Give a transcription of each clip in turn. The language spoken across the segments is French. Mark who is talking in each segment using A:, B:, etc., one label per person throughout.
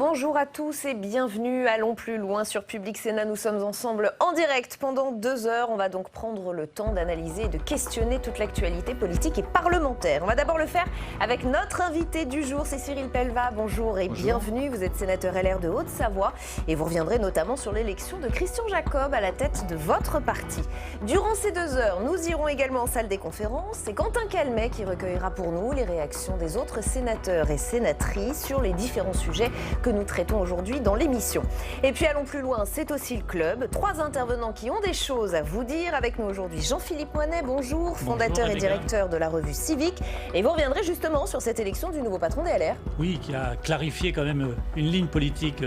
A: Bonjour à tous et bienvenue. Allons plus loin sur Public Sénat. Nous sommes ensemble en direct pendant 2 heures. On va donc prendre le temps d'analyser et de questionner toute l'actualité politique et parlementaire. On va d'abord le faire avec notre invité du jour, c'est Cyril Pellevat. Bonjour et bienvenue. Vous êtes sénateur LR de Haute-Savoie et vous reviendrez notamment sur l'élection de Christian Jacob à la tête de votre parti. Durant ces 2 heures, nous irons également en salle des conférences. C'est Quentin Calmet qui recueillera pour nous les réactions des autres sénateurs et sénatrices sur les différents sujets que nous traitons aujourd'hui dans l'émission. Et puis allons plus loin, c'est aussi le club. 3 intervenants qui ont des choses à vous dire. Avec nous aujourd'hui Jean-Philippe Moinet, bonjour, fondateur et directeur de la revue Civique. Et vous reviendrez justement sur cette élection du nouveau patron des LR. Oui, qui a clarifié quand même une ligne politique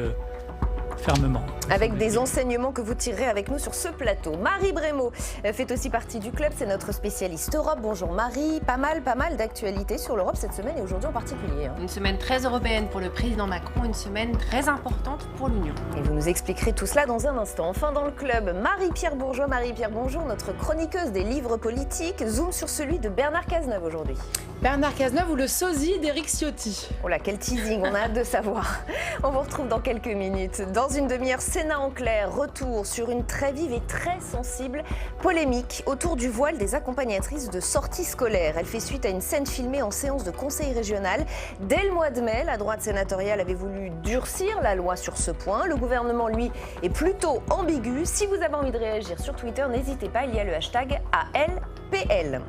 A: fermement. Avec des enseignements que vous tirerez avec nous sur ce plateau. Marie Brémaud fait aussi partie du club, c'est notre spécialiste Europe. Bonjour Marie, pas mal d'actualités sur l'Europe cette semaine et aujourd'hui en particulier.
B: Une semaine très européenne pour le président Macron, une semaine très importante pour l'Union.
A: Et vous nous expliquerez tout cela dans un instant. Enfin dans le club, Marie-Pierre Bourgeois. Marie-Pierre, bonjour, notre chroniqueuse des livres politiques. Zoom sur celui de Bernard Cazeneuve aujourd'hui.
C: Bernard Cazeneuve ou le sosie d'Éric Ciotti.
A: Oh là, quel teasing, on a hâte de savoir. On vous retrouve dans quelques minutes. Dans une demi-heure, Sénat en clair, retour sur une très vive et très sensible polémique autour du voile des accompagnatrices de sortie scolaire. Elle fait suite à une scène filmée en séance de conseil régional. Dès le mois de mai, la droite sénatoriale avait voulu durcir la loi sur ce point. Le gouvernement, lui, est plutôt ambigu. Si vous avez envie de réagir sur Twitter, n'hésitez pas, il y a le hashtag ALPL.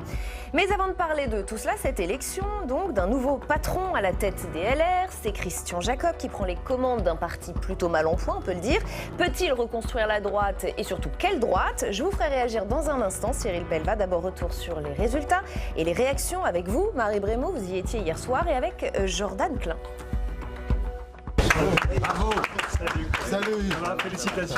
A: Mais avant de parler de tout cela, cette élection, donc, d'un nouveau patron à la tête des LR, c'est Christian Jacob qui prend les commandes d'un parti plutôt mal en point, on peut le dire. Peut-il reconstruire la droite et surtout quelle droite? Je vous ferai réagir dans un instant. Cyril Pellevat, d'abord retour sur les résultats et les réactions avec vous. Marie Brémaud, vous y étiez hier soir et avec Jordan Klein.
D: Bravo. Salut.
E: Félicitations.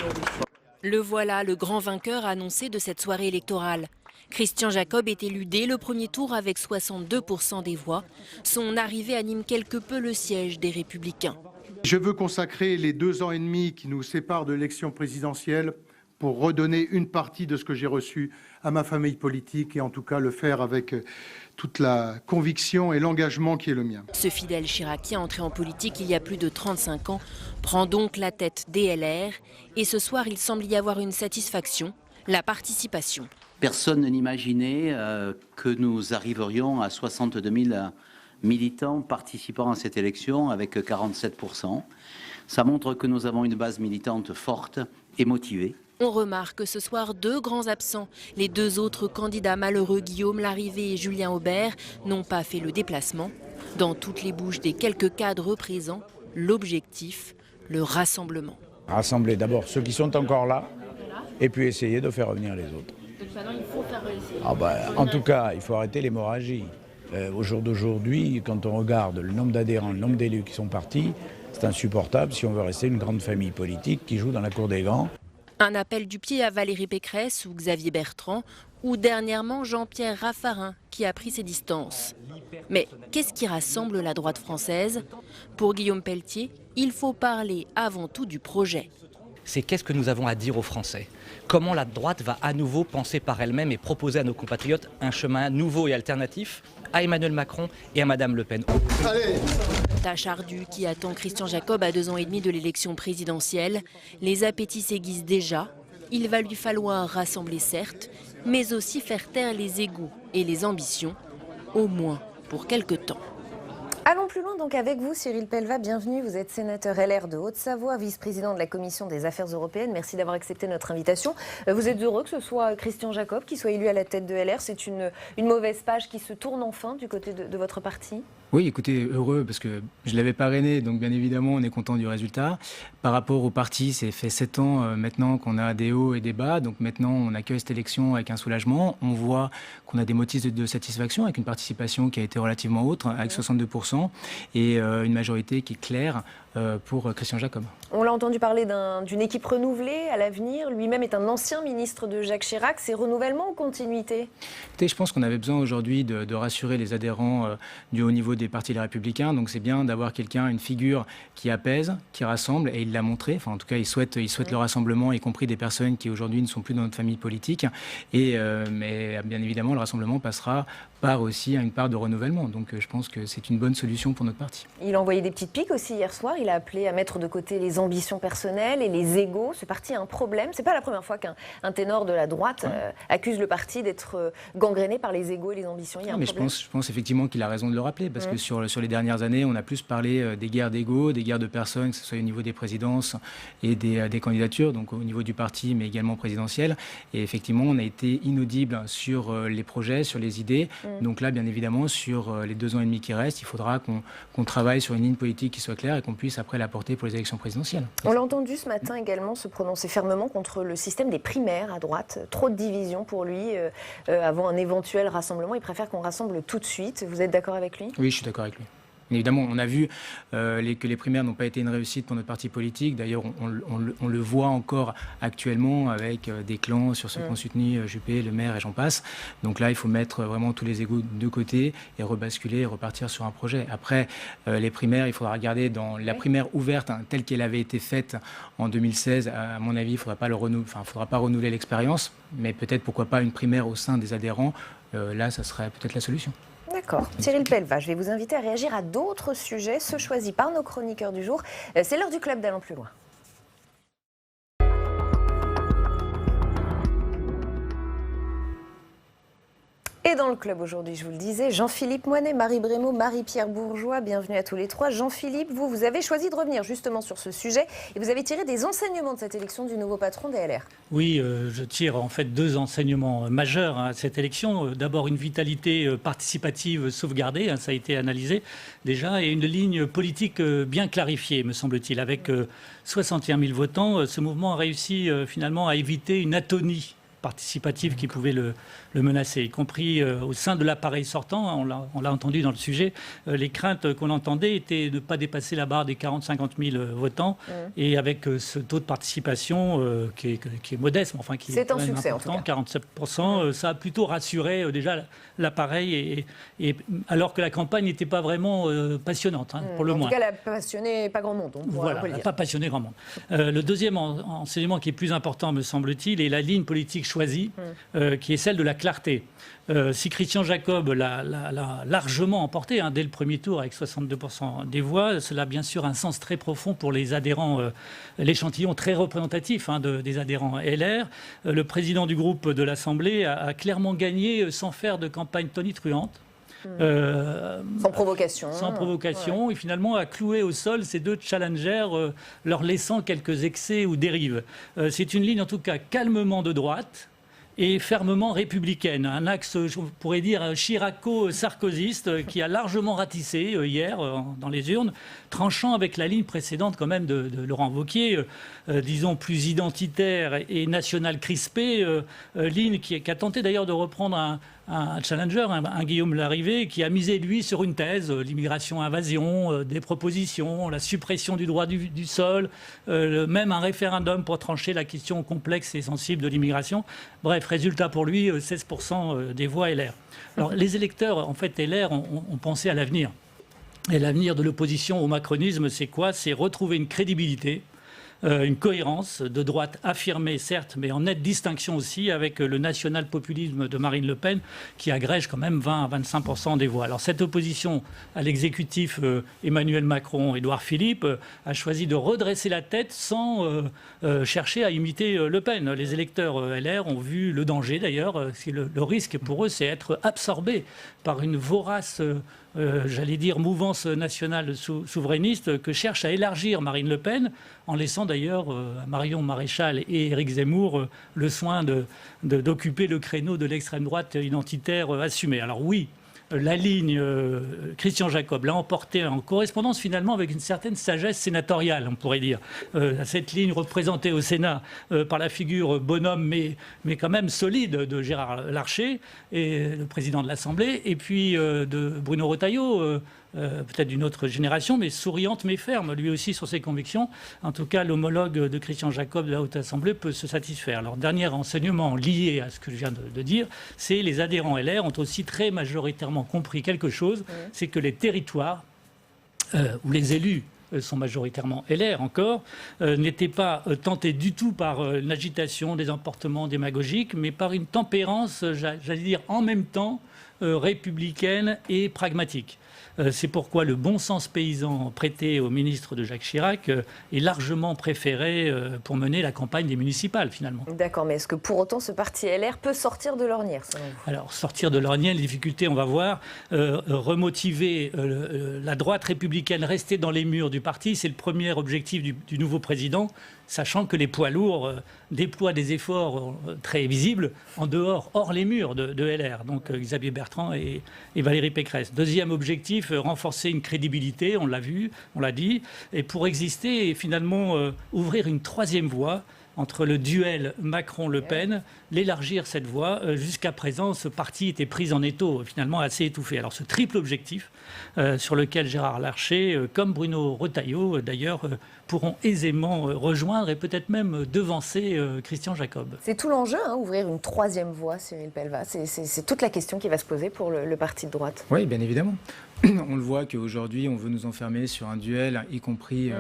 B: Le voilà, le grand vainqueur annoncé de cette soirée électorale. Christian Jacob est élu dès le premier tour avec 62% des voix. Son arrivée anime quelque peu le siège des Républicains.
D: Je veux consacrer les 2 ans et demi qui nous séparent de l'élection présidentielle pour redonner une partie de ce que j'ai reçu à ma famille politique et en tout cas le faire avec toute la conviction et l'engagement qui est le mien.
B: Ce fidèle chiracien entré en politique il y a plus de 35 ans prend donc la tête des LR et ce soir il semble y avoir une satisfaction, la participation.
F: Personne n'imaginait que nous arriverions à 62 000 militants participant à cette élection avec 47%. Ça montre que nous avons une base militante forte et motivée.
B: On remarque ce soir 2 grands absents. Les 2 autres candidats malheureux, Guillaume Larrivé et Julien Aubert, n'ont pas fait le déplacement. Dans toutes les bouches des quelques cadres présents, l'objectif, le rassemblement.
G: Rassembler d'abord ceux qui sont encore là et puis essayer de faire revenir les autres.
B: Il faut faire
G: En tout cas, il faut arrêter l'hémorragie. Au jour d'aujourd'hui, quand on regarde le nombre d'adhérents, le nombre d'élus qui sont partis, c'est insupportable si on veut rester une grande famille politique qui joue dans la cour des grands.
B: Un appel du pied à Valérie Pécresse ou Xavier Bertrand, ou dernièrement Jean-Pierre Raffarin qui a pris ses distances. Mais qu'est-ce qui rassemble la droite française? Pour Guillaume Pelletier, il faut parler avant tout du projet.
H: C'est qu'est-ce que nous avons à dire aux Français? Comment la droite va à nouveau penser par elle-même et proposer à nos compatriotes un chemin nouveau et alternatif à Emmanuel Macron et à Madame Le Pen.
D: Allez.
B: Tâche ardue qui attend Christian Jacob à 2 ans et demi de l'élection présidentielle. Les appétits s'aiguisent déjà. Il va lui falloir rassembler certes, mais aussi faire taire les égos et les ambitions, au moins pour quelque temps.
A: Allons plus loin donc avec vous, Cyril Pellevat, bienvenue. Vous êtes sénateur LR de Haute-Savoie, vice-président de la Commission des Affaires européennes. Merci d'avoir accepté notre invitation. Vous êtes heureux que ce soit Christian Jacob qui soit élu à la tête de LR? C'est une mauvaise page qui se tourne enfin du côté de votre parti?
E: Oui, écoutez, heureux parce que je l'avais parrainé, donc bien évidemment on est content du résultat. Par rapport au parti, c'est fait 7 ans maintenant qu'on a des hauts et des bas, donc maintenant on accueille cette élection avec un soulagement. On voit qu'on a des motifs de satisfaction avec une participation qui a été relativement haute, avec 62%, et une majorité qui est claire pour Christian Jacob.
A: On l'a entendu parler d'une équipe renouvelée à l'avenir. Lui-même est un ancien ministre de Jacques Chirac. C'est renouvellement ou continuité?
E: Écoutez, je pense qu'on avait besoin aujourd'hui de rassurer les adhérents du haut niveau des partis Les Républicains. Donc c'est bien d'avoir quelqu'un, une figure qui apaise, qui rassemble, et il l'a montré. Enfin, en tout cas, il souhaite le rassemblement, y compris des personnes qui aujourd'hui ne sont plus dans notre famille politique. Mais bien évidemment, le rassemblement passera par aussi une part de renouvellement. Donc je pense que c'est une bonne solution pour notre parti.
A: Il a envoyé des petites piques aussi hier soir. il a appelé à mettre de côté les ambitions personnelles et les égos. Ce parti a un problème. C'est pas la première fois qu'un ténor de la droite accuse le parti d'être gangréné par les égos et les ambitions. Il y a un problème.
E: Je pense effectivement qu'il a raison de le rappeler, parce que sur les dernières années, on a plus parlé des guerres d'égos, des guerres de personnes, que ce soit au niveau des présidences et des candidatures, donc au niveau du parti, mais également présidentiel. Et effectivement, on a été inaudible sur les projets, sur les idées. Donc là, bien évidemment, sur les 2 ans et demi qui restent, il faudra qu'on travaille sur une ligne politique qui soit claire et qu'on puisse après la porter pour les élections présidentielles.
A: On l'a entendu ce matin également se prononcer fermement contre le système des primaires à droite. Trop de divisions pour lui avant un éventuel rassemblement. Il préfère qu'on rassemble tout de suite. Vous êtes d'accord avec lui ?
E: Oui, je suis d'accord avec lui. Évidemment, on a vu que les primaires n'ont pas été une réussite pour notre parti politique. D'ailleurs, on le voit encore actuellement avec des clans sur ceux qui ont soutenu Juppé, Le Maire et j'en passe. Donc là, il faut mettre vraiment tous les égos de côté et rebasculer et repartir sur un projet. Après, les primaires, il faudra regarder dans la primaire ouverte telle qu'elle avait été faite en 2016. À mon avis, il ne faudra pas renouveler l'expérience, mais peut-être, pourquoi pas, une primaire au sein des adhérents. Là, ça serait peut-être la solution.
A: D'accord. Cyril Pellevat, je vais vous inviter à réagir à d'autres sujets, ceux choisis par nos chroniqueurs du jour. C'est l'heure du club d'Allons plus loin. Et dans le club aujourd'hui, je vous le disais, Jean-Philippe Moinet, Marie Brémaud, Marie-Pierre Bourgeois, bienvenue à tous les trois. Jean-Philippe, vous avez choisi de revenir justement sur ce sujet et vous avez tiré des enseignements de cette élection du nouveau patron des LR.
I: Oui, je tire en fait 2 enseignements majeurs à cette élection. D'abord une vitalité participative sauvegardée, ça a été analysé déjà, et une ligne politique bien clarifiée, me semble-t-il. Avec 61 000 votants, ce mouvement a réussi finalement à éviter une atonie participative qui pouvait le menacer, y compris au sein de l'appareil sortant. On l'a entendu dans le sujet. Les craintes qu'on entendait étaient de ne pas dépasser la barre des 40-50 000 votants. Et avec ce taux de participation qui est modeste, mais enfin qui est
A: un succès
I: important,
A: en tout cas.
I: 47%, ça a plutôt rassuré déjà l'appareil, et alors que la campagne n'était pas vraiment passionnante, pour le moins.
A: En tout cas, elle n'a passionné pas grand monde.
I: Voilà, elle n'a pas passionné grand monde. Le deuxième enseignement qui est plus important, me semble-t-il, est la ligne politique choisie, qui est celle de la clarté. Si Christian Jacob l'a largement emporté dès le premier tour avec 62% des voix, cela a bien sûr un sens très profond pour les adhérents, l'échantillon très représentatif des adhérents LR. Le président du groupe de l'Assemblée a clairement gagné sans faire de campagne tonitruante.
A: Sans provocation.
I: Sans provocation, et finalement a cloué au sol ces 2 challengers, leur laissant quelques excès ou dérives. C'est une ligne en tout cas calmement de droite et fermement républicaine. Un axe, je pourrais dire, chiraco-sarkozyste qui a largement ratissé hier dans les urnes, tranchant avec la ligne précédente quand même de Laurent Wauquiez, disons plus identitaire et national crispé, ligne qui a tenté d'ailleurs de reprendre un challenger, un Guillaume Larrivé, qui a misé, lui, sur une thèse, l'immigration-invasion, des propositions, la suppression du droit du sol, même un référendum pour trancher la question complexe et sensible de l'immigration. Bref, résultat pour lui, 16% des voix LR. Alors, les électeurs, en fait, LR, ont pensé à l'avenir. Et l'avenir de l'opposition au macronisme, c'est quoi ? C'est retrouver une crédibilité, une cohérence de droite affirmée, certes, mais en nette distinction aussi avec le national-populisme de Marine Le Pen, qui agrège quand même 20 à 25% des voix. Alors cette opposition à l'exécutif Emmanuel Macron, Édouard Philippe, a choisi de redresser la tête sans chercher à imiter Le Pen. Les électeurs LR ont vu le danger d'ailleurs. Le risque pour eux, c'est être absorbés par une vorace j'allais dire, mouvance nationale souverainiste que cherche à élargir Marine Le Pen, en laissant d'ailleurs à Marion Maréchal et Éric Zemmour le soin d'occuper le créneau de l'extrême droite identitaire assumée. Alors oui, la ligne Christian Jacob l'a emporté en correspondance finalement avec une certaine sagesse sénatoriale, on pourrait dire. Cette ligne représentée au Sénat par la figure bonhomme mais quand même solide de Gérard Larcher, et le président de l'Assemblée, et puis de Bruno Retailleau, peut-être d'une autre génération, mais souriante mais ferme, lui aussi sur ses convictions. En tout cas, l'homologue de Christian Jacob de la Haute Assemblée peut se satisfaire. Alors, dernier renseignement lié à ce que je viens de dire, c'est les adhérents LR ont aussi très majoritairement compris quelque chose, c'est que les territoires où les élus sont majoritairement LR encore, n'étaient pas tentés du tout par l'agitation, des emportements démagogiques, mais par une tempérance, j'allais dire en même temps, républicaine et pragmatique. C'est pourquoi le bon sens paysan prêté au ministre de Jacques Chirac est largement préféré pour mener la campagne des municipales, finalement.
A: D'accord, mais est-ce que pour autant ce parti LR peut sortir de l'ornière, selon vous?
I: Alors, sortir de l'ornière, les difficultés, on va voir. Remotiver la droite républicaine, rester dans les murs du parti, c'est le premier objectif du nouveau président, sachant que les poids lourds déploient des efforts très visibles en dehors, hors les murs de LR, donc Xavier Bertrand et Valérie Pécresse. Deuxième objectif, renforcer une crédibilité, on l'a vu, on l'a dit, et pour exister et finalement ouvrir une troisième voie entre le duel Macron-Le Pen, l'élargir cette voie. Jusqu'à présent, ce parti était pris en étau, finalement assez étouffé. Alors ce triple objectif, sur lequel Gérard Larcher, comme Bruno Retailleau d'ailleurs, pourront aisément rejoindre et peut-être même devancer Christian Jacob.
A: C'est tout l'enjeu, ouvrir une troisième voie, Cyril Pellevat. C'est toute la question qui va se poser pour le parti de droite.
E: Oui, bien évidemment. On le voit qu'aujourd'hui, on veut nous enfermer sur un duel, y compris,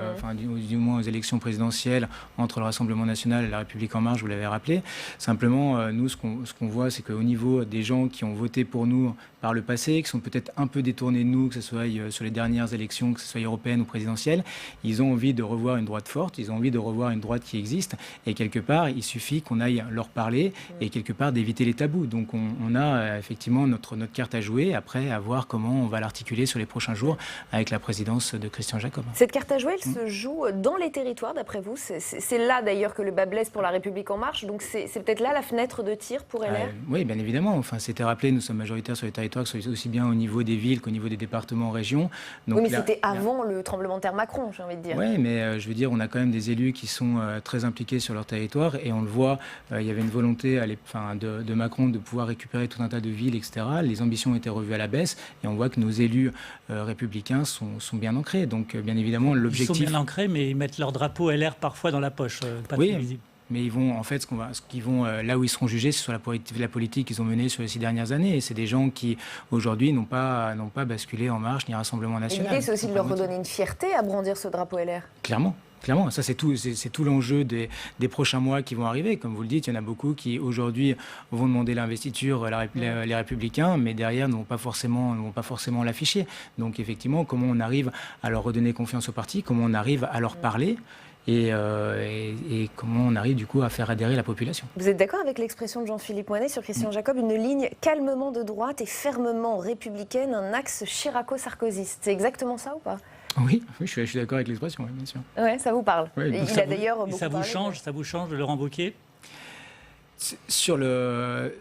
E: du moins aux élections présidentielles, entre le Rassemblement national et la République en marche, vous l'avez rappelé. Simplement, nous, ce qu'on voit, c'est qu'au niveau des gens qui ont voté pour nous par le passé, qui sont peut-être un peu détournés de nous, que ce soit sur les dernières élections, que ce soit européennes ou présidentielles, ils ont envie de revoir une droite forte, ils ont envie de revoir une droite qui existe. Et quelque part, il suffit qu'on aille leur parler et quelque part d'éviter les tabous. Donc on a effectivement notre carte à jouer, après à voir comment on va l'articuler sur les prochains jours avec la présidence de Christian Jacob.
A: Cette carte à jouer, elle se joue dans les territoires, d'après vous? C'est là d'ailleurs que le bas blesse pour la République en marche, donc c'est peut-être là la fenêtre de tir pour LR?
E: Oui, bien évidemment. Enfin, c'était rappelé, nous sommes majoritaires sur les territoires, aussi bien au niveau des villes qu'au niveau des départements, régions. Donc,
A: oui, mais c'était avant le tremblement de terre Macron, j'ai envie de dire.
E: Oui, mais je veux dire, on a quand même des élus qui sont très impliqués sur leur territoire et on le voit, il y avait une volonté de Macron de pouvoir récupérer tout un tas de villes, etc. Les ambitions ont été revues à la baisse et on voit que nos élus républicains sont bien ancrés. Donc, bien évidemment, l'objectif...
I: Ils sont bien ancrés, mais ils mettent leur drapeau LR parfois dans la poche, pas très visible.
E: Mais ils vont, en fait, là où ils seront jugés, c'est sur la politique qu'ils ont menée sur les 6 dernières années. Et c'est des gens qui, aujourd'hui, n'ont pas basculé En Marche ni Rassemblement National.
A: L'idée, c'est aussi de leur redonner une fierté à brandir ce drapeau LR.
E: Clairement, ça c'est tout l'enjeu des prochains mois qui vont arriver. Comme vous le dites, il y en a beaucoup qui aujourd'hui vont demander l'investiture, les Républicains, mais derrière ne vont pas forcément l'afficher. Donc effectivement, comment on arrive à leur redonner confiance au parti, comment on arrive à leur parler. Et comment on arrive du coup à faire adhérer la population.
A: Vous êtes d'accord avec l'expression de Jean-Philippe Moinet sur Christian Jacob, une ligne calmement de droite et fermement républicaine, un axe chiraco-sarkozyste? C'est exactement ça ou pas?
E: Oui, je suis d'accord avec l'expression, bien sûr.
A: Ouais, ça vous parle.
E: Oui,
A: il a d'ailleurs beaucoup
I: ça vous
A: parlé.
I: Ça vous change de Laurent Wauquiez?
E: Sur le...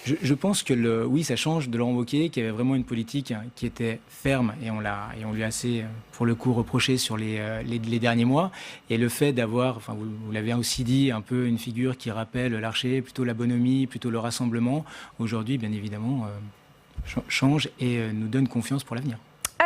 E: Je pense que oui, ça change de Laurent Wauquiez, qui avait vraiment une politique qui était ferme et on lui a assez, pour le coup, reproché sur les derniers mois. Et le fait d'avoir, vous l'avez aussi dit, un peu une figure qui rappelle Larcher, plutôt la bonhomie, plutôt le rassemblement, aujourd'hui, bien évidemment, change et nous donne confiance pour l'avenir.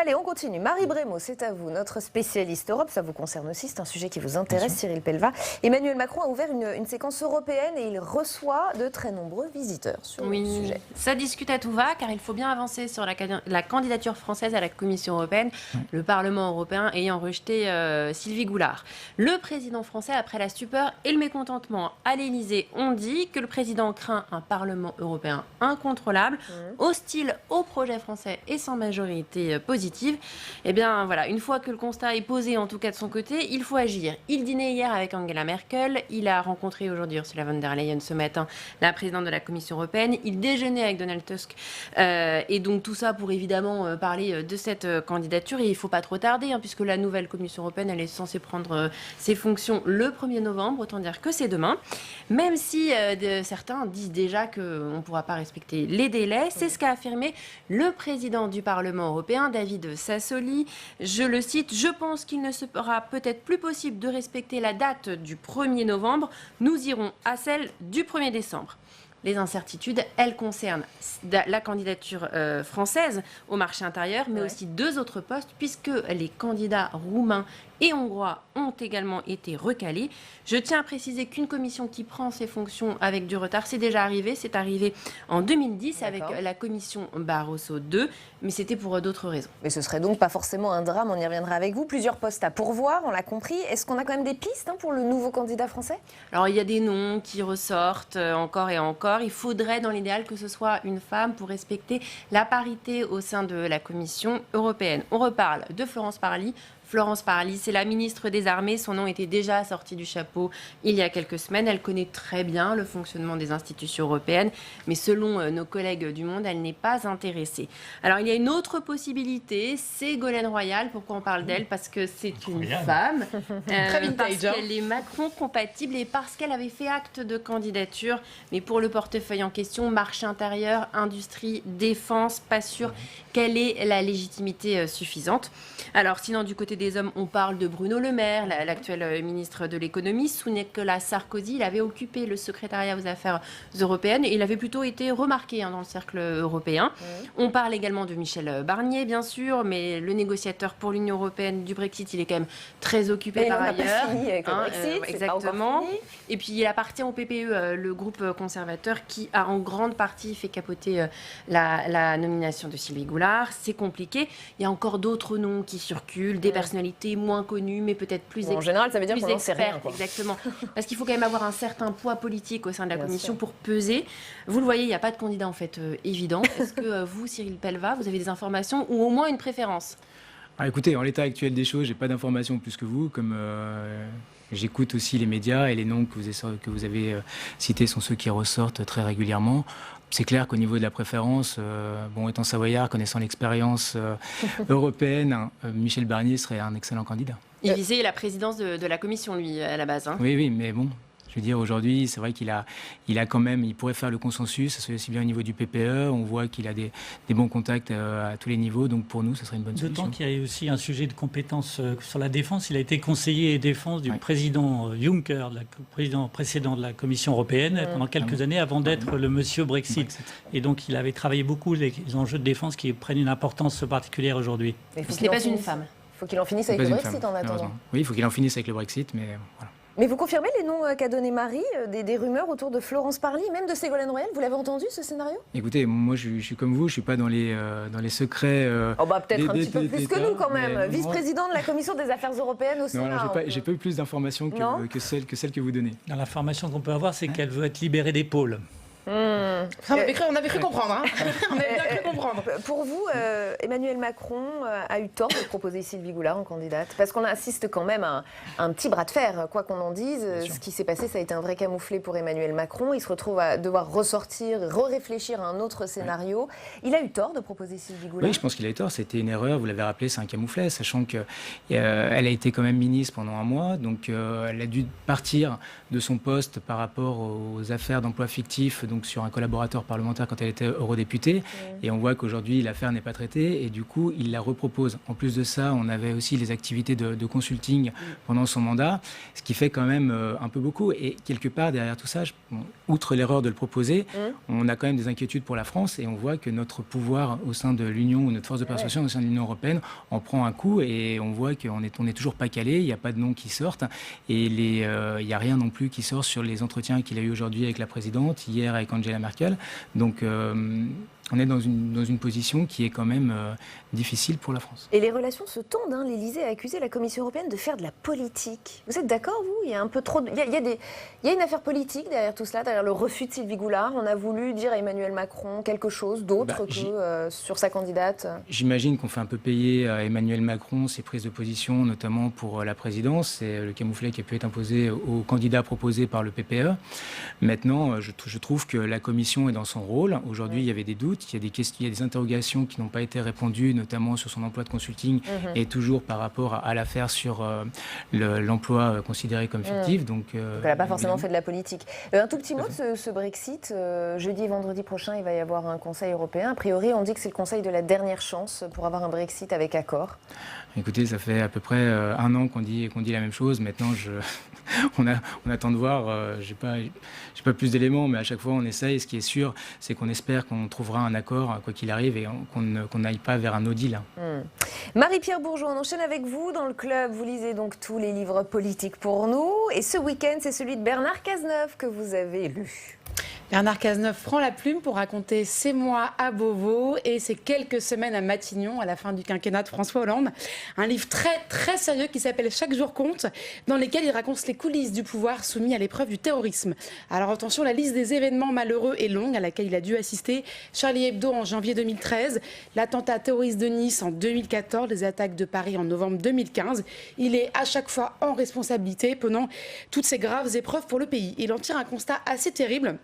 A: Allez, on continue. Marie Brémaud, c'est à vous, notre spécialiste Europe. Ça vous concerne aussi, c'est un sujet qui vous intéresse, Cyril Pellevat. Emmanuel Macron a ouvert une séquence européenne et il reçoit de très nombreux visiteurs sur le sujet.
J: Ça discute à tout va, car il faut bien avancer sur la candidature française à la Commission européenne, le Parlement européen ayant rejeté Sylvie Goulard. Le président français, après la stupeur et le mécontentement à l'Élysée, ont dit que le président craint un Parlement européen incontrôlable, hostile au projet français et sans majorité positive. Eh bien voilà, une fois que le constat est posé, en tout cas de son côté, il faut agir. Il dînait hier avec Angela Merkel, il a rencontré aujourd'hui Ursula von der Leyen ce matin, la présidente de la Commission européenne, il déjeunait avec Donald Tusk et donc tout ça pour évidemment parler de cette candidature. Et il ne faut pas trop tarder, puisque la nouvelle Commission européenne, elle est censée prendre ses fonctions le 1er novembre, autant dire que c'est demain. Même si certains disent déjà qu'on ne pourra pas respecter les délais, c'est ce qu'a affirmé le président du Parlement européen, David Sassoli. Je le cite: « Je pense qu'il ne sera peut-être plus possible de respecter la date du 1er novembre. Nous irons à celle du 1er décembre. » Les incertitudes, elles concernent la candidature française au marché intérieur, mais aussi 2 autres postes, puisque les candidats roumains et hongrois ont également été recalés. Je tiens à préciser qu'une commission qui prend ses fonctions avec du retard, c'est déjà arrivé. C'est arrivé en 2010 avec la commission Barroso II, mais c'était pour d'autres raisons.
A: Mais ce serait donc pas forcément un drame, on y reviendra avec vous. Plusieurs postes à pourvoir, on l'a compris. Est-ce qu'on a quand même des pistes pour le nouveau candidat français?
J: Alors il y a des noms qui ressortent encore et encore. Il faudrait dans l'idéal que ce soit une femme pour respecter la parité au sein de la Commission européenne. On reparle de Florence Parly. Florence Parly, c'est la ministre des Armées. Son nom était déjà sorti du chapeau il y a quelques semaines. Elle connaît très bien le fonctionnement des institutions européennes, mais selon nos collègues du Monde, elle n'est pas intéressée. Alors, il y a une autre possibilité, c'est Ségolène Royal. Pourquoi on parle d'elle? Parce que c'est une femme, parce qu'elle est Macron compatible et parce qu'elle avait fait acte de candidature. Mais pour le portefeuille en question, marché intérieur, industrie, défense, pas sûr quelle est la légitimité suffisante. Alors, sinon, du côté des hommes, on parle de Bruno Le Maire, l'actuel ministre de l'économie. Sous Nicolas Sarkozy, il avait occupé le secrétariat aux affaires européennes et il avait plutôt été remarqué dans le cercle européen. On parle également de Michel Barnier, bien sûr, mais le négociateur pour l'Union européenne du Brexit, il est quand même très occupé par ailleurs.
A: Pas fini avec le Brexit,
J: exactement. Et puis il appartient au PPE, le groupe conservateur, qui a en grande partie fait capoter la nomination de Sylvie Goulard. C'est compliqué. Il y a encore d'autres noms qui circulent, des personnalités moins connues, mais peut-être plus
A: en général, ça veut dire qu'on n'en sait rien.
J: Exactement. Parce qu'il faut quand même avoir un certain poids politique au sein de la Commission pour peser. Vous le voyez, il n'y a pas de candidat en fait évident. Est-ce que vous, Cyril Pellevat, vous avez des informations ou au moins une préférence?
E: Écoutez, en l'état actuel des choses, j'ai pas d'informations plus que vous. Comme j'écoute aussi les médias et les noms que vous avez cités sont ceux qui ressortent très régulièrement. C'est clair qu'au niveau de la préférence, étant savoyard, connaissant l'expérience européenne, Michel Barnier serait un excellent candidat.
J: Il visait la présidence de la Commission, lui, à la base.
E: Oui, mais bon, je veux dire, aujourd'hui, c'est vrai qu'il il pourrait faire le consensus, aussi bien au niveau du PPE, on voit qu'il a des bons contacts à tous les niveaux, donc pour nous, ce serait une bonne solution.
I: D'autant qu'il y a aussi un sujet de compétence sur la défense. Il a été conseiller défense du président Juncker, le président précédent de la Commission européenne, pendant quelques années, avant d'être le monsieur Brexit. Et donc, il avait travaillé beaucoup les enjeux de défense qui prennent une importance particulière aujourd'hui.
J: Ce n'est pas une femme.
A: Il faut qu'il en finisse avec le Brexit en attendant.
E: Oui, il faut qu'il en finisse avec le Brexit, mais voilà.
A: Mais vous confirmez les noms qu'a donné Marie, des rumeurs autour de Florence Parly, même de Ségolène Royal? Vous l'avez entendu, ce scénario?
E: Écoutez, moi je suis comme vous, je ne suis pas dans les secrets.
A: Peut-être un petit peu plus que nous quand même. Vice-président de la Commission des Affaires européennes au Sénat.
E: Non, j'ai pas eu plus d'informations que celles que vous donnez.
I: L'information qu'on peut avoir, c'est qu'elle veut être libérée des pôles.
C: On avait cru comprendre. On avait bien cru comprendre.
A: Pour vous, Emmanuel Macron a eu tort de proposer Sylvie Goulard en candidate? Parce qu'on assiste quand même à un petit bras de fer, quoi qu'on en dise. Ce qui s'est passé, ça a été un vrai camouflet pour Emmanuel Macron. Il se retrouve à devoir ressortir, réfléchir à un autre scénario. Il a eu tort de proposer Sylvie Goulard?
E: Oui, je pense qu'il a eu tort. C'était une erreur, vous l'avez rappelé, c'est un camouflet, sachant qu'elle a été quand même ministre pendant un mois. Donc elle a dû partir de son poste par rapport aux affaires d'emploi fictif, donc sur un collaborateur parlementaire quand elle était eurodéputée. Et on voit qu'aujourd'hui, l'affaire n'est pas traitée et du coup, il la repropose. En plus de ça, on avait aussi les activités de consulting pendant son mandat, ce qui fait quand même un peu beaucoup. Et quelque part, derrière tout ça, outre l'erreur de le proposer, on a quand même des inquiétudes pour la France et on voit que notre pouvoir au sein de l'Union ou notre force de persuasion au sein de l'Union européenne en prend un coup et on voit qu'on n'est toujours pas calé, il n'y a pas de noms qui sortent et il n'y a rien non plus qui sort sur les entretiens qu'il a eu aujourd'hui avec la présidente, hier avec Angela Merkel. Donc on est dans une position qui est quand même difficile pour la France.
A: Et les relations se tendent. L'Élysée a accusé la Commission européenne de faire de la politique. Vous êtes d'accord, vous? Il y a un peu trop. Il y a une affaire politique derrière tout cela, derrière le refus de Sylvie Goulard. On a voulu dire à Emmanuel Macron quelque chose d'autre que sur sa candidate. J'imagine
E: qu'on fait un peu payer à Emmanuel Macron ses prises de position, notamment pour la présidence. C'est le camouflet qui a pu être imposé aux candidats proposés par le PPE. Maintenant, je trouve que la Commission est dans son rôle. Aujourd'hui, il y avait des doutes. Il y a des interrogations qui n'ont pas été répondues, notamment sur son emploi de consulting et toujours par rapport à l'affaire sur l'emploi considéré comme fictif. Donc,
A: elle n'a pas forcément fait de la politique. Un tout petit mot de ce Brexit. Jeudi et vendredi prochain, il va y avoir un Conseil européen. A priori, on dit que c'est le Conseil de la dernière chance pour avoir un Brexit avec accord.
E: Écoutez, ça fait à peu près un an qu'on dit la même chose. Maintenant, on attend de voir. J'ai pas plus d'éléments, mais à chaque fois, on essaye. Ce qui est sûr, c'est qu'on espère qu'on trouvera un accord, quoi qu'il arrive, et qu'on n'aille pas vers un no deal.
A: Marie-Pierre Bourgeois, on enchaîne avec vous dans le club. Vous lisez donc tous les livres politiques pour nous. Et ce week-end, c'est celui de Bernard Cazeneuve que vous avez lu.
C: Bernard Cazeneuve prend la plume pour raconter ses mois à Beauvau et ses quelques semaines à Matignon à la fin du quinquennat de François Hollande. Un livre très très sérieux qui s'appelle Chaque jour compte, dans lequel il raconte les coulisses du pouvoir soumis à l'épreuve du terrorisme. Alors attention, la liste des événements malheureux est longue à laquelle il a dû assister. Charlie Hebdo en janvier 2013, l'attentat terroriste de Nice en 2014, les attaques de Paris en novembre 2015. Il est à chaque fois en responsabilité pendant toutes ces graves épreuves pour le pays. Il en tire un constat assez terrible.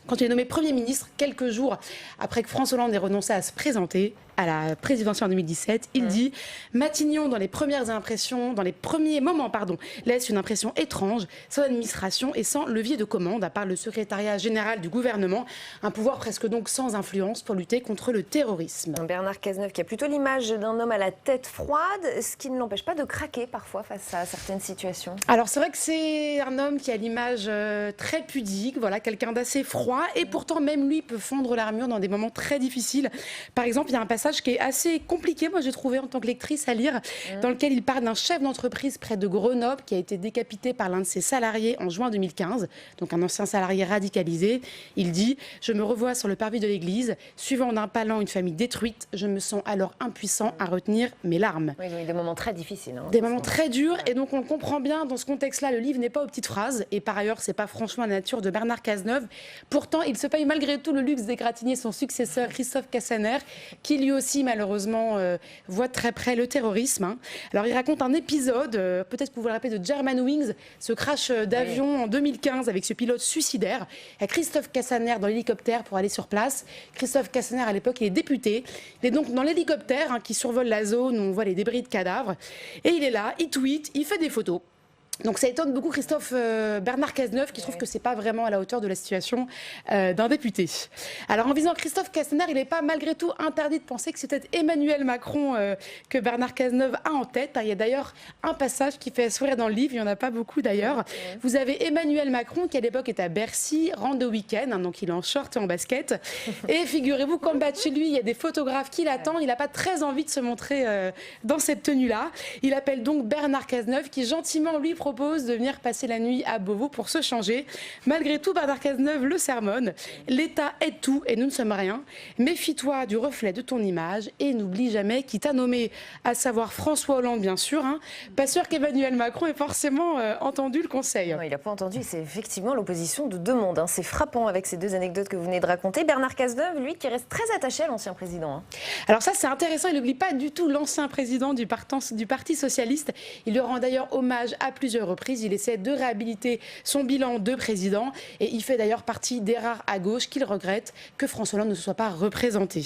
C: Quand il est nommé Premier ministre, quelques jours après que François Hollande ait renoncé à se présenter à la présidentielle en 2017, il dit « Matignon, dans les premières impressions, dans les premiers moments, laisse une impression étrange, sans administration et sans levier de commande, à part le secrétariat général du gouvernement, un pouvoir presque donc sans influence pour lutter contre le terrorisme. »
A: Bernard Cazeneuve qui a plutôt l'image d'un homme à la tête froide, ce qui ne l'empêche pas de craquer parfois face à certaines situations.
C: Alors c'est vrai que c'est un homme qui a l'image très pudique, voilà, quelqu'un d'assez froid, et pourtant même lui peut fondre l'armure dans des moments très difficiles. Par exemple, il y a un passage qui est assez compliqué, moi j'ai trouvé en tant que lectrice à lire, dans lequel il parle d'un chef d'entreprise près de Grenoble qui a été décapité par l'un de ses salariés en juin 2015, donc un ancien salarié radicalisé. Il dit « Je me revois sur le parvis de l'église, suivant en impalant une famille détruite, je me sens alors impuissant à retenir mes larmes. »
A: Oui, des moments très difficiles.
C: Des moments très durs, et donc on le comprend bien dans ce contexte-là, le livre n'est pas aux petites phrases, et par ailleurs c'est pas franchement la nature de Bernard Cazeneuve. Pourtant, il se paye malgré tout le luxe d'égratigner son successeur Christophe Castaner, qui lui aussi malheureusement voit de très près le terrorisme. Alors il raconte un épisode, peut-être que vous vous le rappelez, de Germanwings, ce crash d'avion en 2015 avec ce pilote suicidaire. Il y a Christophe Castaner dans l'hélicoptère pour aller sur place. Christophe Castaner à l'époque il est député. Il est donc dans l'hélicoptère qui survole la zone où on voit les débris de cadavres. Et il est là, il tweet, il fait des photos. Donc ça étonne beaucoup Bernard Cazeneuve qui trouve que c'est pas vraiment à la hauteur de la situation d'un député. Alors en visant Christophe Castaner, il n'est pas malgré tout interdit de penser que c'est peut-être Emmanuel Macron que Bernard Cazeneuve a en tête. Il y a d'ailleurs un passage qui fait sourire dans le livre, il n'y en a pas beaucoup d'ailleurs. Vous avez Emmanuel Macron qui à l'époque est à Bercy, rentre de week-end, donc il est en short et en basket. Et figurez-vous qu'en bas de chez lui, il y a des photographes qui l'attendent. Il n'a pas très envie de se montrer dans cette tenue-là. Il appelle donc Bernard Cazeneuve qui gentiment lui propose de venir passer la nuit à Beauvau pour se changer. Malgré tout, Bernard Cazeneuve le sermonne. L'État est tout et nous ne sommes rien. Méfie-toi du reflet de ton image et n'oublie jamais qui t'a nommé, à savoir François Hollande, bien sûr. Pas sûr qu'Emmanuel Macron ait forcément entendu le conseil.
A: Non, il n'a pas entendu. C'est effectivement l'opposition de deux mondes. C'est frappant avec ces deux anecdotes que vous venez de raconter. Bernard Cazeneuve, lui, qui reste très attaché à l'ancien président.
C: Alors ça, c'est intéressant. Il n'oublie pas du tout l'ancien président du Parti socialiste. Il lui rend d'ailleurs hommage à plusieurs reprises. Il essaie de réhabiliter son bilan de président et il fait d'ailleurs partie des rares à gauche qu'il regrette que François Hollande ne se soit pas représenté.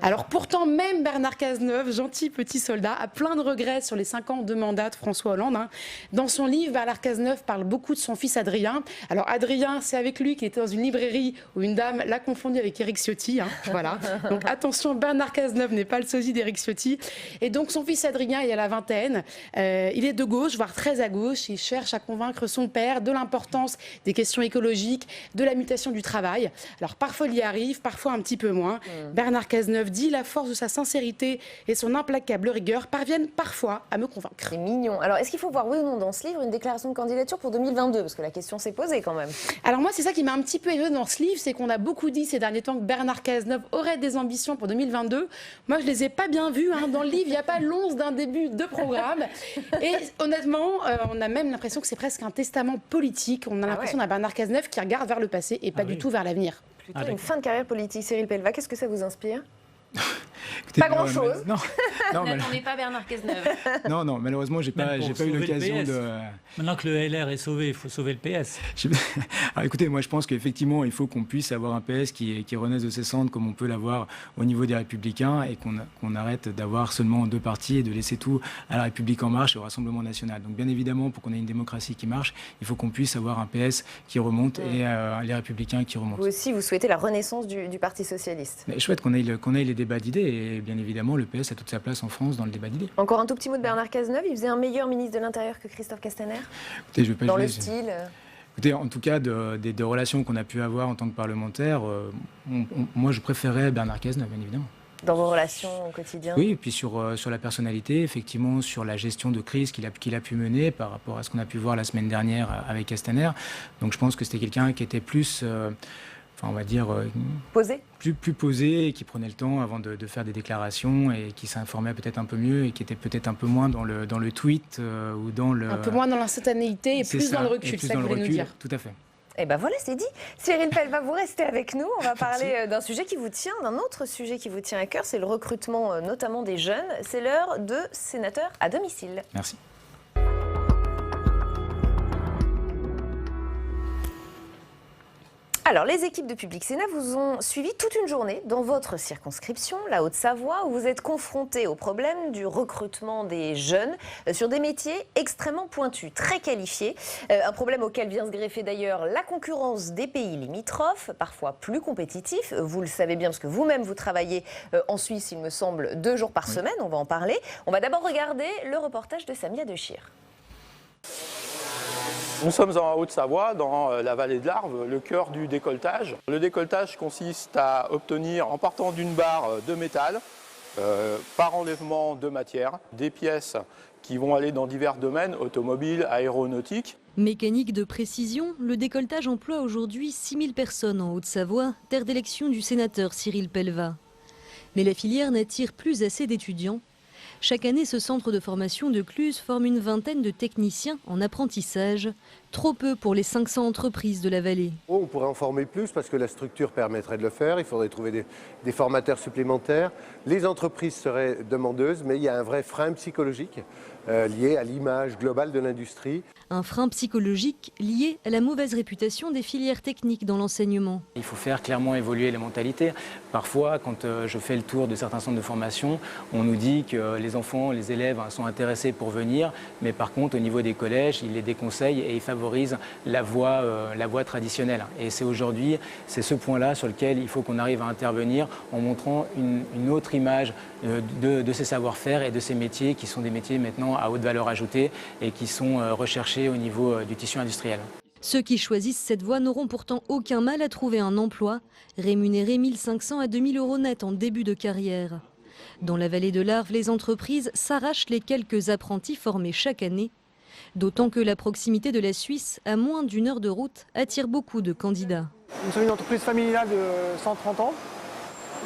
C: Alors pourtant, même Bernard Cazeneuve, gentil petit soldat, a plein de regrets sur les 5 ans de mandat de François Hollande. Dans son livre, Bernard Cazeneuve parle beaucoup de son fils Adrien. Alors Adrien, c'est avec lui qu'il était dans une librairie où une dame l'a confondu avec Éric Ciotti. Voilà. Donc attention, Bernard Cazeneuve n'est pas le sosie d'Éric Ciotti. Et donc son fils Adrien, il a la vingtaine. Il est de gauche, voire très à gauche. Il cherche à convaincre son père de l'importance des questions écologiques, de la mutation du travail. Alors parfois il y arrive, parfois un petit peu moins. Bernard Cazeneuve dit la force de sa sincérité et son implacable rigueur parviennent parfois à me convaincre.
A: C'est mignon. Alors est-ce qu'il faut voir oui ou non dans ce livre une déclaration de candidature pour 2022 ? Parce que la question s'est posée quand même.
C: Alors moi c'est ça qui m'a un petit peu étonné dans ce livre, c'est qu'on a beaucoup dit ces derniers temps que Bernard Cazeneuve aurait des ambitions pour 2022. Moi je les ai pas bien vues. Dans le livre il n'y a pas l'once d'un début de programme. Et honnêtement on a même l'impression que c'est presque un testament politique. On a l'impression d'un Bernard Cazeneuve qui regarde vers le passé et pas du tout vers l'avenir.
A: Plutôt une fin de carrière politique. Cyril Pellevat, qu'est-ce que ça vous inspire ? Écoutez, pas grand-chose.
J: N'attendez pas Bernard Cazeneuve.
E: Non, malheureusement, j'ai pas eu l'occasion de...
I: Maintenant que le LR est sauvé, il faut sauver le PS.
E: Alors écoutez, moi je pense qu'effectivement, il faut qu'on puisse avoir un PS qui renaisse de ses cendres comme on peut l'avoir au niveau des Républicains et qu'on arrête d'avoir seulement 2 partis et de laisser tout à la République En Marche et au Rassemblement National. Donc bien évidemment, pour qu'on ait une démocratie qui marche, il faut qu'on puisse avoir un PS qui remonte et les Républicains qui remontent.
A: Vous aussi, vous souhaitez la renaissance du Parti Socialiste.
E: Mais je souhaite qu'on ait les débats d'idées et bien évidemment, le PS a toute sa place en France dans le débat d'idées.
A: Encore un tout petit mot de Bernard Cazeneuve. Il faisait un meilleur ministre de l'Intérieur que Christophe Castaner.
E: Écoutez, je vais pas
A: dans
E: jouer,
A: le style.
E: Écoutez, en tout cas, des relations qu'on a pu avoir en tant que parlementaire, moi je préférais Bernard Cazeneuve, bien évidemment.
A: Dans vos relations au quotidien?
E: Oui, et puis sur la personnalité, effectivement, sur la gestion de crise qu'il a pu mener par rapport à ce qu'on a pu voir la semaine dernière avec Castaner. Donc je pense que c'était quelqu'un qui était plus, on va dire...
A: posé?
E: Plus posé, et qui prenait le temps avant de faire des déclarations et qui s'informait peut-être un peu mieux et qui était peut-être un peu moins dans le tweet ou dans le...
C: Un peu moins dans l'instantanéité et plus dans le recul, c'est ça que vous voulez nous dire.
E: Tout à fait.
A: Et ben voilà, c'est dit. Cyril Pellevat, vous restez avec nous. On va parler d'un sujet qui vous tient, d'un autre sujet qui vous tient à cœur, c'est le recrutement notamment des jeunes. C'est l'heure de sénateurs à domicile.
E: Merci.
A: Alors, les équipes de Public Sénat vous ont suivi toute une journée dans votre circonscription, la Haute-Savoie, où vous êtes confrontés au problème du recrutement des jeunes sur des métiers extrêmement pointus, très qualifiés. Un problème auquel vient se greffer d'ailleurs la concurrence des pays limitrophes, parfois plus compétitifs. Vous le savez bien parce que vous-même vous travaillez en Suisse, il me semble, 2 jours par semaine. On va en parler. On va d'abord regarder le reportage de Samia Dechir.
K: Nous sommes en Haute-Savoie, dans la vallée de l'Arve, le cœur du décolletage. Le décolletage consiste à obtenir, en partant d'une barre de métal, par enlèvement de matière, des pièces qui vont aller dans divers domaines, automobiles, aéronautiques.
L: Mécanique de précision, le décolletage emploie aujourd'hui 6000 personnes en Haute-Savoie, terre d'élection du sénateur Cyril Pellevat. Mais la filière n'attire plus assez d'étudiants. Chaque année, ce centre de formation de Cluses forme une vingtaine de techniciens en apprentissage, trop peu pour les 500 entreprises de la vallée.
M: On pourrait en former plus parce que la structure permettrait de le faire, il faudrait trouver des formateurs supplémentaires. Les entreprises seraient demandeuses, mais il y a un vrai frein psychologique lié à l'image globale de l'industrie.
L: Un frein psychologique lié à la mauvaise réputation des filières techniques dans l'enseignement.
E: Il faut faire clairement évoluer les mentalités. Parfois, quand je fais le tour de certains centres de formation, on nous dit que les enfants, les élèves sont intéressés pour venir, mais par contre, au niveau des collèges, ils les déconseillent et ils favorisent la voie traditionnelle. Et c'est aujourd'hui, c'est ce point-là sur lequel il faut qu'on arrive à intervenir en montrant une autre image de ces savoir-faire et de ces métiers qui sont des métiers maintenant à haute valeur ajoutée et qui sont recherchés au niveau du tissu industriel.
L: Ceux qui choisissent cette voie n'auront pourtant aucun mal à trouver un emploi, rémunéré 1 500 à 2 000 euros net en début de carrière. Dans la vallée de l'Arve, les entreprises s'arrachent les quelques apprentis formés chaque année. D'autant que la proximité de la Suisse, à moins d'1 heure de route, attire beaucoup de candidats.
N: Nous sommes une entreprise familiale de 130 ans.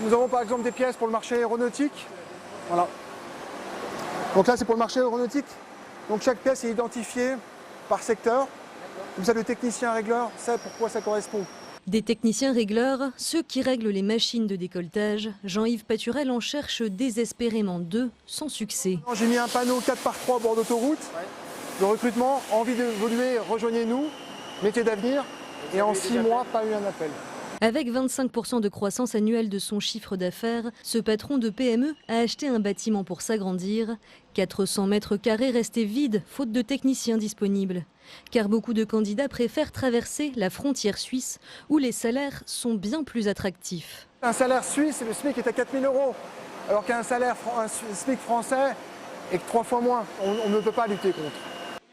N: Nous avons par exemple des pièces pour le marché aéronautique. Voilà. Donc là, c'est pour le marché aéronautique. Donc chaque pièce est identifiée par secteur. Comme ça, le technicien régleur sait pourquoi ça correspond.
L: Des techniciens régleurs, ceux qui règlent les machines de décolletage, Jean-Yves Paturel en cherche désespérément 2, sans succès.
N: J'ai mis un panneau 4x3 au bord d'autoroute. Le recrutement, envie d'évoluer, rejoignez-nous, métier d'avenir. Et en 6 mois, pas eu un appel.
L: Avec 25% de croissance annuelle de son chiffre d'affaires, ce patron de PME a acheté un bâtiment pour s'agrandir. 400 mètres carrés restaient vides, faute de techniciens disponibles. Car beaucoup de candidats préfèrent traverser la frontière suisse, où les salaires sont bien plus attractifs.
N: Un salaire suisse, le SMIC est à 4 000 euros, alors qu'un SMIC français est 3 fois moins. On ne peut pas lutter contre.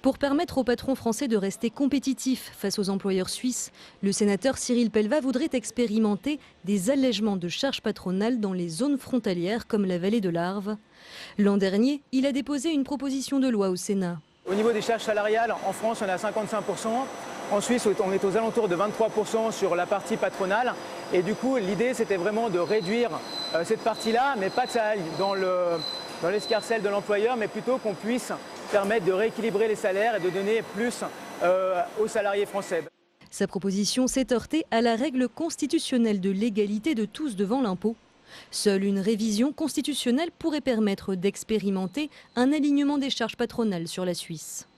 L: Pour permettre aux patrons français de rester compétitifs face aux employeurs suisses, le sénateur Cyril Pellevat voudrait expérimenter des allègements de charges patronales dans les zones frontalières comme la vallée de l'Arve. L'an dernier, il a déposé une proposition de loi au Sénat.
O: Au niveau des charges salariales, en France, on est à 55%. En Suisse, on est aux alentours de 23% sur la partie patronale. Et du coup, l'idée, c'était vraiment de réduire cette partie-là, mais pas que ça aille dans l'escarcelle de l'employeur, mais plutôt qu'on puisse permettre de rééquilibrer les salaires et de donner plus aux salariés français.
L: Sa proposition s'est heurtée à la règle constitutionnelle de l'égalité de tous devant l'impôt. Seule une révision constitutionnelle pourrait permettre d'expérimenter un alignement des charges patronales sur la Suisse.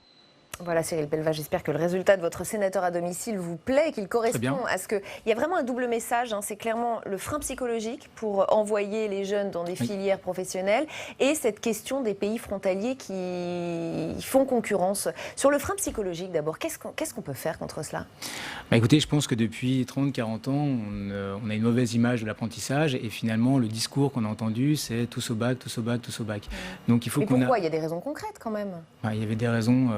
A: Voilà Cyril Pellevat, j'espère que le résultat de votre sénateur à domicile vous plaît, qu'il correspond à ce que... Il y a vraiment un double message, c'est clairement le frein psychologique pour envoyer les jeunes dans des filières professionnelles et cette question des pays frontaliers qui font concurrence. Sur le frein psychologique d'abord, qu'est-ce qu'on peut faire contre cela ?
E: Écoutez, je pense que depuis 30-40 ans, on a une mauvaise image de l'apprentissage et finalement le discours qu'on a entendu c'est tous au bac, tous au bac, tous au bac. Donc il faut
A: pourquoi ? Il y a des raisons concrètes quand même.
E: Il y avait des raisons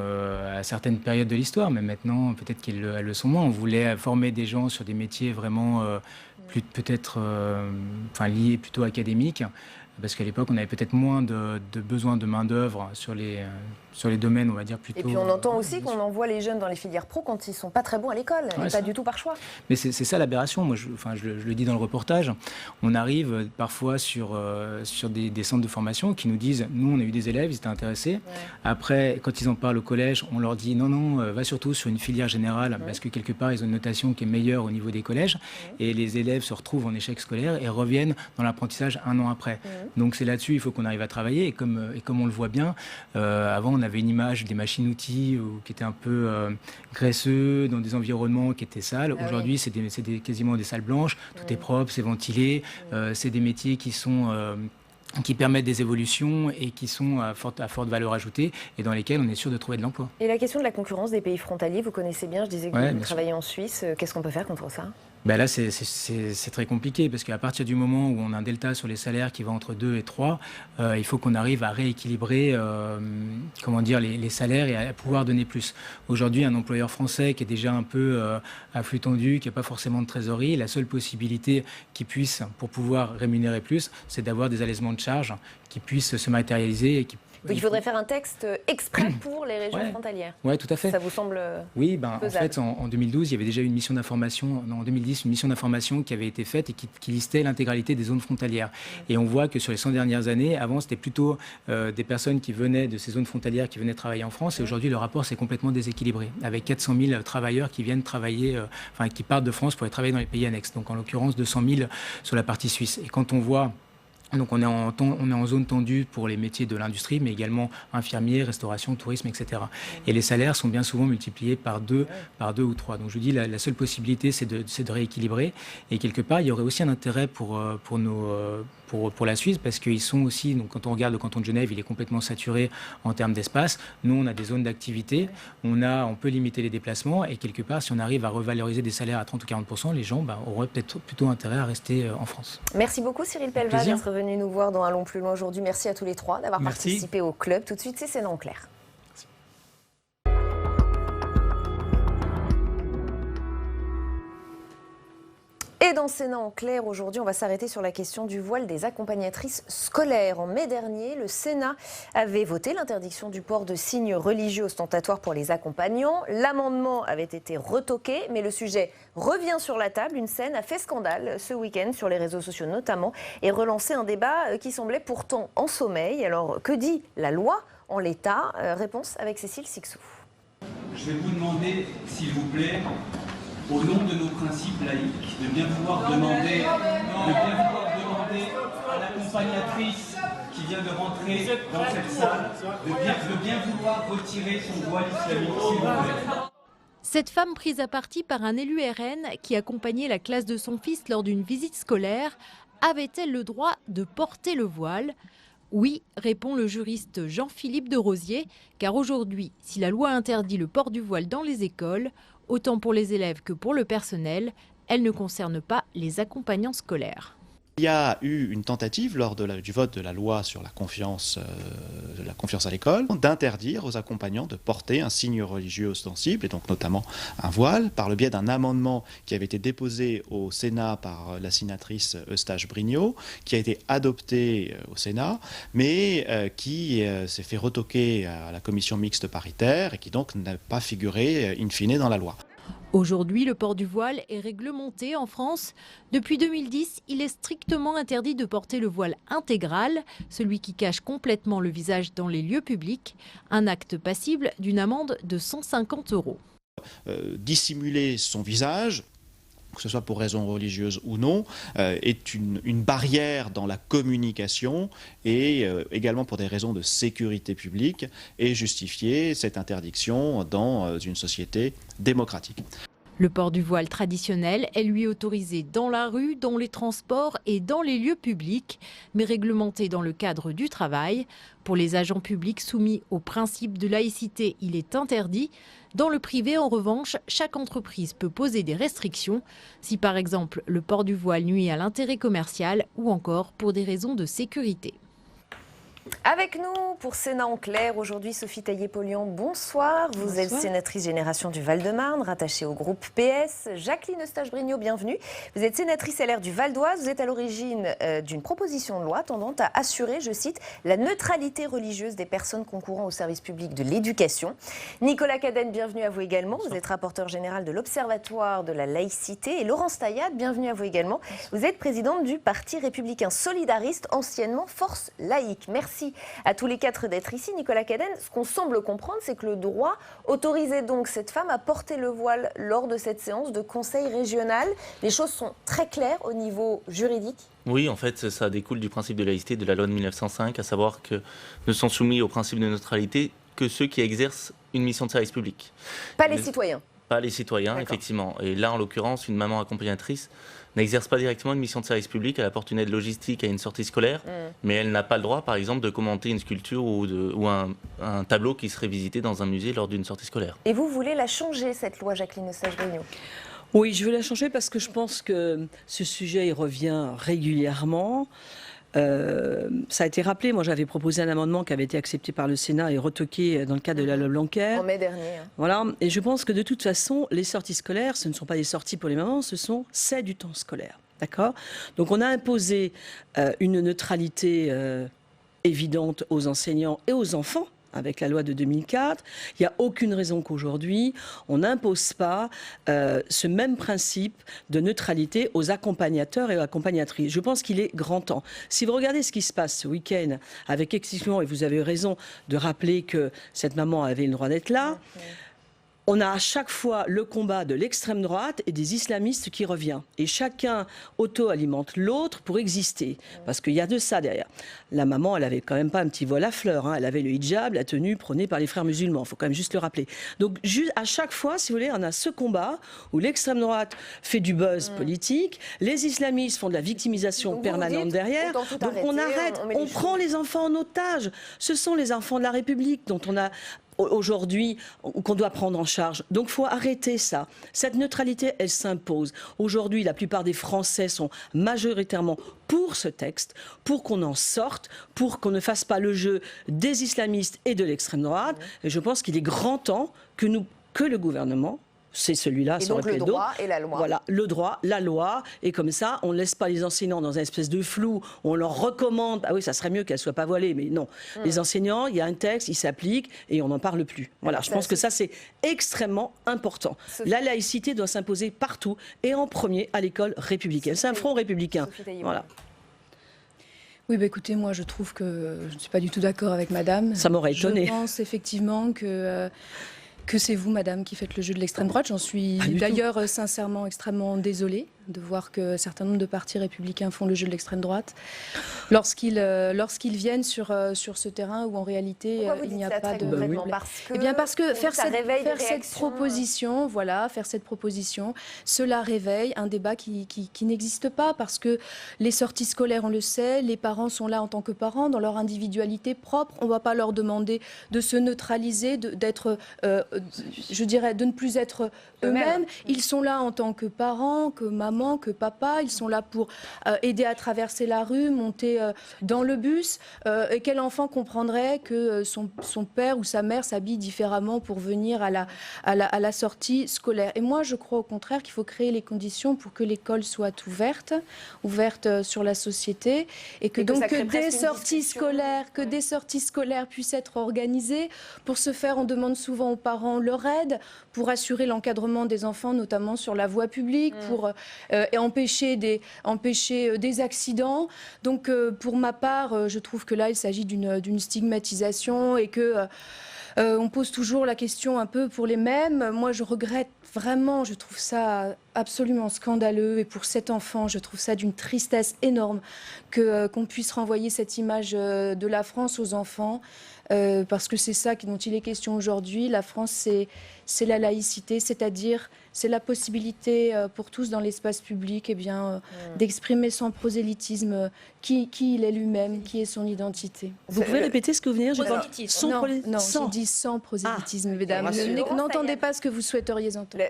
E: à certaines périodes de l'histoire, mais maintenant, peut-être qu'elles le sont moins. On voulait former des gens sur des métiers vraiment peut-être liés plutôt académiques. Parce qu'à l'époque, on avait peut-être moins de besoin de main-d'œuvre sur les domaines, on va dire, plutôt...
A: Et puis on entend aussi qu'on envoie les jeunes dans les filières pro quand ils ne sont pas très bons à l'école, et pas du tout par choix.
E: Mais c'est ça l'aberration. Moi, je le dis dans le reportage. On arrive parfois sur des centres de formation qui nous disent, nous, on a eu des élèves, ils étaient intéressés. Ouais. Après, quand ils en parlent au collège, on leur dit, non, va surtout sur une filière générale, parce que quelque part, ils ont une notation qui est meilleure au niveau des collèges. Et les élèves se retrouvent en échec scolaire et reviennent dans l'apprentissage un an après. Donc c'est là-dessus, il faut qu'on arrive à travailler. Et comme on le voit bien, avant, on avait une image des machines-outils qui étaient un peu graisseux, dans des environnements qui étaient sales. Aujourd'hui, c'est quasiment des salles blanches. Tout est propre, c'est ventilé. C'est des métiers qui permettent des évolutions et qui sont à forte valeur ajoutée et dans lesquels on est sûr de trouver de l'emploi.
A: Et la question de la concurrence des pays frontaliers, vous connaissez bien, je disais que vous travaillez en Suisse. Qu'est-ce qu'on peut faire contre ça ?
E: Là, c'est très compliqué parce qu'à partir du moment où on a un delta sur les salaires qui va entre 2 et 3, il faut qu'on arrive à rééquilibrer les salaires et à pouvoir donner plus. Aujourd'hui, un employeur français qui est déjà un peu à flux tendu, qui n'a pas forcément de trésorerie, la seule possibilité qu'il puisse, pour pouvoir rémunérer plus, c'est d'avoir des allègements de charges qui puissent se matérialiser et qui...
A: Donc il faudrait faire un texte exprès pour les régions frontalières.
E: Oui, tout à fait.
A: Ça vous semble
E: Oui, en fait, en 2012, il y avait déjà une mission d'information, en 2010, une mission d'information qui avait été faite et qui listait l'intégralité des zones frontalières. Et on voit que sur les 100 dernières années, avant, c'était plutôt des personnes qui venaient de ces zones frontalières, qui venaient travailler en France. Et aujourd'hui, le rapport s'est complètement déséquilibré, avec 400 000 travailleurs qui viennent travailler, qui partent de France pour aller travailler dans les pays annexes. Donc en l'occurrence, 200 000 sur la partie suisse. Et quand on voit... Donc on est en zone tendue pour les métiers de l'industrie, mais également infirmiers, restauration, tourisme, etc. Et les salaires sont bien souvent multipliés par 2 ou 3. Donc je vous dis, la seule possibilité, c'est de rééquilibrer. Et quelque part, il y aurait aussi un intérêt pour la Suisse, parce qu'ils sont aussi, donc quand on regarde le canton de Genève, il est complètement saturé en termes d'espace. Nous, on a des zones d'activité, on peut limiter les déplacements, et quelque part, si on arrive à revaloriser des salaires à 30 ou 40%, les gens auraient peut-être plutôt intérêt à rester en France.
A: Merci beaucoup Cyril Pellevat d'être venu nous voir dans Allons plus loin aujourd'hui. Merci à tous les trois d'avoir participé au club. Tout de suite, c'est Sénat en clair. Et dans Sénat en clair, aujourd'hui, on va s'arrêter sur la question du voile des accompagnatrices scolaires. En mai dernier, le Sénat avait voté l'interdiction du port de signes religieux ostentatoires pour les accompagnants. L'amendement avait été retoqué, mais le sujet revient sur la table. Une scène a fait scandale ce week-end sur les réseaux sociaux notamment et relancé un débat qui semblait pourtant en sommeil. Alors, que dit la loi en l'état ? Réponse avec Cécile Sixou.
P: Je vais vous demander, s'il vous plaît, au nom de nos principes laïques, de bien vouloir demander à l'accompagnatrice qui vient de rentrer dans cette salle de bien vouloir retirer son voile islamique, s'il vous plaît.
L: Cette femme prise à partie par un élu RN qui accompagnait la classe de son fils lors d'une visite scolaire, avait-elle le droit de porter le voile ? Oui, répond le juriste Jean-Philippe de Rosier, car aujourd'hui, si la loi interdit le port du voile dans les écoles, autant pour les élèves que pour le personnel, elle ne concerne pas les accompagnants scolaires.
Q: Il y a eu une tentative lors du vote de la loi sur la confiance à l'école d'interdire aux accompagnants de porter un signe religieux ostensible, et donc notamment un voile, par le biais d'un amendement qui avait été déposé au Sénat par la sénatrice Eustache-Brinio, qui a été adopté au Sénat, mais qui s'est fait retoquer à la commission mixte paritaire et qui donc n'a pas figuré in fine dans la loi.
L: Aujourd'hui, le port du voile est réglementé en France. Depuis 2010, il est strictement interdit de porter le voile intégral, celui qui cache complètement le visage dans les lieux publics, un acte passible d'une amende de 150 €.
Q: Dissimuler son visage, que ce soit pour raisons religieuses ou non, est une barrière dans la communication et également pour des raisons de sécurité publique et justifier cette interdiction dans une société démocratique.
L: Le port du voile traditionnel est lui autorisé dans la rue, dans les transports et dans les lieux publics, mais réglementé dans le cadre du travail. Pour les agents publics soumis au principe de laïcité, il est interdit. Dans le privé, en revanche, chaque entreprise peut poser des restrictions, si par exemple le port du voile nuit à l'intérêt commercial ou encore pour des raisons de sécurité.
A: Avec nous pour Sénat en clair, aujourd'hui Sophie Taillé-Polian, bonsoir. Vous êtes sénatrice Génération du Val-de-Marne, rattachée au groupe PS. Jacqueline Eustache-Brinio, bienvenue. Vous êtes sénatrice LR du Val d'Oise. Vous êtes à l'origine d'une proposition de loi tendant à assurer, je cite, la neutralité religieuse des personnes concourant au service public de l'éducation. Nicolas Cadenne, bienvenue à vous également. Vous êtes rapporteur général de l'Observatoire de la laïcité. Et Laurence Taillade, bienvenue à vous également. Vous êtes présidente du Parti républicain solidariste, anciennement Force laïque. Merci à tous les quatre d'être ici. Nicolas Cadenne, ce qu'on semble comprendre, c'est que le droit autorisait donc cette femme à porter le voile lors de cette séance de conseil régional. Les choses sont très claires au niveau juridique.
R: Oui, en fait, ça découle du principe de laïcité de la loi de 1905, à savoir que ne sont soumis au principe de neutralité que ceux qui exercent une mission de service public.
A: Pas les citoyens.
R: Pas les citoyens, effectivement. Et là, en l'occurrence, une maman accompagnatrice n'exerce pas directement une mission de service public, elle apporte une aide logistique à une sortie scolaire, mais elle n'a pas le droit, par exemple, de commenter une sculpture ou un tableau qui serait visité dans un musée lors d'une sortie scolaire.
A: Et vous voulez la changer, cette loi, Jacqueline Eustache-Brinio?
S: Oui, je veux la changer parce que je pense que ce sujet il revient régulièrement. Ça a été rappelé, moi j'avais proposé un amendement qui avait été accepté par le Sénat et retoqué dans le cadre de la loi Blanquer.
A: En mai dernier.
S: Voilà, et je pense que de toute façon, les sorties scolaires, ce ne sont pas des sorties pour les mamans, c'est du temps scolaire. D'accord ? Donc on a imposé une neutralité évidente aux enseignants et aux enfants, avec la loi de 2004. Il n'y a aucune raison qu'aujourd'hui, on n'impose pas ce même principe de neutralité aux accompagnateurs et aux accompagnatrices. Je pense qu'il est grand temps. Si vous regardez ce qui se passe ce week-end avec Extinction, et vous avez raison de rappeler que cette maman avait le droit d'être là, on a à chaque fois le combat de l'extrême droite et des islamistes qui revient. Et chacun auto-alimente l'autre pour exister. Parce qu'il y a de ça derrière. La maman, elle avait quand même pas un petit voile à fleurs. Hein. Elle avait le hijab, la tenue prônée par les frères musulmans. Il faut quand même juste le rappeler. Donc à chaque fois, si vous voulez, on a ce combat où l'extrême droite fait du buzz politique, les islamistes font de la victimisation permanente derrière. Donc on arrête, on prend les enfants en otage. Ce sont les enfants de la République dont on a aujourd'hui, qu'on doit prendre en charge. Donc, il faut arrêter ça. Cette neutralité, elle s'impose. Aujourd'hui, la plupart des Français sont majoritairement pour ce texte, pour qu'on en sorte, pour qu'on ne fasse pas le jeu des islamistes et de l'extrême droite. Et je pense qu'il est grand temps que le gouvernement, c'est celui-là,
A: et donc le droit et la loi.
S: Voilà, le droit, la loi, et comme ça, on ne laisse pas les enseignants dans une espèce de flou, on leur recommande, ah oui, ça serait mieux qu'elles ne soient pas voilées, mais non. Les enseignants, il y a un texte, il s'applique, et on n'en parle plus. Voilà, je pense que ça, c'est extrêmement important. La laïcité doit s'imposer partout, et en premier à l'école républicaine. C'est un front républicain. Voilà.
T: Oui, bah écoutez, moi je trouve que je ne suis pas du tout d'accord avec madame.
S: Ça m'aurait étonné.
T: Je pense effectivement que c'est vous, madame, qui faites le jeu de l'extrême droite. J'en suis d'ailleurs sincèrement extrêmement désolée de voir que un certain nombre de partis républicains font le jeu de l'extrême droite lorsqu'ils viennent sur ce terrain où en réalité il n'y a pas de problème. Parce que faire cette proposition, cela réveille un débat qui n'existe pas, parce que les sorties scolaires, on le sait, les parents sont là en tant que parents dans leur individualité propre. On ne va pas leur demander de se neutraliser, d'être, je dirais, de ne plus être eux-mêmes. Ils sont là en tant que parents, que maman, que papa. Ils sont là pour aider à traverser la rue, monter dans le bus. Et quel enfant comprendrait que son père ou sa mère s'habille différemment pour venir à la sortie scolaire? Et moi, je crois au contraire qu'il faut créer les conditions pour que l'école soit ouverte sur la société, et que des sorties scolaires puissent être organisées. Pour ce faire, on demande souvent aux parents leur aide pour assurer l'encadrement des enfants, notamment sur la voie publique, pour empêcher des accidents. Donc, pour ma part, je trouve que là, il s'agit d'une stigmatisation, et que on pose toujours la question un peu pour les mêmes. Moi, je regrette vraiment, je trouve ça absolument scandaleux. Et pour cet enfant, je trouve ça d'une tristesse énorme qu'on puisse renvoyer cette image de la France aux enfants. Parce que c'est ça dont il est question aujourd'hui. La France, c'est la laïcité, c'est-à-dire c'est la possibilité pour tous dans l'espace public d'exprimer sans prosélytisme qui il est lui-même, qui est son identité.
S: Vous pouvez répéter ce que vous venez de dire?
T: Non, j'ai dit sans prosélytisme, mesdames. N'entendez pas ce que vous souhaiteriez entendre.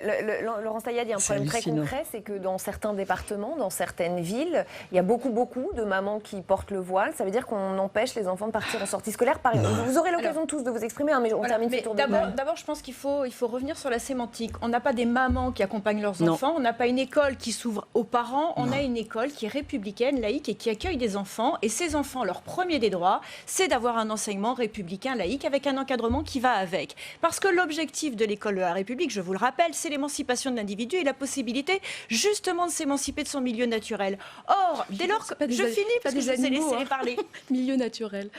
A: Laurence Taillade, il y a un problème très
S: sinon.
A: concret, c'est que dans certains départements, dans certaines villes, il y a beaucoup de mamans qui portent le voile. Ça veut dire qu'on empêche les enfants de partir en sortie scolaire. Par exemple, vous aurez l'occasion tous de vous exprimer, hein, mais on termine ce tour de table.
U: D'abord, je pense qu'il faut revenir sur la sémantique. On n'a pas des mamans qui accompagnent leurs enfants, on n'a pas une école qui s'ouvre aux parents, on a une école qui est républicaine, laïque et qui accueille des enfants. Et ces enfants, leur premier des droits, c'est d'avoir un enseignement républicain, laïque, avec un encadrement qui va avec. Parce que l'objectif de l'école de la République, je vous le rappelle, c'est l'émancipation de l'individu et la possibilité justement de s'émanciper de son milieu naturel. Or, dès lors que... Je finis parce que je vous ai laissé parler.
T: Milieu naturel.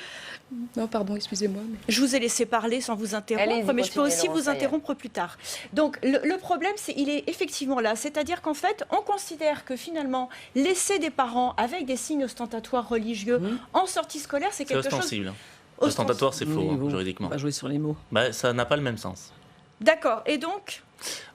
T: Non, pardon, excusez-moi. Mais...
U: Je vous ai laissé parler sans vous interrompre, mais je peux aussi vous interrompre plus tard. Donc, le problème, il est effectivement là. C'est-à-dire qu'en fait, on considère que finalement, laisser des parents avec des signes ostentatoires religieux en sortie scolaire, c'est quelque chose...
R: C'est ostensible. Ostentatoire, c'est faux, juridiquement.
S: On va jouer sur les mots.
R: Ça n'a pas le même sens.
U: D'accord. Et donc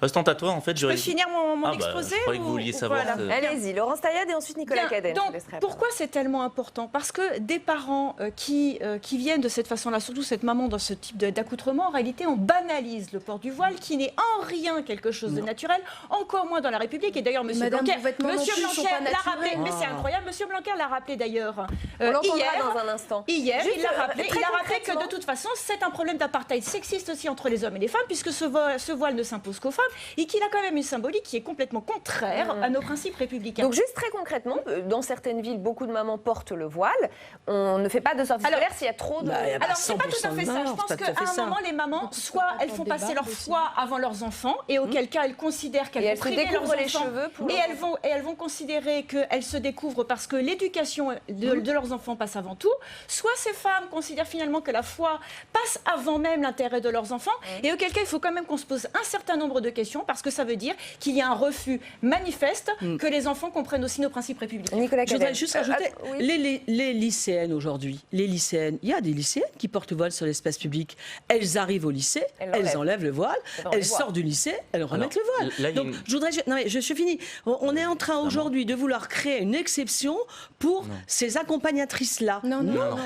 R: ostentatoire, en fait,
U: je peux finir mon exposé
R: je croyais que vous vouliez savoir.
U: Voilà.
A: Allez-y, Laurence Taillade et ensuite Nicolas Cadenne.
U: Donc, pourquoi c'est tellement important? Parce que des parents qui viennent de cette façon-là, surtout cette maman dans ce type d'accoutrement, en réalité, on banalise le port du voile, qui n'est en rien quelque chose de naturel, encore moins dans la République. Et d'ailleurs, Monsieur Blanquer l'a rappelé, mais c'est incroyable, Monsieur Blanquer l'a rappelé d'ailleurs
A: hier, dans un instant.
U: Hier,
A: juste,
U: il l'a rappelé que de toute façon, c'est un problème d'apartheid sexiste aussi entre les hommes et les femmes, puisque ce voile ne s'impose qu'aux femmes, et qu'il a quand même une symbolique qui est complètement contraire à nos principes républicains.
A: Donc juste très concrètement, dans certaines villes, beaucoup de mamans portent le voile. On ne fait pas de sortie scolaire s'il y a trop de...
U: Alors c'est pas tout à fait ça. Je pense qu'à un moment, les mamans, soit elles font passer leur foi avant leurs enfants, et auquel cas elles considèrent qu'elles vont priver leurs enfants, et elles vont considérer qu'elles se découvrent parce que l'éducation de leurs enfants passe avant tout. Soit ces femmes considèrent finalement que la foi passe avant même l'intérêt de leurs enfants, et auquel cas il faut quand même qu'on se pose un certain nombre de questions, parce que ça veut dire qu'il y a un refus manifeste que les enfants comprennent aussi nos principes républicains.
S: Nicolas Cadenne. Je voudrais juste rajouter, les lycéennes aujourd'hui, il y a des lycéennes qui portent le voile sur l'espace public. Elles arrivent au lycée, elles enlèvent le voile, elles sortent du lycée, elles remettent le voile.
R: Là,
S: donc, je suis fini. On est en train aujourd'hui de vouloir créer une exception pour ces accompagnatrices-là.
T: Non.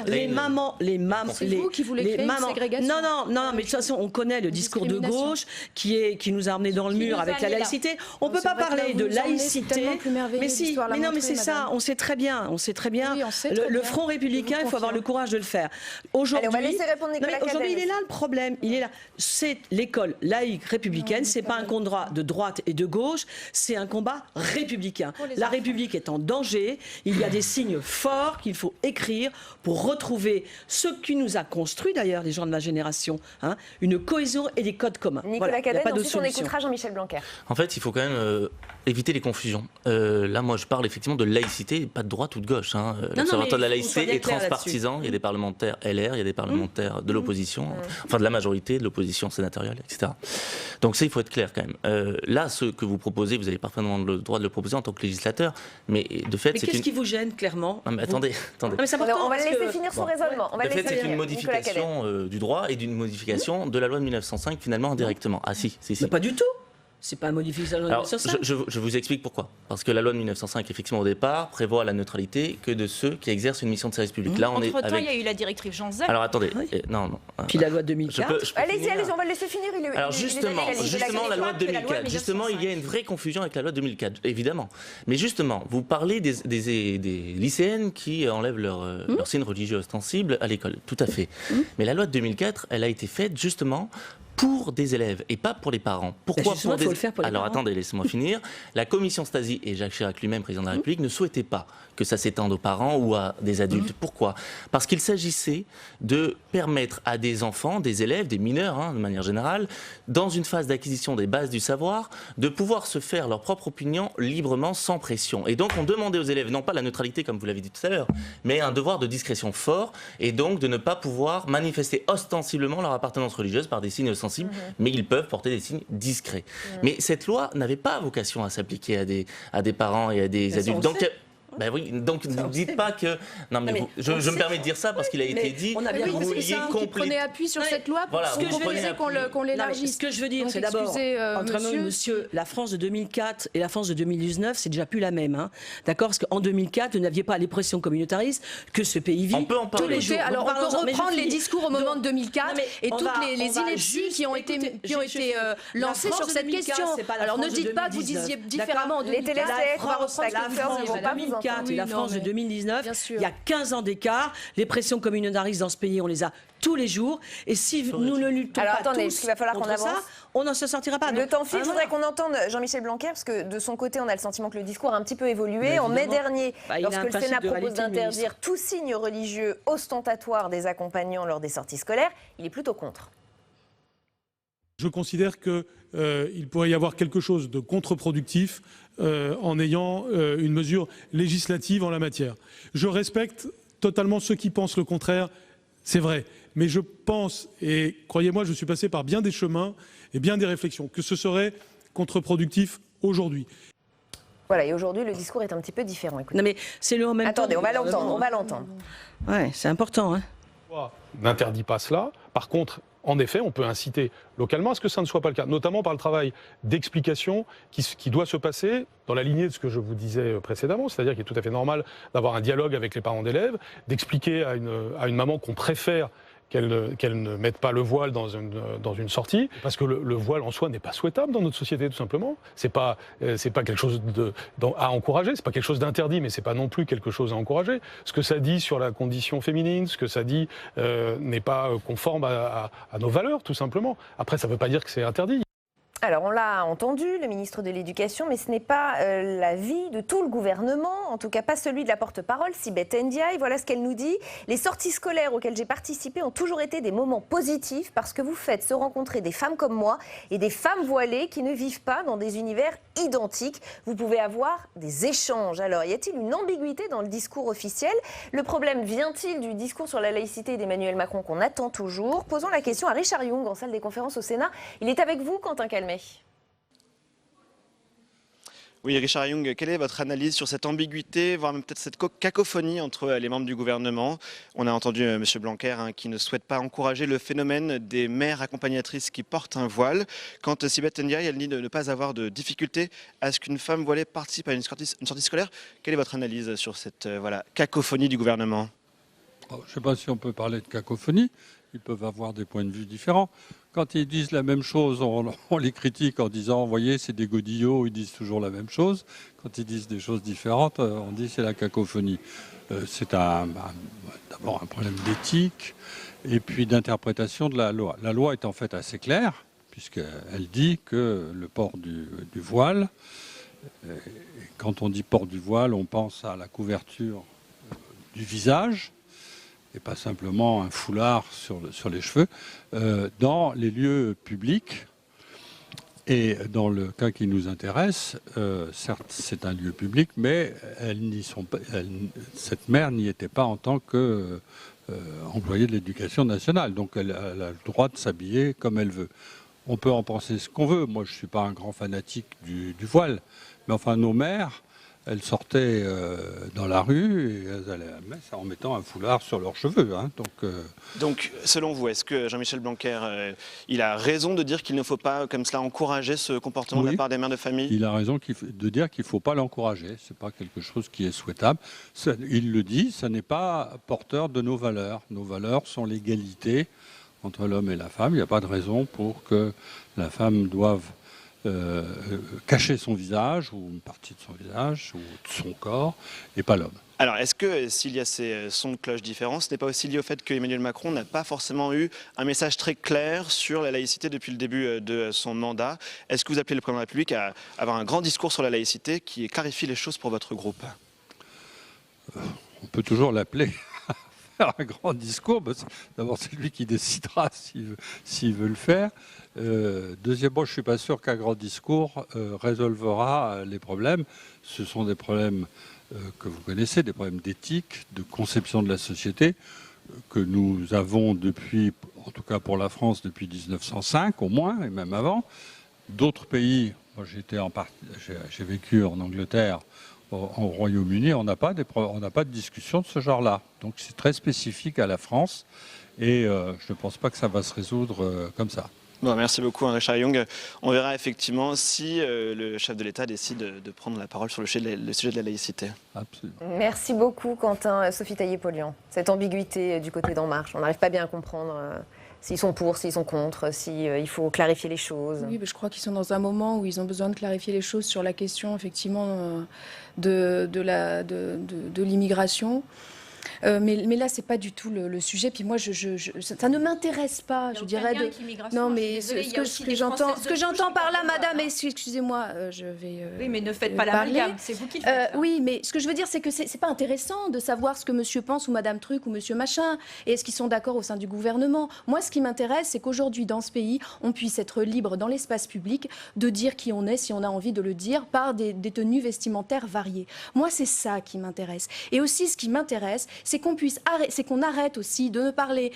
S: Les mamans,
T: c'est vous qui voulez créer une ségrégation.
S: Non, mais de toute façon, on connaît le discours de gauche qui nous a amené dans le mur avec la laïcité. On ne peut pas parler de laïcité. Mais non, mais c'est ça. On sait très bien. Le Front républicain, il faut avoir le courage de le faire. Aujourd'hui,
A: on va laisser répondre Nicolas Cadenne.
S: Aujourd'hui, il est là le problème. Il est là. C'est l'école laïque républicaine. C'est pas un combat de droite et de gauche. C'est un combat républicain. La République est en danger. Il y a des signes forts qu'il faut écrire pour retrouver ce qui nous a construit d'ailleurs les gens de ma génération, une cohésion et des codes communs.
A: Nicolas Cadenne, ensuite on écoutera Jean-Michel Blanquer.
R: En fait, il faut quand même éviter les confusions. Là, moi, je parle effectivement de laïcité, pas de droite ou de gauche. L'Observatoire de la laïcité est transpartisan. Il y a des parlementaires LR, il y a des parlementaires de l'opposition, enfin de la majorité, de l'opposition sénatoriale, etc. Donc ça, il faut être clair quand même. Là, ce que vous proposez, vous avez parfaitement le droit de le proposer en tant que législateur, mais de fait, c'est
S: qu'est-ce qui vous gêne, clairement?
R: Non, mais attendez.
A: On va le laisser finir son raisonnement.
R: De fait, c'est une modification du droit et d'une modification de la loi de 1905, finalement, indirectement. Ah si.
S: Mais pas du tout. C'est pas une modification de la loi de 1905.
R: Je vous explique pourquoi. Parce que la loi de 1905, effectivement, au départ, prévoit la neutralité que de ceux qui exercent une mission de service public. Là,
U: Entre-temps, il y a eu la directive Jean Zay.
R: Alors attendez, non.
S: Puis la loi de 2004.
A: Allez-y, on va le laisser finir.
R: Alors justement, la loi de 2004. Justement, il y a une vraie confusion avec la loi de 2004, évidemment. Mais justement, vous parlez des lycéennes qui enlèvent leur signe religieux ostensible à l'école. Tout à fait. Mais la loi de 2004, elle a été faite justement pour des élèves et pas pour les parents. Pourquoi pour des... Alors attendez, laissez-moi finir. La commission Stasi et Jacques Chirac lui-même, président de la République, ne souhaitaient pas que ça s'étende aux parents ou à des adultes. Pourquoi? Parce qu'il s'agissait de permettre à des enfants, des élèves, des mineurs, de manière générale, dans une phase d'acquisition des bases du savoir, de pouvoir se faire leur propre opinion librement, sans pression. Et donc on demandait aux élèves, non pas la neutralité comme vous l'avez dit tout à l'heure, mais un devoir de discrétion fort, et donc de ne pas pouvoir manifester ostensiblement leur appartenance religieuse par des signes sensibles, mais ils peuvent porter des signes discrets. Mais cette loi n'avait pas vocation à s'appliquer à des parents et à des adultes. Donc Ben oui, donc ne dites pas que... Non, mais je me permets de dire ça parce qu'il a été dit que vous vouliez
T: prenez appui sur cette loi pour qu'on l'élargisse.
S: Ce que je veux dire, c'est d'abord, entre nous, monsieur, la France de 2004 et la France de 2019, c'est déjà plus la même. Hein. D'accord? Parce qu'en 2004, vous n'aviez pas les pressions communautariste que ce pays vit tous les jours.
T: Alors, on peut reprendre les discours au moment de 2004 et toutes les inepties qui ont été lancées sur cette question. Alors, ne dites pas que vous disiez différemment en 2004.
S: La France de 2004 et la France de 2019, il y a 15 ans d'écart. Les pressions communautaristes dans ce pays, on les a tous les jours. Et si nous ne luttons pas tous contre ça, on n'en se sortira pas.
A: Le temps file. Je voudrais qu'on entende Jean-Michel Blanquer, parce que de son côté, on a le sentiment que le discours a un petit peu évolué. En mai dernier, lorsque le Sénat propose d'interdire tout signe religieux ostentatoire des accompagnants lors des sorties scolaires, il est plutôt contre.
F: Je considère qu'il pourrait y avoir quelque chose de contre-productif en ayant une mesure législative en la matière. Je respecte totalement ceux qui pensent le contraire, c'est vrai. Mais je pense, et croyez-moi, je suis passé par bien des chemins et bien des réflexions, que ce serait contre-productif aujourd'hui.
A: Voilà, et aujourd'hui, le discours est un petit peu différent. Écoutez.
S: Non mais c'est le en même temps.
A: Attendez, on va l'entendre.
S: Ouais, c'est important. Hein.
V: N'interdit pas cela. Par contre, en effet, on peut inciter localement à ce que ça ne soit pas le cas, notamment par le travail d'explication qui doit se passer dans la lignée de ce que je vous disais précédemment, c'est-à-dire qu'il est tout à fait normal d'avoir un dialogue avec les parents d'élèves, d'expliquer à une maman qu'on préfère qu'elle ne mette pas le voile dans une sortie, parce que le voile en soi n'est pas souhaitable dans notre société, tout simplement. C'est pas quelque chose à encourager, c'est pas quelque chose d'interdit, mais c'est pas non plus quelque chose à encourager. Ce que ça dit sur la condition féminine, ce que ça dit n'est pas conforme à nos valeurs, tout simplement. Après, ça veut pas dire que c'est interdit.
A: Alors, on l'a entendu, le ministre de l'Éducation, mais ce n'est pas l'avis de tout le gouvernement, en tout cas pas celui de la porte-parole, Sibeth Ndiaye. Voilà ce qu'elle nous dit. Les sorties scolaires auxquelles j'ai participé ont toujours été des moments positifs parce que vous faites se rencontrer des femmes comme moi et des femmes voilées qui ne vivent pas dans des univers identiques. Vous pouvez avoir des échanges. Alors, y a-t-il une ambiguïté dans le discours officiel? Le problème vient-il du discours sur la laïcité d'Emmanuel Macron qu'on attend toujours? Posons la question à Richard Yung en salle des conférences au Sénat. Il est avec vous, Quentin Calmet.
Q: Oui, Richard Yung, quelle est votre analyse sur cette ambiguïté, voire même peut-être cette cacophonie entre les membres du gouvernement? On a entendu M. Blanquer qui ne souhaite pas encourager le phénomène des mères accompagnatrices qui portent un voile. Quand Sibeth Ndiaye, elle dit de ne pas avoir de difficulté à ce qu'une femme voilée participe à une sortie scolaire. Quelle est votre analyse sur cette cacophonie du gouvernement?
W: Je ne sais pas si on peut parler de cacophonie. Ils peuvent avoir des points de vue différents. Quand ils disent la même chose, on les critique en disant, vous voyez, c'est des godillots, ils disent toujours la même chose. Quand ils disent des choses différentes, on dit c'est la cacophonie. C'est d'abord un problème d'éthique et puis d'interprétation de la loi. La loi est en fait assez claire, puisqu'elle dit que le port du voile, quand on dit port du voile, on pense à la couverture du visage, et pas simplement un foulard sur les cheveux, dans les lieux publics. Et dans le cas qui nous intéresse, certes c'est un lieu public, mais cette mère n'y était pas en tant qu'employée de l'éducation nationale. Donc elle a le droit de s'habiller comme elle veut. On peut en penser ce qu'on veut. Moi je ne suis pas un grand fanatique du voile. Mais enfin nos mères, elles sortaient dans la rue et elles allaient à la messe en mettant un foulard sur leurs cheveux. Hein.
Q: Donc, selon vous, est-ce que Jean-Michel Blanquer, il a raison de dire qu'il ne faut pas, comme cela, encourager ce comportement de la part des mères de famille?
W: Il a raison de dire qu'il ne faut pas l'encourager. Ce n'est pas quelque chose qui est souhaitable. Il le dit, ça n'est pas porteur de nos valeurs. Nos valeurs sont l'égalité entre l'homme et la femme. Il n'y a pas de raison pour que la femme doive cacher son visage ou une partie de son visage ou de son corps et pas l'homme.
Q: Alors, est-ce que s'il y a ces sons de cloche différents, ce n'est pas aussi lié au fait qu'Emmanuel Macron n'a pas forcément eu un message très clair sur la laïcité depuis le début de son mandat? Est-ce que vous appelez le président de la République à avoir un grand discours sur la laïcité qui clarifie les choses pour votre groupe?
W: On peut toujours l'appeler à faire un grand discours. D'abord, c'est lui qui décidera s'il veut le faire. Deuxièmement, je ne suis pas sûr qu'un grand discours résolvera les problèmes. Ce sont des problèmes que vous connaissez, des problèmes d'éthique, de conception de la société, que nous avons depuis, en tout cas pour la France, depuis 1905 au moins, et même avant. D'autres pays, moi j'ai vécu en Angleterre Au Royaume-Uni, on n'a pas de discussion de ce genre-là. Donc c'est très spécifique à la France et je ne pense pas que ça va se résoudre comme ça.
D: Bon, merci beaucoup, Richard Yung. On verra effectivement si le chef de l'État décide de prendre la parole sur le sujet de la laïcité.
W: Absolument.
A: Merci beaucoup, Quentin. Sophie Taillé-Polian, cette ambiguïté du côté d'En Marche, on n'arrive pas bien à comprendre s'ils sont pour, s'ils sont contre, s'il faut clarifier les choses.
T: Oui, je crois qu'ils sont dans un moment où ils ont besoin de clarifier les choses sur la question, effectivement, de l'immigration. Mais là, c'est pas du tout le sujet. Puis moi, ça ne m'intéresse pas. Je dirais non, mais ce que j'entends par là, madame, excusez-moi, je vais.
U: Oui, mais ne faites pas l'amalgame. C'est vous qui le faites.
T: Oui, mais ce que je veux dire, c'est que c'est pas intéressant de savoir ce que monsieur pense ou madame truc ou monsieur machin. Et est-ce qu'ils sont d'accord au sein du gouvernement? Moi, ce qui m'intéresse, c'est qu'aujourd'hui, dans ce pays, on puisse être libre dans l'espace public de dire qui on est, si on a envie de le dire, par des tenues vestimentaires variées. Moi, c'est ça qui m'intéresse. Et aussi, ce qui m'intéresse, c'est qu'on arrête aussi de ne parler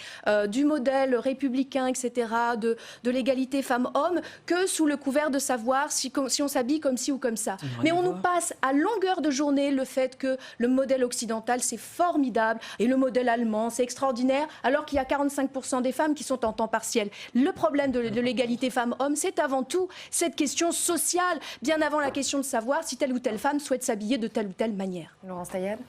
T: du modèle républicain, etc., de l'égalité femmes-hommes, que sous le couvert de savoir si on s'habille comme ci ou comme ça. Mais on nous passe à longueur de journée le fait que le modèle occidental, c'est formidable, et le modèle allemand, c'est extraordinaire, alors qu'il y a 45% des femmes qui sont en temps partiel. Le problème de l'égalité femmes-hommes, c'est avant tout cette question sociale, bien avant la question de savoir si telle ou telle femme souhaite s'habiller de telle ou telle manière.
A: Laurence Tayeb.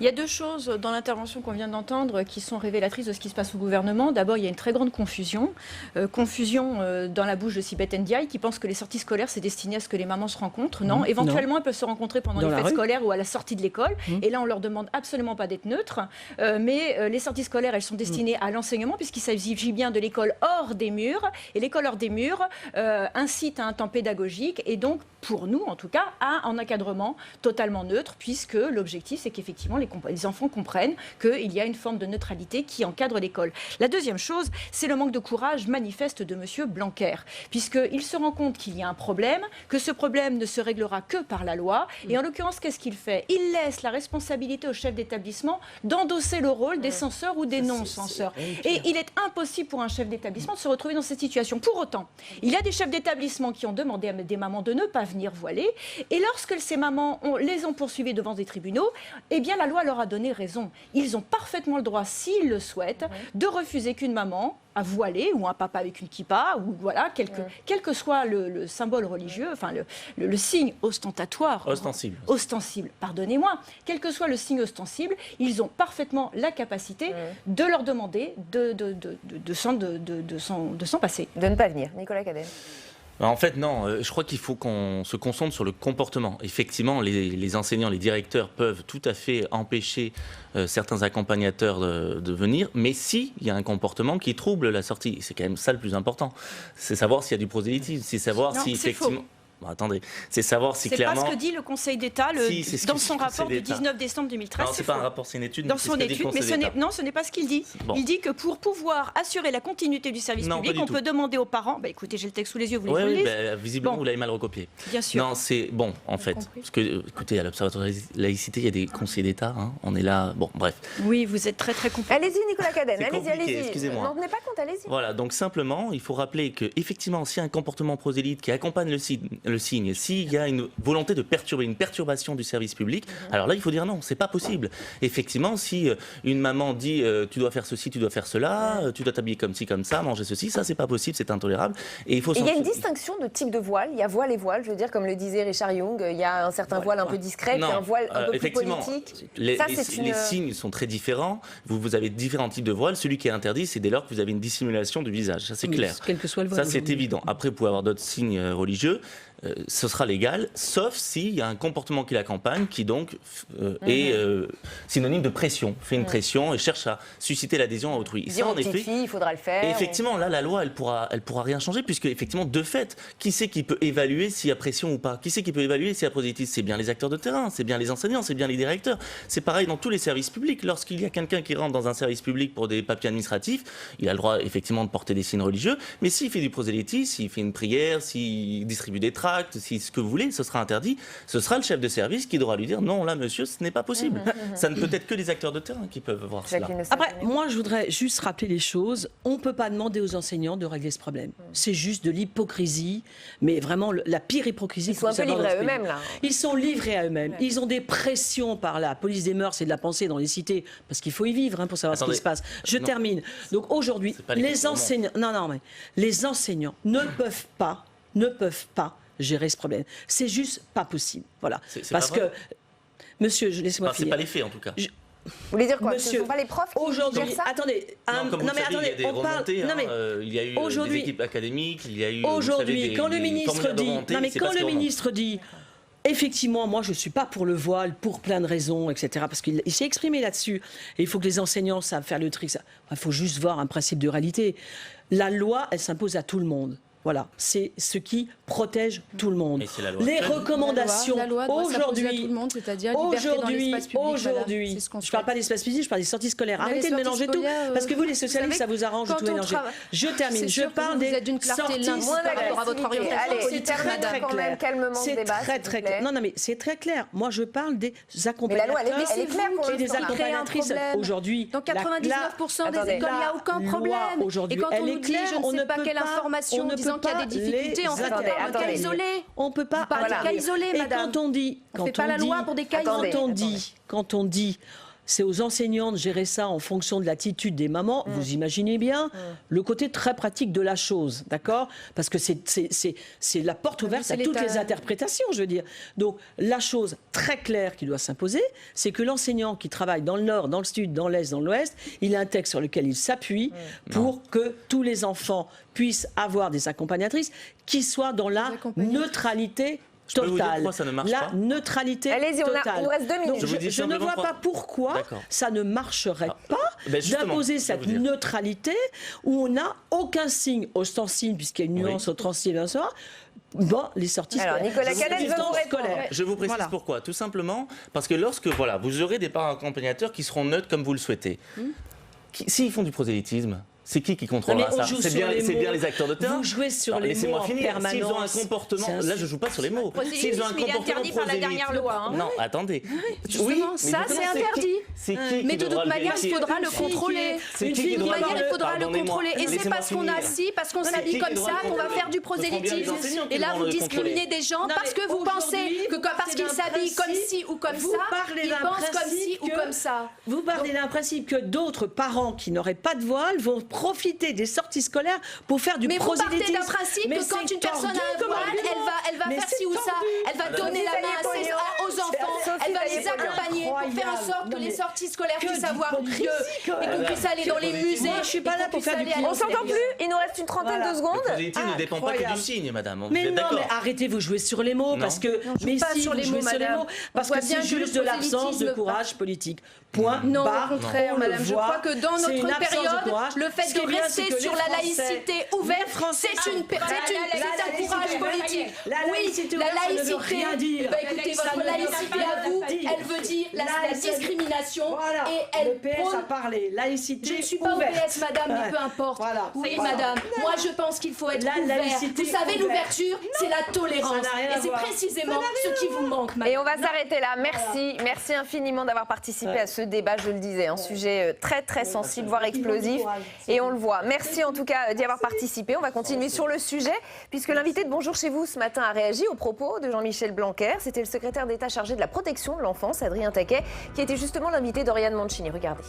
U: Il y a deux choses dans l'intervention qu'on vient d'entendre qui sont révélatrices de ce qui se passe au gouvernement. D'abord, il y a une très grande confusion. Dans la bouche de Sibeth Ndiaye qui pense que les sorties scolaires, c'est destiné à ce que les mamans se rencontrent. Non, éventuellement, elles peuvent se rencontrer pendant les fêtes scolaires ou à la sortie de l'école. Et là, on leur demande absolument pas d'être neutres. Mais les sorties scolaires, elles sont destinées à l'enseignement puisqu'il s'agit bien de l'école hors des murs. Et l'école hors des murs incite à un temps pédagogique et donc, pour nous, en tout cas, à un encadrement totalement neutre puisque l'objectif, c'est qu'effectivement, les enfants comprennent qu'il y a une forme de neutralité qui encadre l'école. La deuxième chose, c'est le manque de courage manifeste de M. Blanquer, puisqu'il se rend compte qu'il y a un problème, que ce problème ne se réglera que par la loi. Et en l'occurrence, qu'est-ce qu'il fait? Il laisse la responsabilité au chef d'établissement d'endosser le rôle des censeurs ou des non-censeurs. Et il est impossible pour un chef d'établissement de se retrouver dans cette situation. Pour autant, il y a des chefs d'établissement qui ont demandé à des mamans de ne pas venir voiler. Et lorsque ces mamans les ont poursuivies devant des tribunaux, eh bien la loi leur a donné raison. Ils ont parfaitement le droit, s'ils le souhaitent, de refuser qu'une maman à voiler ou un papa avec une kippa ou voilà, quel que soit le symbole religieux, enfin le signe ostentatoire. Ostensible, pardonnez-moi. Quel que soit le signe ostensible, ils ont parfaitement la capacité de leur demander de s'en passer.
A: De ne pas venir. Nicolas Cadenne.
R: En fait, non. Je crois qu'il faut qu'on se concentre sur le comportement. Effectivement, les enseignants, les directeurs peuvent tout à fait empêcher certains accompagnateurs de venir, mais s'il y a un comportement qui trouble la sortie, c'est quand même ça le plus important. C'est savoir s'il y a du prosélytisme, c'est savoir si effectivement... Bon, attendez, c'est savoir si clairement...
U: C'est pas ce que dit le Conseil d'État dans son rapport du 19 décembre 2013.
R: Non, c'est pas un rapport, c'est une étude.
U: Dans son étude, mais ce n'est pas ce qu'il dit. Bon. Il dit que pour pouvoir assurer la continuité du service public, on peut demander aux parents... Bah, écoutez, j'ai le texte sous les yeux, vous voulez que je le lise
R: visiblement, vous l'avez mal recopié.
U: Bien sûr.
R: Non, c'est bon, en fait. Parce que, écoutez, à l'Observatoire de la laïcité, il y a des conseils d'État. Hein, on est là... Bon, bref.
U: Oui, vous êtes très, très compliqué.
A: Allez-y, Nicolas Cadenne, allez-y.
R: Excusez-moi.
A: N'en tenez pas compte, allez-y.
R: Voilà, donc simplement, il faut rappeler qu'effectivement, s'il y a un comportement prosélyte qui accompagne le signe, s'il y a une volonté de perturber, une perturbation du service public, alors là, il faut dire non, c'est pas possible. Effectivement, si une maman dit tu dois faire ceci, tu dois faire cela, tu dois t'habiller comme ci, comme ça, manger ceci, ça, c'est pas possible, c'est intolérable. Et il y
A: a une distinction de type de voile. Il y a voile et voile, je veux dire, comme le disait Richard Yung, il y a un certain voile un peu discret, puis un voile un peu plus politique.
R: Les signes sont très différents. Vous avez différents types de voiles. Celui qui est interdit, c'est dès lors que vous avez une dissimulation du visage. Ça, c'est clair.
S: Quel que soit le voile.
R: Ça, c'est évident. Après, vous pouvez avoir d'autres signes religieux. Ce sera légal, sauf s'il y a un comportement qui l'accompagne, qui donc est synonyme de pression, fait une pression et cherche à susciter l'adhésion à autrui.
A: Dire aux petites filles, il faudra le faire.
R: Et effectivement, là, la loi, elle pourra rien changer, puisque effectivement, de fait, qui c'est qui peut évaluer s'il y a pression ou pas? Qui c'est qui peut évaluer s'il y a prosélytisme? C'est bien les acteurs de terrain, c'est bien les enseignants, c'est bien les directeurs. C'est pareil dans tous les services publics. Lorsqu'il y a quelqu'un qui rentre dans un service public pour des papiers administratifs, il a le droit effectivement de porter des signes religieux, mais s'il fait du prosélytisme, s'il fait une prière, s'il distribue des tracts, tracts, si ce que vous voulez, ce sera interdit, ce sera le chef de service qui devra lui dire non, là monsieur, ce n'est pas possible. Ça ne peut être que les acteurs de terrain qui peuvent voir cela.
S: Après, moi je voudrais juste rappeler les choses. On ne peut pas demander aux enseignants de régler ce problème. C'est juste de l'hypocrisie, mais vraiment la pire hypocrisie.
A: Ils sont un peu livrés à eux-mêmes là.
S: Ils sont livrés à eux-mêmes. Ils ont des pressions par la police des mœurs et de la pensée dans les cités, parce qu'il faut y vivre pour savoir ce qui se passe. Je termine. Donc aujourd'hui, les enseignants, les enseignants ne peuvent pas gérer ce problème. C'est juste pas possible. Voilà. Parce que, monsieur, laissez-moi finir.
R: C'est pas les faits en tout cas.
A: Vous voulez dire quoi?
S: Monsieur,
A: ce ne sont pas les profs qui
S: aujourd'hui,
A: gèrent ça?
S: attendez,
R: il y a des remontées, il y a eu des équipes académiques, il y a eu
S: aujourd'hui, quand le ministre dit, effectivement, moi je ne suis pas pour le voile, pour plein de raisons, etc. Parce qu'il s'est exprimé là-dessus. Et il faut que les enseignants savent faire le tri. Il faut juste voir un principe de réalité. La loi, elle s'impose à tout le monde. Voilà, c'est ce qui protège tout le monde. Les recommandations aujourd'hui, je ne parle pas d'espace public, je parle des sorties scolaires. Arrêtez de mélanger tout, parce que vous, les socialistes, ça vous arrange de tout mélanger. Je termine, je parle des sorties scolaires.
A: Allez, terminez quand même calmement ce débat.
S: C'est très clair. Non, mais c'est très clair. Moi, je parle des accompagnateurs et des accompagnatrices. Aujourd'hui,
T: dans 99% des écoles, il n'y a aucun problème. Et quand on nous dit, je ne sais pas quelle information, disant qu'il y a des difficultés, on fait pas un cas isolé.
S: On peut pas
T: parler de cas isolés, madame.
S: On fait pas la loi pour des cas isolés. Quand on dit c'est aux enseignants de gérer ça en fonction de l'attitude des mamans, vous imaginez bien le côté très pratique de la chose, d'accord? Parce que c'est la porte ouverte à toutes les interprétations, je veux dire. Donc la chose très claire qui doit s'imposer, c'est que l'enseignant qui travaille dans le nord, dans le sud, dans l'est, dans l'ouest, il a un texte sur lequel il s'appuie pour que tous les enfants puissent avoir des accompagnatrices qui soient dans la neutralité totale.
R: Ça ne marche
S: la
R: pas.
S: neutralité
A: Allez-y,
S: totale.
A: il nous reste 2 minutes.
S: Donc, je ne vois pas pourquoi ça ne marcherait pas d'imposer cette neutralité où on n'a aucun signe ostensible, puisqu'il y a une nuance ostensible dans les sorties scolaires.
A: Alors, Nicolas Canel veut vous répondre.
R: Je vous précise pourquoi. Tout simplement parce que lorsque vous aurez des parents accompagnateurs qui seront neutres comme vous le souhaitez, s'ils font du prosélytisme, c'est qui contrôlera ça? C'est bien les acteurs de terrain.
S: Vous jouez sur les mots en permanence.
R: S'ils ont un comportement, là je joue pas sur les mots.
U: S'ils ont un comportement interdit par la dernière loi.
R: Non, attendez.
U: Oui, ça c'est interdit. Mais de toute manière, il faudra le contrôler. De toute manière, il faudra le contrôler. Et c'est parce qu'on a parce qu'on s'habille comme ça, qu'on va faire du prosélytisme. Et là, vous discriminez des gens parce que vous pensez que parce qu'ils s'habillent comme ci ou comme ça, ils pensent comme ci ou comme ça.
S: Vous parlez d'un principe que d'autres parents qui n'auraient pas de voile vont profiter des sorties scolaires pour faire du prosélytisme.
U: Mais vous partez d'un principe que quand une personne a un voile, elle va faire ci ou ça, elle va donner la main aux enfants, elle va les accompagner pour faire en sorte que les sorties scolaires puissent avoir lieu et qu'on puisse aller dans les musées.
S: Je suis pas là pour faire du
A: On s'entend plus, il nous reste une trentaine de secondes.
R: Le prosélytisme ne dépend pas que du signe, madame.
S: Mais non, mais arrêtez, vous jouez sur les mots, parce que... Mais si, vous jouez sur les mots, parce que c'est juste de l'absence de courage politique. Point,
U: non,
S: barre,
U: au contraire, madame, je crois que dans notre période, le fait de rester sur la laïcité ouverte, c'est un courage politique. Oui, la laïcité, écoutez, votre laïcité à vous, elle veut dire la discrimination et elle prône...
S: laïcité.
U: Je ne suis pas au PS, madame, mais peu importe. Oui, madame, moi je pense qu'il faut être ouvert. Vous savez, l'ouverture, c'est la tolérance. Et c'est précisément ce qui vous manque, madame.
A: Et on va s'arrêter là. Merci infiniment d'avoir participé à ce débat, je le disais, un sujet très très sensible, voire explosif, et on le voit. Merci en tout cas d'y avoir participé. On va continuer sur le sujet, puisque l'invité de Bonjour chez vous ce matin a réagi aux propos de Jean-Michel Blanquer. C'était le secrétaire d'État chargé de la protection de l'enfance, Adrien Taquet, qui était justement l'invité d'Oriane Mancini. Regardez.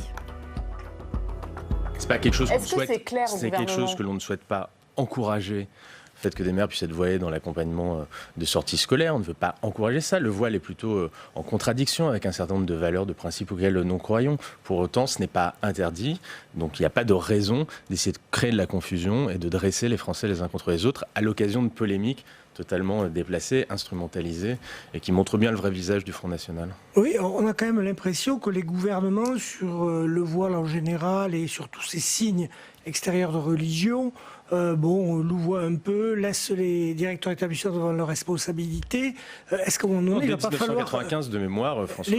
B: C'est pas quelque chose qu'on souhaite.
A: C'est clair au
B: c'est quelque chose que l'on ne souhaite pas encourager. Le fait que des mères puissent être voilées dans l'accompagnement de sorties scolaires, on ne veut pas encourager ça. Le voile est plutôt en contradiction avec un certain nombre de valeurs, de principes auxquels nous croyons. Pour autant, ce n'est pas interdit. Donc il n'y a pas de raison d'essayer de créer de la confusion et de dresser les Français les uns contre les autres à l'occasion de polémiques totalement déplacées, instrumentalisées et qui montrent bien le vrai visage du Front National.
G: Oui, on a quand même l'impression que les gouvernements, sur le voile en général et sur tous ces signes extérieurs de religion, on louvoie un peu, laisse les directeurs d'établissement devant leurs responsabilités. Est-ce qu'à un moment donné, il va pas falloir
B: 1995 de mémoire, François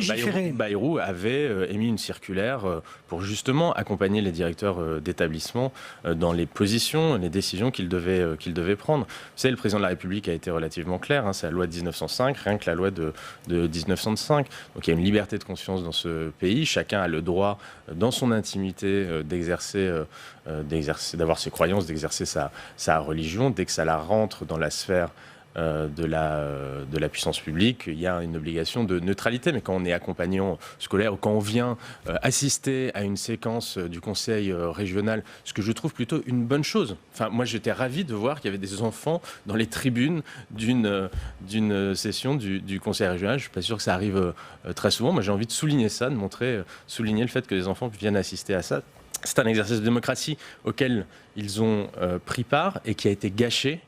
B: Bayrou avait émis une circulaire pour justement accompagner les directeurs d'établissement dans les positions, les décisions qu'ils devaient prendre. Vous savez, le président de la République a été relativement clair, c'est la loi de 1905, rien que la loi de 1905. Donc il y a une liberté de conscience dans ce pays, chacun a le droit, dans son intimité, d'avoir ses croyances, d'exercer sa religion. Dès que ça la rentre dans la sphère de la puissance publique, il y a une obligation de neutralité. Mais quand on est accompagnant scolaire ou quand on vient assister à une séquence du conseil régional, ce que je trouve plutôt une bonne chose. Enfin, moi, j'étais ravi de voir qu'il y avait des enfants dans les tribunes d'une session du conseil régional. Je ne suis pas sûr que ça arrive très souvent. Moi, j'ai envie de souligner ça, souligner le fait que les enfants viennent assister à ça. C'est un exercice de démocratie auquel ils ont pris part et qui a été gâché,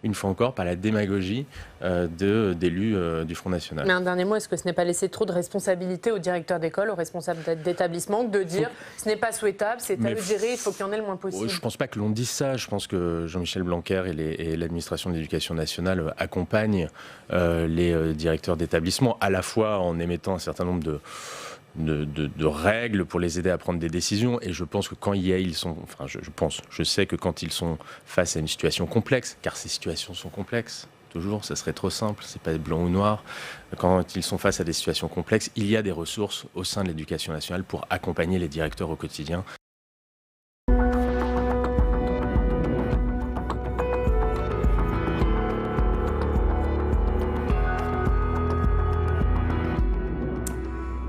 B: une fois encore, par la démagogie d'élus du Front National.
H: Mais un dernier mot, est-ce que ce n'est pas laisser trop de responsabilité aux directeurs d'école, aux responsables d'établissement, de dire ce n'est pas souhaitable, c'est à eux de gérer, il faut qu'il y en ait le moins possible?
B: Je ne pense pas que l'on dise ça. Je pense que Jean-Michel Blanquer et l'administration de l'éducation nationale accompagnent les directeurs d'établissement, à la fois en émettant un certain nombre de règles pour les aider à prendre des décisions. Et je pense que quand je sais que quand ils sont face à une situation complexe, car ces situations sont complexes, toujours, ça serait trop simple, c'est pas blanc ou noir. Quand ils sont face à des situations complexes, il y a des ressources au sein de l'éducation nationale pour accompagner les directeurs au quotidien.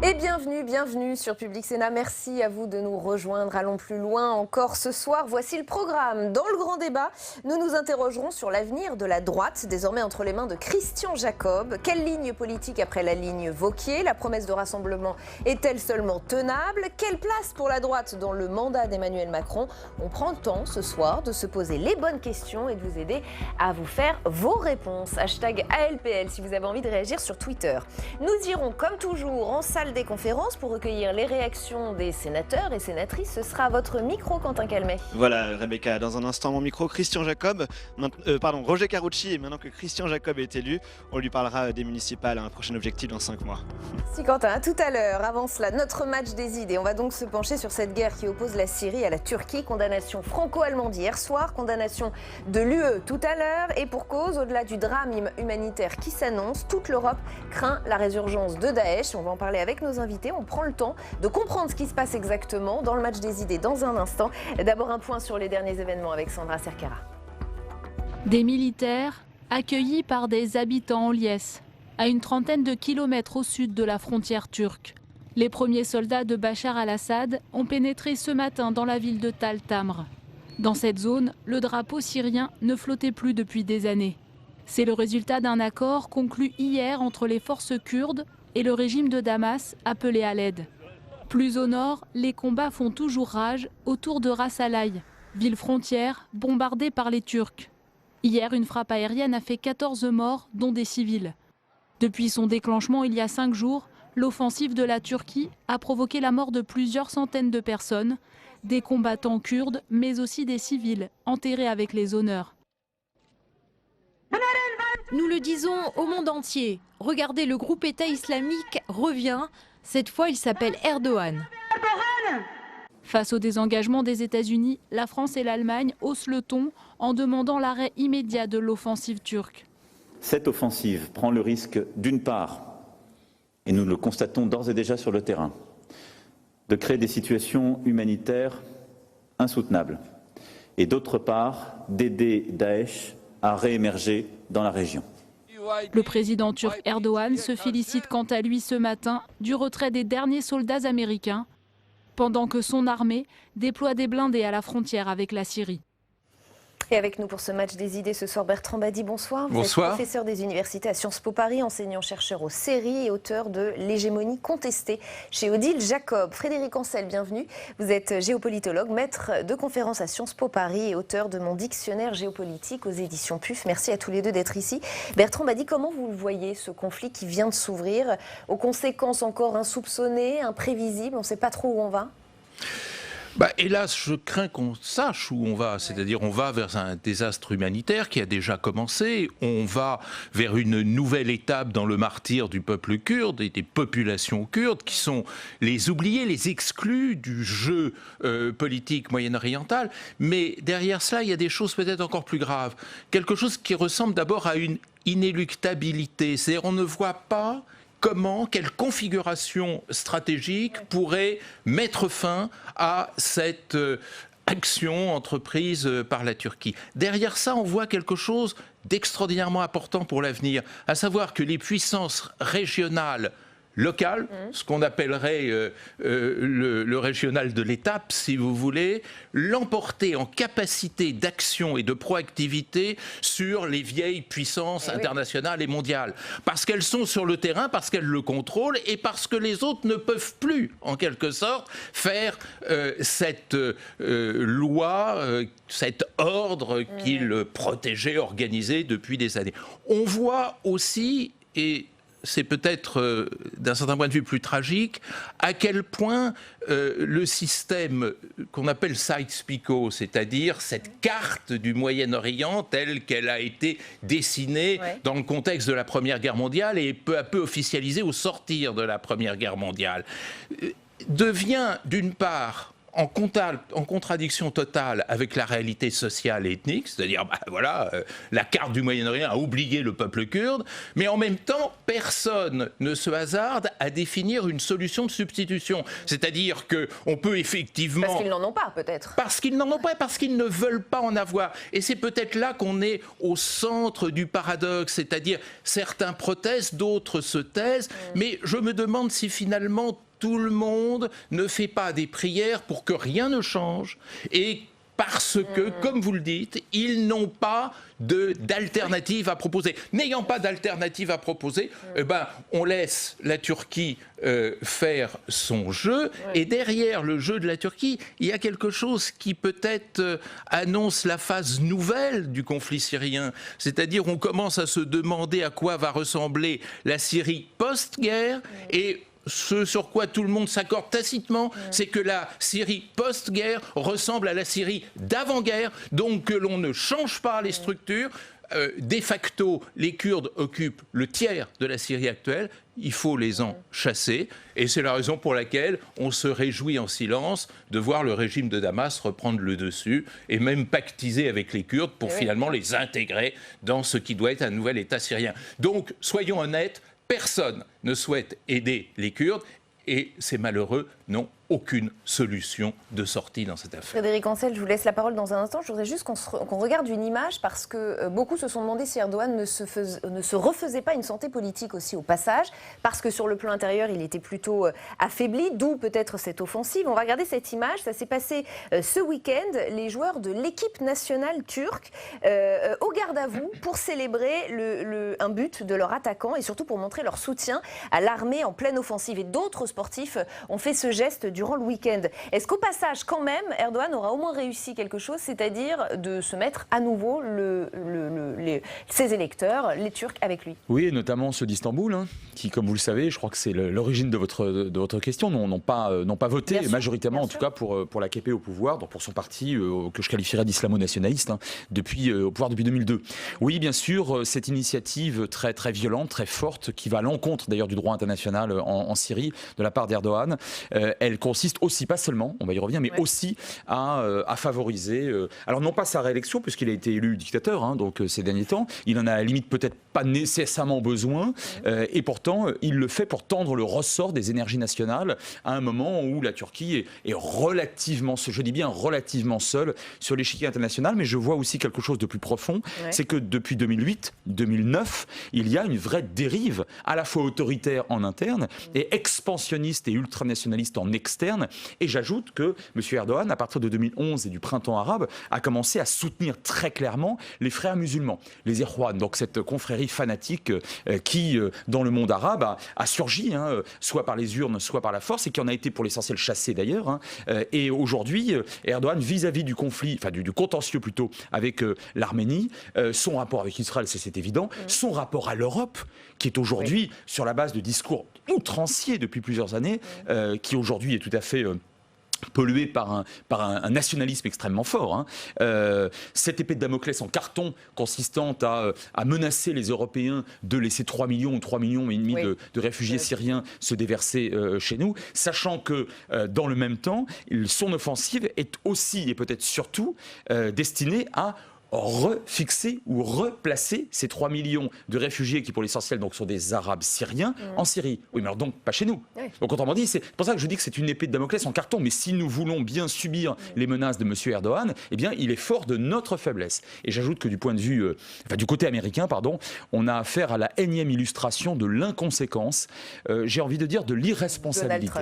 A: Et bienvenue sur Public Sénat. Merci à vous de nous rejoindre. Allons plus loin encore ce soir. Voici le programme. Dans le grand débat, nous nous interrogerons sur l'avenir de la droite, désormais entre les mains de Christian Jacob. Quelle ligne politique après la ligne Wauquiez? La promesse de rassemblement est-elle seulement tenable? Quelle place pour la droite dans le mandat d'Emmanuel Macron? On prend le temps ce soir de se poser les bonnes questions et de vous aider à vous faire vos réponses. #ALPL si vous avez envie de réagir sur Twitter. Nous irons comme toujours en salle des conférences pour recueillir les réactions des sénateurs et sénatrices. Ce sera à votre micro, Quentin Calmet.
D: Voilà, Rebecca, dans un instant, mon micro, Roger Carucci. Et maintenant que Christian Jacob est élu, on lui parlera des municipales, un prochain objectif dans 5 mois.
A: Si Quentin, à tout à l'heure. Avant cela, notre match des idées. On va donc se pencher sur cette guerre qui oppose la Syrie à la Turquie. Condamnation franco-allemande hier soir, condamnation de l'UE tout à l'heure. Et pour cause, au-delà du drame humanitaire qui s'annonce, toute l'Europe craint la résurgence de Daesh. On va en parler avec nos invités. On prend le temps de comprendre ce qui se passe exactement dans le match des idées dans un instant. D'abord un point sur les derniers événements avec Sandra Sercara.
I: Des militaires accueillis par des habitants en liesse, à une trentaine de kilomètres au sud de la frontière turque. Les premiers soldats de Bachar al-Assad ont pénétré ce matin dans la ville de Tal Tamr. Dans cette zone, le drapeau syrien ne flottait plus depuis des années. C'est le résultat d'un accord conclu hier entre les forces kurdes et le régime de Damas appelé à l'aide. Plus au nord, les combats font toujours rage autour de Ras Al-Aï, ville frontière bombardée par les Turcs. Hier, une frappe aérienne a fait 14 morts, dont des civils. Depuis son déclenchement il y a 5 jours, l'offensive de la Turquie a provoqué la mort de plusieurs centaines de personnes, des combattants kurdes, mais aussi des civils enterrés avec les honneurs.
L: Nous le disons au monde entier. Regardez, le groupe État islamique revient. Cette fois, il s'appelle Erdogan. Face au désengagement des États-Unis, la France et l'Allemagne haussent le ton en demandant l'arrêt immédiat de l'offensive turque.
J: Cette offensive prend le risque, d'une part, et nous le constatons d'ores et déjà sur le terrain, de créer des situations humanitaires insoutenables, et d'autre part, d'aider Daesh à réémerger dans la région.
I: Le président turc Erdogan se félicite quant à lui ce matin du retrait des derniers soldats américains, pendant que son armée déploie des blindés à la frontière avec la Syrie.
A: Et avec nous pour ce match des idées ce soir, Bertrand Badi, bonsoir. Vous êtes professeur des universités à Sciences Po Paris, enseignant-chercheur aux séries et auteur de L'hégémonie contestée chez Odile Jacob. Frédéric Ancel, bienvenue. Vous êtes géopolitologue, maître de conférences à Sciences Po Paris et auteur de Mon dictionnaire géopolitique aux éditions PUF. Merci à tous les deux d'être ici. Bertrand Badi, comment vous le voyez, ce conflit qui vient de s'ouvrir, aux conséquences encore insoupçonnées, imprévisibles, on ne sait pas trop où on va ?
C: Hélas, je crains qu'on sache où on va. C'est-à-dire, on va vers un désastre humanitaire qui a déjà commencé. On va vers une nouvelle étape dans le martyre du peuple kurde et des populations kurdes qui sont les oubliés, les exclus du jeu politique moyen-oriental. Mais derrière cela, il y a des choses peut-être encore plus graves. Quelque chose qui ressemble d'abord à une inéluctabilité. C'est-à-dire, on ne voit pas quelle configuration stratégique pourrait mettre fin à cette action entreprise par la Turquie. Derrière ça, on voit quelque chose d'extraordinairement important pour l'avenir, à savoir que les puissances régionales locales, ce qu'on appellerait le régional de l'étape, si vous voulez, l'emporter en capacité d'action et de proactivité sur les vieilles puissances internationales et mondiales. Parce qu'elles sont sur le terrain, parce qu'elles le contrôlent et parce que les autres ne peuvent plus, en quelque sorte, faire cette loi, cet ordre qu'ils protégeaient, organisaient depuis des années. On voit aussi, et c'est peut-être d'un certain point de vue plus tragique, à quel point le système qu'on appelle Sykes-Picot, c'est-à-dire cette carte du Moyen-Orient telle qu'elle a été dessinée dans le contexte de la Première Guerre mondiale et peu à peu officialisée au sortir de la Première Guerre mondiale, devient d'une part en contradiction totale avec la réalité sociale et ethnique, c'est-à-dire, la carte du Moyen-Orient a oublié le peuple kurde, mais en même temps, personne ne se hasarde à définir une solution de substitution. C'est-à-dire qu'on peut effectivement...
A: Parce qu'ils n'en ont pas, peut-être.
C: Parce qu'ils n'en ont pas, parce qu'ils ne veulent pas en avoir. Et c'est peut-être là qu'on est au centre du paradoxe, c'est-à-dire certains protestent, d'autres se taisent, mais je me demande si finalement tout le monde ne fait pas des prières pour que rien ne change et parce que, comme vous le dites, ils n'ont pas d'alternative à proposer. N'ayant pas d'alternative à proposer, on laisse la Turquie faire son jeu et derrière le jeu de la Turquie, il y a quelque chose qui peut-être annonce la phase nouvelle du conflit syrien. C'est-à-dire on commence à se demander à quoi va ressembler la Syrie post-guerre et ce sur quoi tout le monde s'accorde tacitement, c'est que la Syrie post-guerre ressemble à la Syrie d'avant-guerre, donc que l'on ne change pas les structures. De facto, les Kurdes occupent le tiers de la Syrie actuelle, il faut les en chasser, et c'est la raison pour laquelle on se réjouit en silence de voir le régime de Damas reprendre le dessus, et même pactiser avec les Kurdes pour finalement les intégrer dans ce qui doit être un nouvel État syrien. Donc, soyons honnêtes, personne ne souhaite aider les Kurdes et ces malheureux n'ont aucune solution de sortie dans cette affaire.
A: Frédéric Ancel, je vous laisse la parole dans un instant. Je voudrais juste qu'on regarde une image parce que beaucoup se sont demandé si Erdogan ne se refaisait pas une santé politique aussi au passage, parce que sur le plan intérieur, il était plutôt affaibli, d'où peut-être cette offensive. On va regarder cette image. Ça s'est passé ce week-end. Les joueurs de l'équipe nationale turque au garde à vous pour célébrer un but de leur attaquant et surtout pour montrer leur soutien à l'armée en pleine offensive. Et d'autres sportifs ont fait ce geste durant le week-end. Est-ce qu'au passage, quand même, Erdogan aura au moins réussi quelque chose, c'est-à-dire de se mettre à nouveau ses électeurs, les Turcs, avec lui?
K: Oui, et notamment ceux d'Istanbul, qui, comme vous le savez, je crois que c'est l'origine de votre question, n'ont pas voté, majoritairement en tout cas, pour l'AKP au pouvoir, donc pour son parti que je qualifierais d'islamo-nationaliste, au pouvoir depuis 2002. Oui, bien sûr, cette initiative très, très violente, très forte, qui va à l'encontre d'ailleurs du droit international en Syrie, de la part d'Erdogan, elle consiste aussi, pas seulement, on va y revenir, mais aussi à favoriser, alors non pas sa réélection, puisqu'il a été élu dictateur, donc ces derniers temps, il en a à la limite peut-être pas nécessairement besoin, et pourtant il le fait pour tendre le ressort des énergies nationales à un moment où la Turquie est relativement, je dis bien relativement seule sur l'échiquier international, mais je vois aussi quelque chose de plus profond, c'est que depuis 2008-2009, il y a une vraie dérive, à la fois autoritaire en interne et expansionniste et ultranationaliste en externe, et j'ajoute que M. Erdogan, à partir de 2011 et du printemps arabe, a commencé à soutenir très clairement les frères musulmans, les Ikhwan, donc cette confrérie fanatique qui, dans le monde arabe, a surgi, soit par les urnes, soit par la force, et qui en a été pour l'essentiel chassé d'ailleurs. Et aujourd'hui, Erdogan, vis-à-vis du conflit, enfin du contentieux plutôt, avec l'Arménie, son rapport avec Israël, c'est évident, son rapport à l'Europe, qui est aujourd'hui sur la base de discours outranciers depuis plusieurs années, qui aujourd'hui est tout à fait pollué par un nationalisme extrêmement fort. Hein. Cette épée de Damoclès en carton consistant à menacer les Européens de laisser 3 millions ou 3,5 millions de réfugiés syriens se déverser chez nous, sachant que dans le même temps, son offensive est aussi et peut-être surtout destinée à refixer ou replacer ces 3 millions de réfugiés qui pour l'essentiel donc sont des Arabes syriens en Syrie. Oui, mais alors donc pas chez nous. Oui. Donc autrement dit, c'est pour ça que je dis que c'est une épée de Damoclès en carton. Mais si nous voulons bien subir les menaces de M. Erdogan, eh bien il est fort de notre faiblesse. Et j'ajoute que du point de vue, du côté américain, pardon, on a affaire à la énième illustration de l'inconséquence, j'ai envie de dire de l'irresponsabilité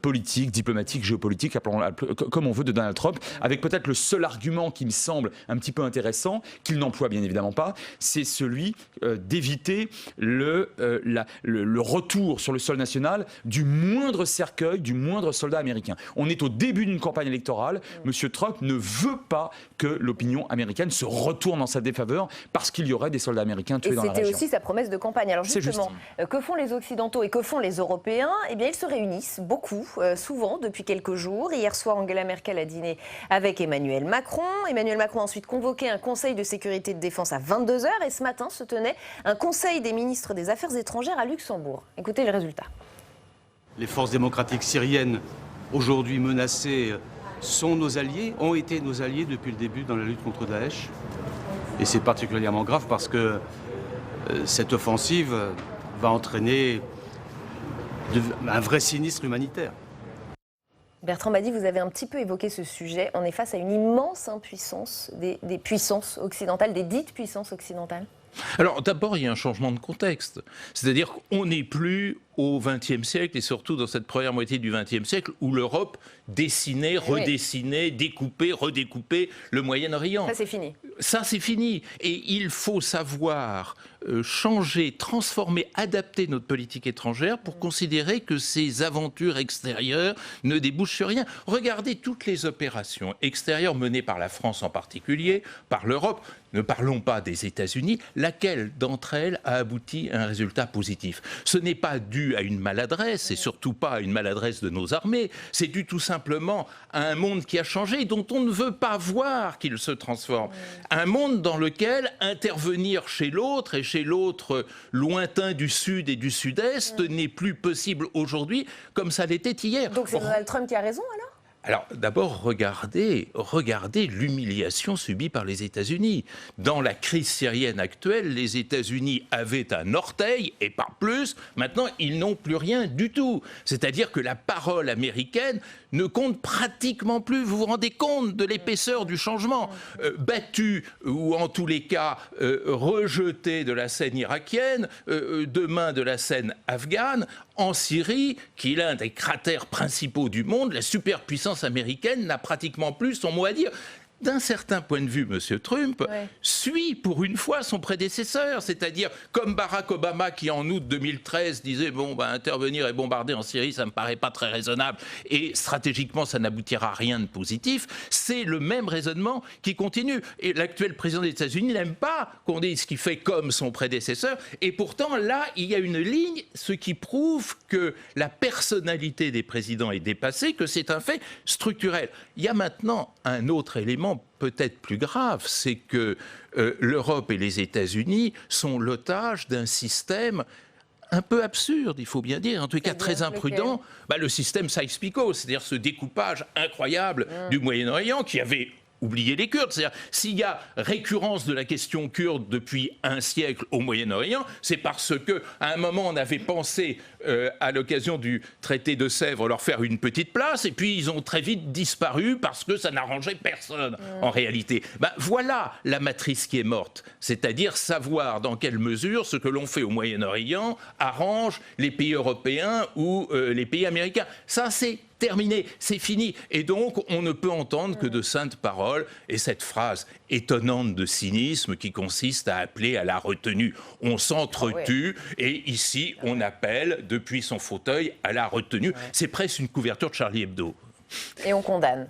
K: politique, diplomatique, géopolitique, appelons-la comme on veut, de Donald Trump, avec peut-être le seul argument qui me semble un petit peu intéressant, qu'il n'emploie bien évidemment pas, c'est celui d'éviter le retour sur le sol national du moindre cercueil, du moindre soldat américain. On est au début d'une campagne électorale. Monsieur Trump ne veut pas que l'opinion américaine se retourne en sa défaveur parce qu'il y aurait des soldats américains tués dans la région.
A: Et c'était aussi sa promesse de campagne. Alors justement, que font les Occidentaux et que font les Européens? Eh bien, ils se réunissent beaucoup, souvent, depuis quelques jours. Hier soir, Angela Merkel a dîné avec Emmanuel Macron. Emmanuel Macron a ensuite convoqué un conseil de sécurité et de défense à 22h et ce matin se tenait un conseil des ministres des Affaires étrangères à Luxembourg. Écoutez le résultat.
M: Les forces démocratiques syriennes, aujourd'hui menacées, sont nos alliés, ont été nos alliés depuis le début dans la lutte contre Daesh. Et c'est particulièrement grave parce que cette offensive va entraîner un vrai sinistre humanitaire.
A: Bertrand Badi, vous avez un petit peu évoqué ce sujet. On est face à une immense impuissance des puissances occidentales, des dites puissances occidentales.
C: Alors d'abord, il y a un changement de contexte. C'est-à-dire qu'on n'est plus au XXe siècle et surtout dans cette première moitié du XXe siècle où l'Europe dessinait, redessinait, découpait, redécoupait le Moyen-Orient.
A: Ça, c'est fini.
C: Ça, c'est fini. Et il faut savoir changer, transformer, adapter notre politique étrangère pour considérer que ces aventures extérieures ne débouchent sur rien. Regardez toutes les opérations extérieures menées par la France en particulier, par l'Europe. Ne parlons pas des États-Unis. Laquelle d'entre elles a abouti à un résultat positif? Ce n'est pas dû à une maladresse et surtout pas à une maladresse de nos armées. C'est dû tout simplement à un monde qui a changé, dont on ne veut pas voir qu'il se transforme. Un monde dans lequel intervenir chez l'autre et chez l'autre lointain du Sud et du Sud-Est n'est plus possible aujourd'hui comme ça l'était hier.
A: Donc c'est Donald Trump qui a raison alors ?
C: Alors d'abord, regardez l'humiliation subie par les États-Unis. Dans la crise syrienne actuelle, les États-Unis avaient un orteil et pas plus. Maintenant, ils n'ont plus rien du tout. C'est-à-dire que la parole américaine ne compte pratiquement plus. Vous vous rendez compte de l'épaisseur du changement? Battu ou en tous les cas rejeté de la scène irakienne, demain de la scène afghane. En Syrie, qui est l'un des cratères principaux du monde, la superpuissance américaine n'a pratiquement plus son mot à dire. D'un certain point de vue, M. Trump suit pour une fois son prédécesseur, c'est-à-dire comme Barack Obama qui en août 2013 disait intervenir et bombarder en Syrie, ça me paraît pas très raisonnable et stratégiquement ça n'aboutira à rien de positif. C'est le même raisonnement qui continue. Et l'actuel président des États-Unis n'aime pas qu'on dise qu'il fait comme son prédécesseur. Et pourtant là, il y a une ligne, ce qui prouve que la personnalité des présidents est dépassée, que c'est un fait structurel. Il y a maintenant un autre élément peut-être plus grave, c'est que l'Europe et les États-Unis sont l'otage d'un système un peu absurde, il faut bien dire, en tout cas très imprudent, le système Sykes-Picot, c'est-à-dire ce découpage incroyable du Moyen-Orient qui avait oublié les Kurdes. C'est-à-dire, s'il y a récurrence de la question kurde depuis un siècle au Moyen-Orient, c'est parce qu'à un moment, on avait pensé, à l'occasion du traité de Sèvres, leur faire une petite place, et puis ils ont très vite disparu parce que ça n'arrangeait personne, en réalité. Voilà la matrice qui est morte. C'est-à-dire savoir dans quelle mesure ce que l'on fait au Moyen-Orient arrange les pays européens ou les pays américains. Ça, c'est terminé, c'est fini. Et donc, on ne peut entendre que de saintes paroles et cette phrase étonnante de cynisme qui consiste à appeler à la retenue. On s'entretue et ici, on appelle depuis son fauteuil à la retenue. C'est presque une couverture de Charlie Hebdo.
A: Et on condamne.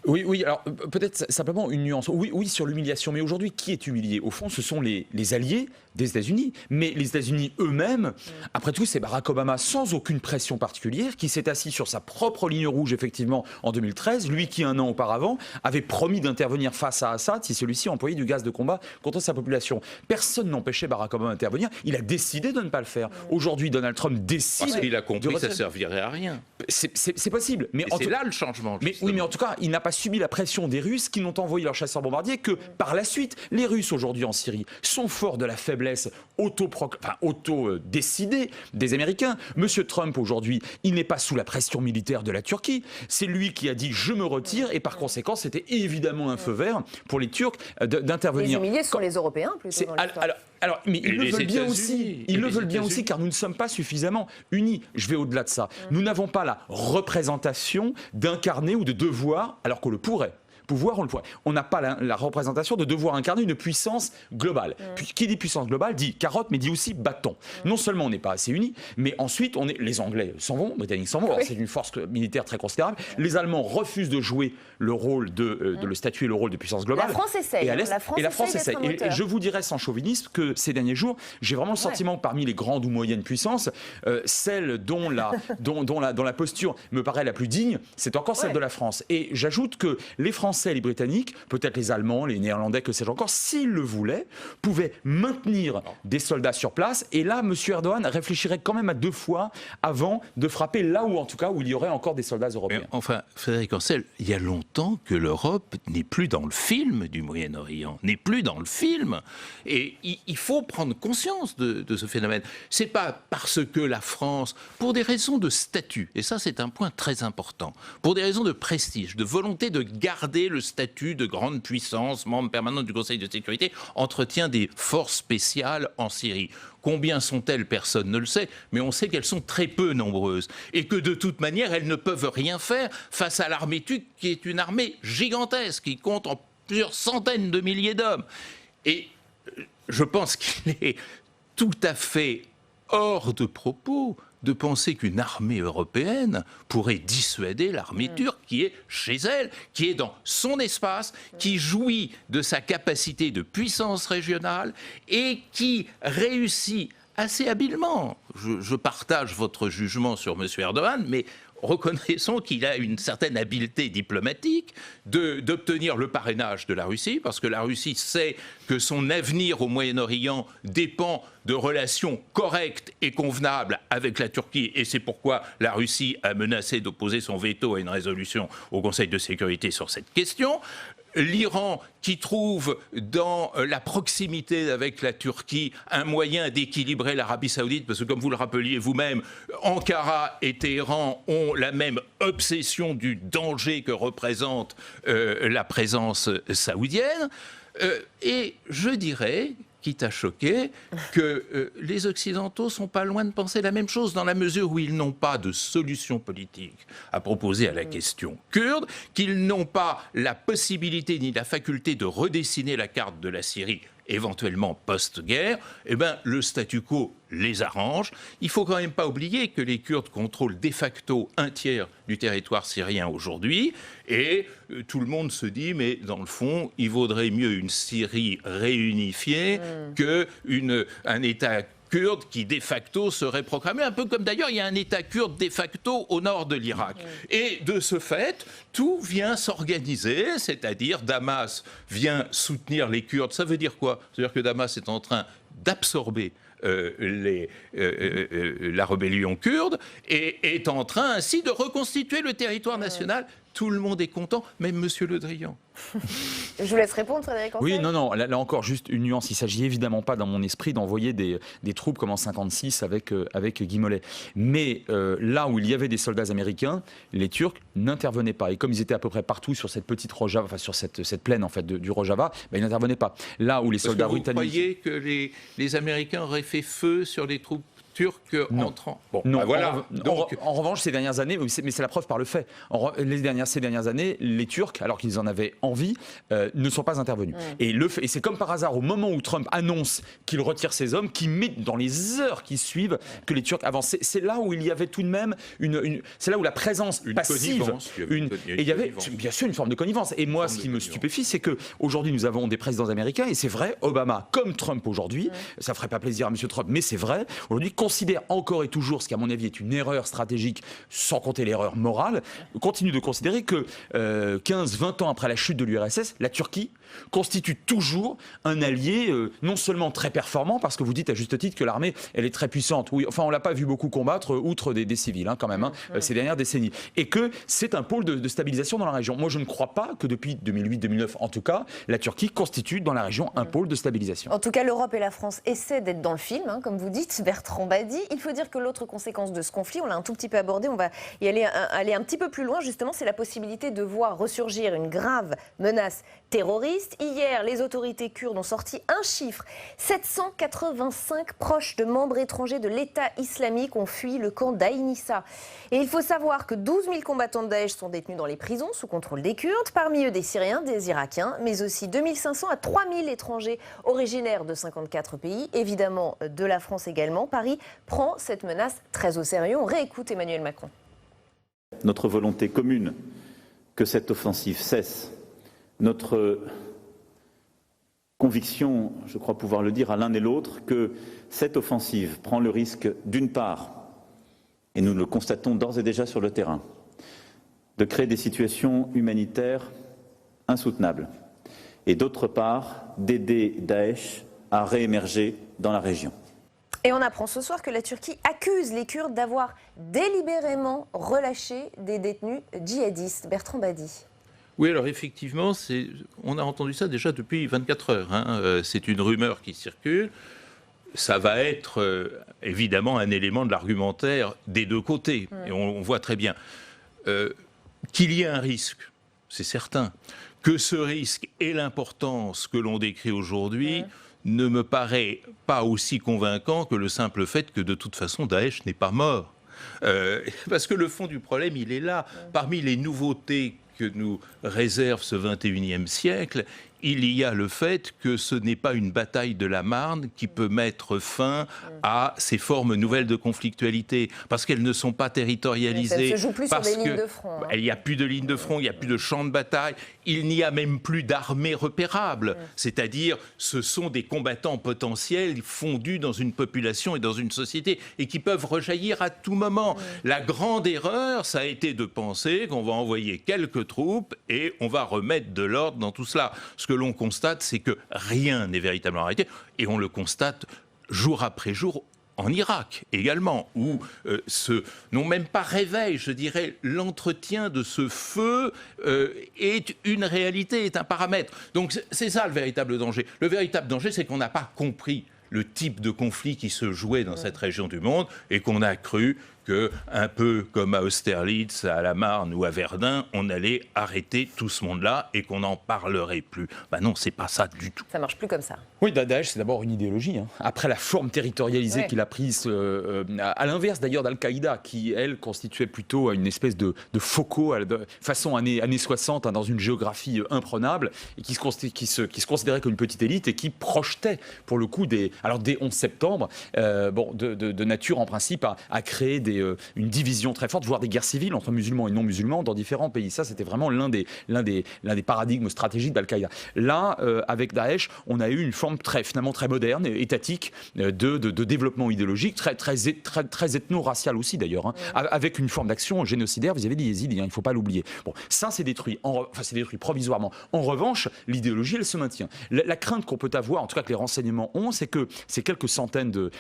K: Oui, alors peut-être simplement une nuance. Oui, sur l'humiliation, mais aujourd'hui, qui est humilié? Au fond, ce sont les alliés des États-Unis. Mais les États-Unis eux-mêmes, après tout, c'est Barack Obama, sans aucune pression particulière, qui s'est assis sur sa propre ligne rouge, effectivement, en 2013. Lui qui, un an auparavant, avait promis d'intervenir face à Assad si celui-ci employait du gaz de combat contre sa population. Personne n'empêchait Barack Obama d'intervenir. Il a décidé de ne pas le faire. Aujourd'hui, Donald Trump décide...
C: Parce qu'il a compris que ça ne servirait à rien.
K: C'est possible. Mais
C: c'est là le changement.
K: Oui, mais en tout cas, il n'a pas subi la pression des Russes qui n'ont envoyé leurs chasseurs bombardiers que par la suite. Les Russes, aujourd'hui, en Syrie, sont forts de la faiblesse auto-décidée des Américains. Monsieur Trump, aujourd'hui, il n'est pas sous la pression militaire de la Turquie. C'est lui qui a dit « je me retire » et par conséquent, c'était évidemment un feu vert pour les Turcs d'intervenir.
A: Les humiliés sont les Européens, plutôt, dans l'histoire.
K: Alors, mais ils le veulent bien aussi. Ils le veulent bien aussi, car nous ne sommes pas suffisamment unis. Je vais au-delà de ça. Nous n'avons pas la représentation d'incarner ou de devoir, alors qu'on le pourrait. On n'a pas la représentation de devoir incarner une puissance globale. Qui dit puissance globale dit carotte, mais dit aussi bâton. Non seulement on n'est pas assez unis, mais ensuite les Anglais s'en vont, les Britanniques s'en vont. C'est une force militaire très considérable. Les Allemands refusent de jouer le rôle de le statuer le rôle de puissance globale.
A: La France essaye.
K: Et la France essaye. Et je vous dirais sans chauvinisme que ces derniers jours, j'ai vraiment le sentiment que parmi les grandes ou moyennes puissances, celle dont la posture me paraît la plus digne, c'est encore celle de la France. Et j'ajoute que les Français, les Britanniques, peut-être les Allemands, les Néerlandais, que sais-je encore, s'ils le voulaient, pouvaient maintenir des soldats sur place. Et là, M. Erdogan réfléchirait quand même à 2 fois avant de frapper là où, en tout cas, où il y aurait encore des soldats européens.
C: Mais enfin, Frédéric Ancel, il y a longtemps que l'Europe n'est plus dans le film du Moyen-Orient, n'est plus dans le film. Et il faut prendre conscience de ce phénomène. C'est pas parce que la France, pour des raisons de statut, et ça c'est un point très important, pour des raisons de prestige, de volonté de garder le statut de grande puissance, membre permanent du Conseil de sécurité, entretient des forces spéciales en Syrie. Combien sont-elles? Personne ne le sait, mais on sait qu'elles sont très peu nombreuses et que de toute manière, elles ne peuvent rien faire face à l'armée turque, qui est une armée gigantesque, qui compte en plusieurs centaines de milliers d'hommes. Et je pense qu'il est tout à fait hors de propos de penser qu'une armée européenne pourrait dissuader l'armée turque qui est chez elle, qui est dans son espace, qui jouit de sa capacité de puissance régionale et qui réussit assez habilement. Je partage votre jugement sur M. Erdogan, mais reconnaissons qu'il a une certaine habileté diplomatique d'obtenir le parrainage de la Russie, parce que la Russie sait que son avenir au Moyen-Orient dépend de relations correctes et convenables avec la Turquie, et c'est pourquoi la Russie a menacé d'opposer son veto à une résolution au Conseil de sécurité sur cette question. L'Iran qui trouve dans la proximité avec la Turquie un moyen d'équilibrer l'Arabie Saoudite, parce que comme vous le rappeliez vous-même, Ankara et Téhéran ont la même obsession du danger que représente la présence saoudienne. Et je dirais, quitte à choquer, que les Occidentaux sont pas loin de penser la même chose, dans la mesure où ils n'ont pas de solution politique à proposer à la question kurde, qu'ils n'ont pas la possibilité ni la faculté de redessiner la carte de la Syrie éventuellement post-guerre, eh ben, le statu quo les arrange. Il ne faut quand même pas oublier que les Kurdes contrôlent de facto un tiers du territoire syrien aujourd'hui, et tout le monde se dit, mais dans le fond, il vaudrait mieux une Syrie réunifiée qu'un État kurde qui de facto serait proclamé, un peu comme d'ailleurs il y a un État kurde de facto au nord de l'Irak. Et de ce fait, tout vient s'organiser, c'est-à-dire Damas vient soutenir les Kurdes. Ça veut dire quoi? C'est-à-dire que Damas est en train d'absorber la rébellion kurde et est en train ainsi de reconstituer le territoire national. Tout le monde est content, même Monsieur Le Drian.
A: Je vous laisse répondre, Frédéric Ancel.
K: Oui, non, là encore, juste une nuance. Il ne s'agit évidemment pas, dans mon esprit, d'envoyer des troupes comme en 1956 avec Guy Mollet. Mais là où il y avait des soldats américains, les Turcs n'intervenaient pas. Et comme ils étaient à peu près partout sur cette petite Rojava, enfin sur cette plaine en fait, du Rojava, ils n'intervenaient pas. Là où les soldats britanniques...
C: Vous croyez que les Américains auraient fait feu sur les troupes turcs entrant.
K: Bon, non, voilà. En revanche, ces dernières années, mais c'est la preuve par le fait, ces dernières années, les Turcs, alors qu'ils en avaient envie, ne sont pas intervenus. Et c'est comme par hasard, au moment où Trump annonce qu'il retire ses hommes, qu'il met dans les heures qui suivent que les Turcs avancent. C'est là où il y avait tout de même c'est là où la présence passive, et il y avait bien sûr une forme de connivence. Et moi, ce qui me stupéfie, c'est que aujourd'hui nous avons des présidents américains, et c'est vrai, Obama comme Trump aujourd'hui, ça ferait pas plaisir à M. Trump, mais c'est vrai, aujourd'hui considère encore et toujours, ce qui à mon avis est une erreur stratégique, sans compter l'erreur morale, continue de considérer que 15-20 ans après la chute de l'URSS, la Turquie constitue toujours un allié non seulement très performant, parce que vous dites à juste titre que l'armée elle est très puissante, oui, enfin on l'a pas vu beaucoup combattre outre des civils quand même ces dernières décennies, et que c'est un pôle de stabilisation dans la région. Moi je ne crois pas que depuis 2008-2009 en tout cas, la Turquie constitue dans la région un pôle de stabilisation.
A: En tout cas, l'Europe et la France essaient d'être dans le film, comme vous dites, Bertrand Badi. Il faut dire que l'autre conséquence de ce conflit, on l'a un tout petit peu abordé, on va y aller un petit peu plus loin justement, c'est la possibilité de voir ressurgir une grave menace terroriste. Hier, les autorités kurdes ont sorti un chiffre. 785 proches de membres étrangers de l'État islamique ont fui le camp d'Ain Issa. Et il faut savoir que 12 000 combattants de Daesh sont détenus dans les prisons sous contrôle des Kurdes, parmi eux des Syriens, des Irakiens, mais aussi 2500 à 3000 étrangers originaires de 54 pays, évidemment de la France également. Paris prend cette menace très au sérieux. On réécoute Emmanuel Macron.
J: Notre volonté commune que cette offensive cesse, notre conviction, je crois pouvoir le dire à l'un et l'autre, que cette offensive prend le risque, d'une part, et nous le constatons d'ores et déjà sur le terrain, de créer des situations humanitaires insoutenables, et d'autre part, d'aider Daesh à réémerger dans la région.
A: Et on apprend ce soir que la Turquie accuse les Kurdes d'avoir délibérément relâché des détenus djihadistes. Bertrand Badi.
C: Oui, alors effectivement, on a entendu ça déjà depuis 24 heures. C'est une rumeur qui circule. Ça va être évidemment un élément de l'argumentaire des deux côtés. Et on voit très bien qu'il y ait un risque, c'est certain. Que ce risque ait l'importance que l'on décrit aujourd'hui ne me paraît pas aussi convaincant que le simple fait que de toute façon Daesh n'est pas mort. Parce que le fond du problème, il est là. Parmi les nouveautés que nous réserve ce 21e siècle, il y a le fait que ce n'est pas une bataille de la Marne qui peut mettre fin à ces formes nouvelles de conflictualité, parce qu'elles ne sont pas territorialisées.
A: Ça ne se joue plus sur des lignes de front.
C: Il n'y a plus de lignes de front, il n'y a plus de champs de bataille, il n'y a même plus d'armées repérables. C'est-à-dire, ce sont des combattants potentiels fondus dans une population et dans une société, et qui peuvent rejaillir à tout moment. La grande erreur, ça a été de penser qu'on va envoyer quelques troupes et on va remettre de l'ordre dans tout cela. Ce que l'on constate, c'est que rien n'est véritablement arrêté, et on le constate jour après jour en Irak également, où non même pas réveil, je dirais, l'entretien de ce feu est une réalité, est un paramètre. Donc c'est ça le véritable danger. Le véritable danger, c'est qu'on n'a pas compris le type de conflit qui se jouait dans cette région du monde, et qu'on a cru que, un peu comme à Austerlitz, à la Marne ou à Verdun, on allait arrêter tout ce monde-là et qu'on n'en parlerait plus. Ben non, c'est pas ça du tout.
A: Ça marche plus comme ça.
K: Oui, Daesh, c'est d'abord une idéologie. Après la forme territorialisée qu'il a prise, à l'inverse d'ailleurs d'Al-Qaïda, qui, elle, constituait plutôt une espèce de focaux, façon années 60, dans une géographie imprenable, et qui se considérait comme une petite élite, et qui projetait, pour le coup, dès 11 septembre, de nature, en principe, à créer une division très forte, voire des guerres civiles entre musulmans et non musulmans dans différents pays. Ça, c'était vraiment l'un des paradigmes stratégiques d'Al-Qaïda. Là, avec Daesh, on a eu une forme finalement très moderne, étatique, de développement idéologique, très ethno-racial aussi d'ailleurs, avec une forme d'action génocidaire vis-à-vis des Yézidis, il ne faut pas l'oublier. Bon, ça, c'est détruit. C'est détruit provisoirement. En revanche, l'idéologie, elle se maintient. La crainte qu'on peut avoir, en tout cas que les renseignements ont, c'est que ces quelques centaines de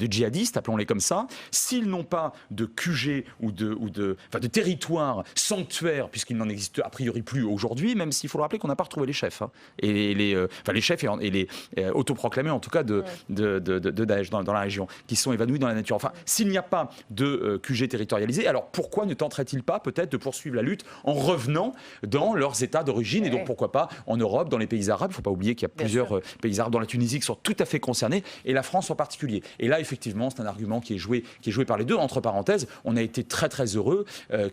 K: djihadistes, appelons-les comme ça, s'ils n'ont pas de QG ou de territoire sanctuaire, puisqu'il n'en existe a priori plus aujourd'hui, même s'il faut le rappeler qu'on n'a pas retrouvé les chefs. Hein, et les chefs et les autoproclamés, en tout cas, de Daesh dans la région, qui sont évanouis dans la nature. Enfin, s'il n'y a pas de QG territorialisé, alors pourquoi ne tenteraient-ils pas peut-être de poursuivre la lutte en revenant dans leurs états d'origine, et donc pourquoi pas en Europe, dans les pays arabes. Il ne faut pas oublier qu'il y a plusieurs pays arabes, dans la Tunisie, qui sont tout à fait concernés, et la France en particulier. Et là, effectivement, c'est un argument qui est joué par les deux. Entre parenthèses, on a été très très heureux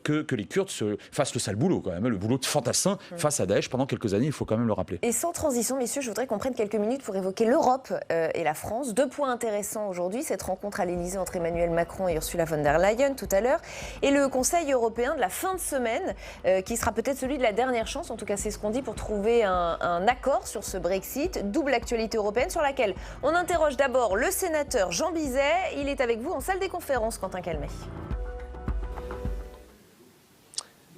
K: que les Kurdes fassent le sale boulot, quand même, le boulot de fantassin face à Daesh pendant quelques années, il faut quand même le rappeler.
A: Et sans transition, messieurs, je voudrais qu'on prenne quelques minutes pour évoquer l'Europe et la France. 2 points intéressants aujourd'hui, cette rencontre à l'Elysée entre Emmanuel Macron et Ursula von der Leyen tout à l'heure, et le Conseil européen de la fin de semaine, qui sera peut-être celui de la dernière chance, en tout cas c'est ce qu'on dit, pour trouver un accord sur ce Brexit. Double actualité européenne sur laquelle on interroge d'abord le sénateur Jean Bizet. Il est avec vous en salle des conférences, Quentin Calmet.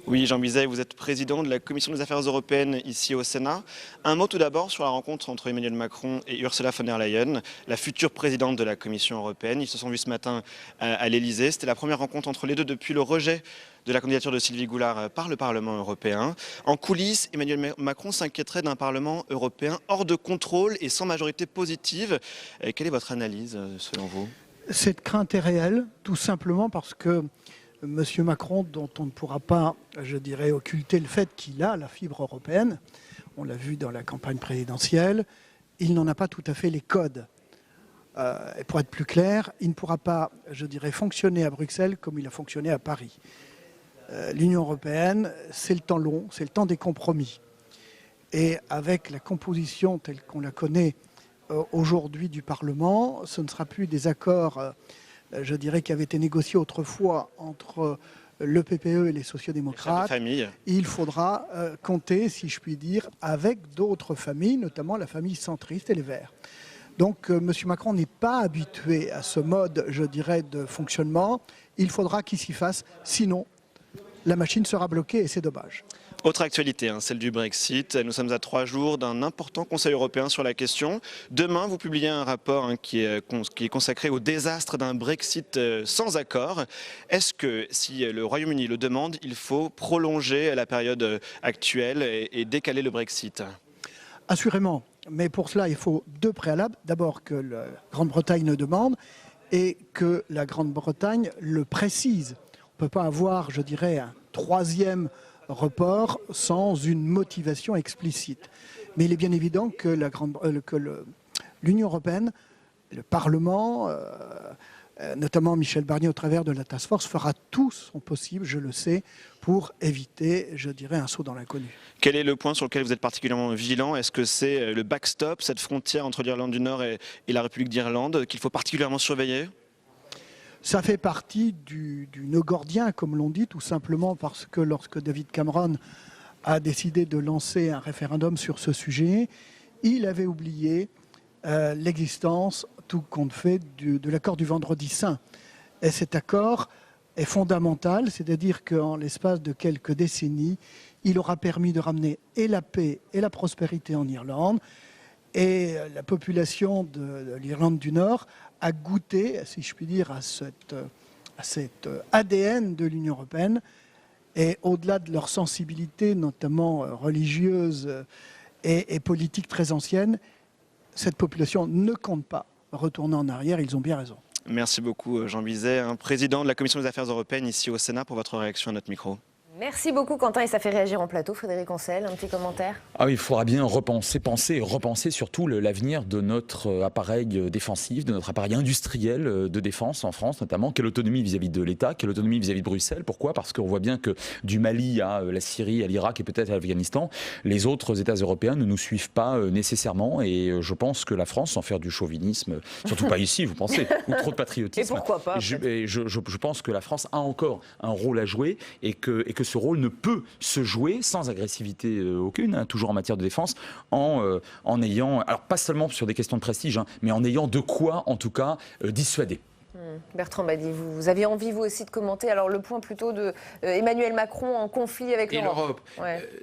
D: Oui, Jean Bizet, vous êtes président de la Commission des Affaires européennes ici au Sénat. Un mot tout d'abord sur la rencontre entre Emmanuel Macron et Ursula von der Leyen, la future présidente de la Commission européenne. Ils se sont vus ce matin à l'Elysée. C'était la première rencontre entre les deux depuis le rejet de la candidature de Sylvie Goulard par le Parlement européen. En coulisses, Emmanuel Macron s'inquiéterait d'un Parlement européen hors de contrôle et sans majorité positive. Quelle est votre analyse, selon vous ?
E: Cette crainte est réelle, tout simplement parce que M. Macron, dont on ne pourra pas, je dirais, occulter le fait qu'il a la fibre européenne, on l'a vu dans la campagne présidentielle, il n'en a pas tout à fait les codes. Et pour être plus clair, il ne pourra pas, je dirais, fonctionner à Bruxelles comme il a fonctionné à Paris. L'Union européenne, c'est le temps long, c'est le temps des compromis. Et avec la composition telle qu'on la connaît aujourd'hui du Parlement, ce ne sera plus des accords, je dirais, qui avaient été négociés autrefois entre le PPE et les sociodémocrates. Il faudra compter, si je puis dire, avec d'autres familles, notamment la famille centriste et les Verts. Donc M. Macron n'est pas habitué à ce mode, je dirais, de fonctionnement. Il faudra qu'il s'y fasse, sinon la machine sera bloquée et c'est dommage.
D: Autre actualité, celle du Brexit. Nous sommes à 3 jours d'un important Conseil européen sur la question. Demain, vous publiez un rapport qui est consacré au désastre d'un Brexit sans accord. Est-ce que, si le Royaume-Uni le demande, il faut prolonger la période actuelle et décaler le Brexit ?
E: Assurément. Mais pour cela, il faut 2 préalables. D'abord, que la Grande-Bretagne le demande et que la Grande-Bretagne le précise. On ne peut pas avoir, je dirais, un 3e report sans une motivation explicite. Mais il est bien évident que l'Union européenne, le Parlement, notamment Michel Barnier au travers de la Task Force, fera tout son possible, je le sais, pour éviter, je dirais, un saut dans l'inconnu.
D: Quel est le point sur lequel vous êtes particulièrement vigilant ? Est-ce que c'est le backstop, cette frontière entre l'Irlande du Nord et la République d'Irlande, qu'il faut particulièrement surveiller ?
E: Ça fait partie du nœud gordien, comme l'on dit, tout simplement parce que lorsque David Cameron a décidé de lancer un référendum sur ce sujet, il avait oublié l'existence, tout compte fait, de l'accord du Vendredi Saint. Et cet accord est fondamental, c'est-à-dire qu'en l'espace de quelques décennies, il aura permis de ramener et la paix et la prospérité en Irlande. Et la population de l'Irlande du Nord a goûté, si je puis dire, à cet ADN de l'Union européenne. Et au-delà de leur sensibilité, notamment religieuse et politique très ancienne, cette population ne compte pas retourner en arrière. Ils ont bien raison.
D: Merci beaucoup, Jean Bizet, président de la Commission des Affaires européennes ici au Sénat, pour votre réaction à notre micro.
A: Merci beaucoup Quentin, et ça fait réagir en plateau. Frédéric Ancel, un petit commentaire ?
K: Ah oui, il faudra bien repenser surtout l'avenir de notre appareil défensif, de notre appareil industriel de défense en France notamment. Quelle autonomie vis-à-vis de l'État, quelle autonomie vis-à-vis de Bruxelles. Pourquoi ? Parce qu'on voit bien que du Mali à la Syrie, à l'Irak et peut-être à l'Afghanistan, les autres États européens ne nous suivent pas nécessairement, et je pense que la France, sans faire du chauvinisme, surtout pas ici, vous pensez, ou trop de patriotisme.
A: Et pourquoi pas ?
K: Je pense que la France a encore un rôle à jouer et que ce rôle ne peut se jouer sans agressivité aucune, toujours en matière de défense, en ayant, alors pas seulement sur des questions de prestige, mais en ayant de quoi, en tout cas, dissuader.
A: Bertrand Badi, vous aviez envie, vous aussi, de commenter alors le point plutôt de Emmanuel Macron en conflit avec l'Europe.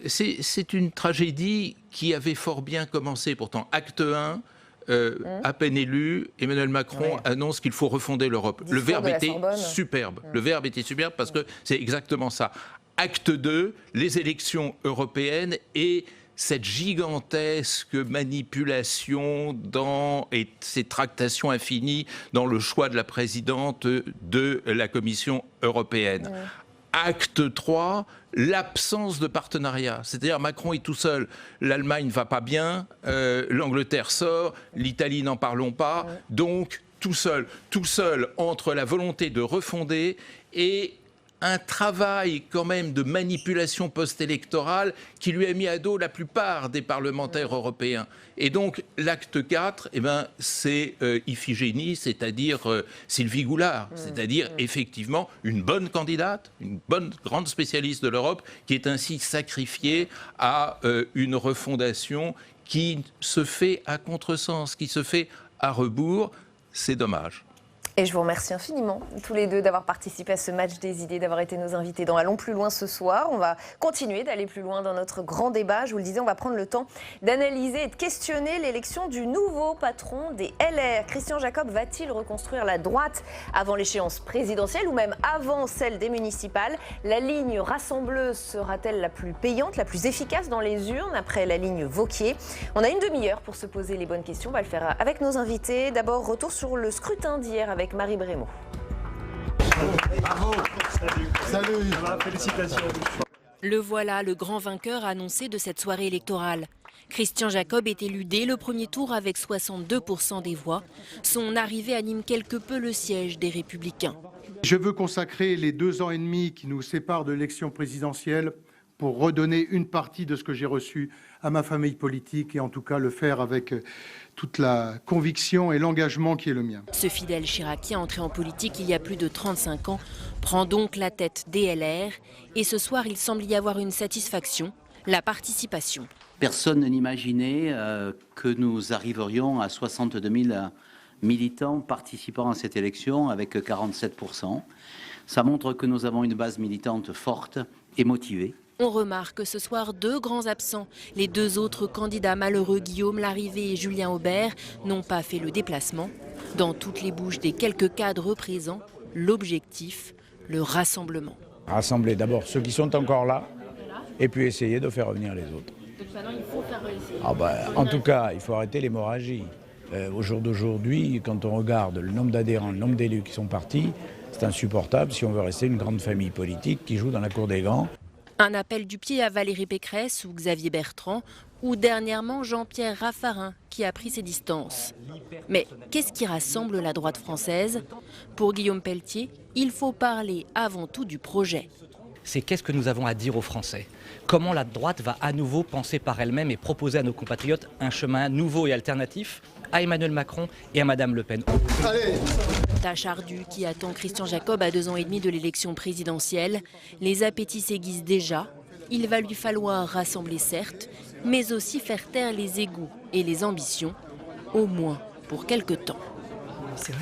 C: C'est une tragédie qui avait fort bien commencé. Pourtant, acte 1, à peine élu, Emmanuel Macron annonce qu'il faut refonder l'Europe. Le verbe était superbe. Le verbe était superbe parce que c'est exactement ça. Acte 2, les élections européennes et cette gigantesque manipulation et ces tractations infinies dans le choix de la présidente de la Commission européenne. Acte 3, l'absence de partenariat. C'est-à-dire Macron est tout seul. L'Allemagne ne va pas bien, l'Angleterre sort, l'Italie n'en parlons pas. Donc tout seul entre la volonté de refonder et un travail quand même de manipulation post-électorale qui lui a mis à dos la plupart des parlementaires européens. Et donc l'acte 4, c'est Iphigénie, c'est-à-dire Sylvie Goulard, c'est-à-dire effectivement une bonne candidate, une bonne grande spécialiste de l'Europe qui est ainsi sacrifiée à une refondation qui se fait à contresens, qui se fait à rebours. C'est dommage.
A: Et je vous remercie infiniment, tous les deux, d'avoir participé à ce match des idées, d'avoir été nos invités dans Allons plus loin ce soir. On va continuer d'aller plus loin dans notre grand débat. Je vous le disais, on va prendre le temps d'analyser et de questionner l'élection du nouveau patron des LR. Christian Jacob va-t-il reconstruire la droite avant l'échéance présidentielle ou même avant celle des municipales? La ligne rassembleuse sera-t-elle la plus payante, la plus efficace dans les urnes après la ligne Wauquiez? On a une demi-heure pour se poser les bonnes questions. On va le faire avec nos invités. D'abord, retour sur le scrutin d'hier avec Marie Brémaud.
N: Bravo. Salut. Félicitations.
O: Le voilà, le grand vainqueur annoncé de cette soirée électorale. Christian Jacob est élu dès le premier tour avec 62% des voix. Son arrivée anime quelque peu le siège des Républicains.
N: Je veux consacrer les 2 ans et demi qui nous séparent de l'élection présidentielle pour redonner une partie de ce que j'ai reçu à ma famille politique et en tout cas le faire avec toute la conviction et l'engagement qui est le mien.
O: Ce fidèle chiracien entré en politique il y a plus de 35 ans prend donc la tête des LR et ce soir il semble y avoir une satisfaction, la participation.
P: Personne n'imaginait que nous arriverions à 62 000 militants participant à cette élection avec 47%. Ça montre que nous avons une base militante forte et motivée.
O: On remarque ce soir 2 grands absents. Les 2 autres candidats malheureux, Guillaume Larrivé et Julien Aubert, n'ont pas fait le déplacement. Dans toutes les bouches des quelques cadres présents, l'objectif, le rassemblement.
X: Rassembler d'abord ceux qui sont encore là et puis essayer de faire revenir les autres.
O: Donc maintenant, il faut faire essayer.
X: En tout cas, il faut arrêter l'hémorragie. Au jour d'aujourd'hui, quand on regarde le nombre d'adhérents, le nombre d'élus qui sont partis, c'est insupportable si on veut rester une grande famille politique qui joue dans la cour des grands.
O: Un appel du pied à Valérie Pécresse ou Xavier Bertrand, ou dernièrement Jean-Pierre Raffarin qui a pris ses distances. Mais qu'est-ce qui rassemble la droite française? Pour Guillaume Pelletier, il faut parler avant tout du projet.
Y: C'est qu'est-ce que nous avons à dire aux Français? Comment la droite va à nouveau penser par elle-même et proposer à nos compatriotes un chemin nouveau et alternatif à Emmanuel Macron et à Madame Le Pen.
O: Allez. Tâche ardue qui attend Christian Jacob à 2 ans et demi de l'élection présidentielle. Les appétits s'aiguisent déjà. Il va lui falloir rassembler certes, mais aussi faire taire les égos et les ambitions, au moins pour quelque temps.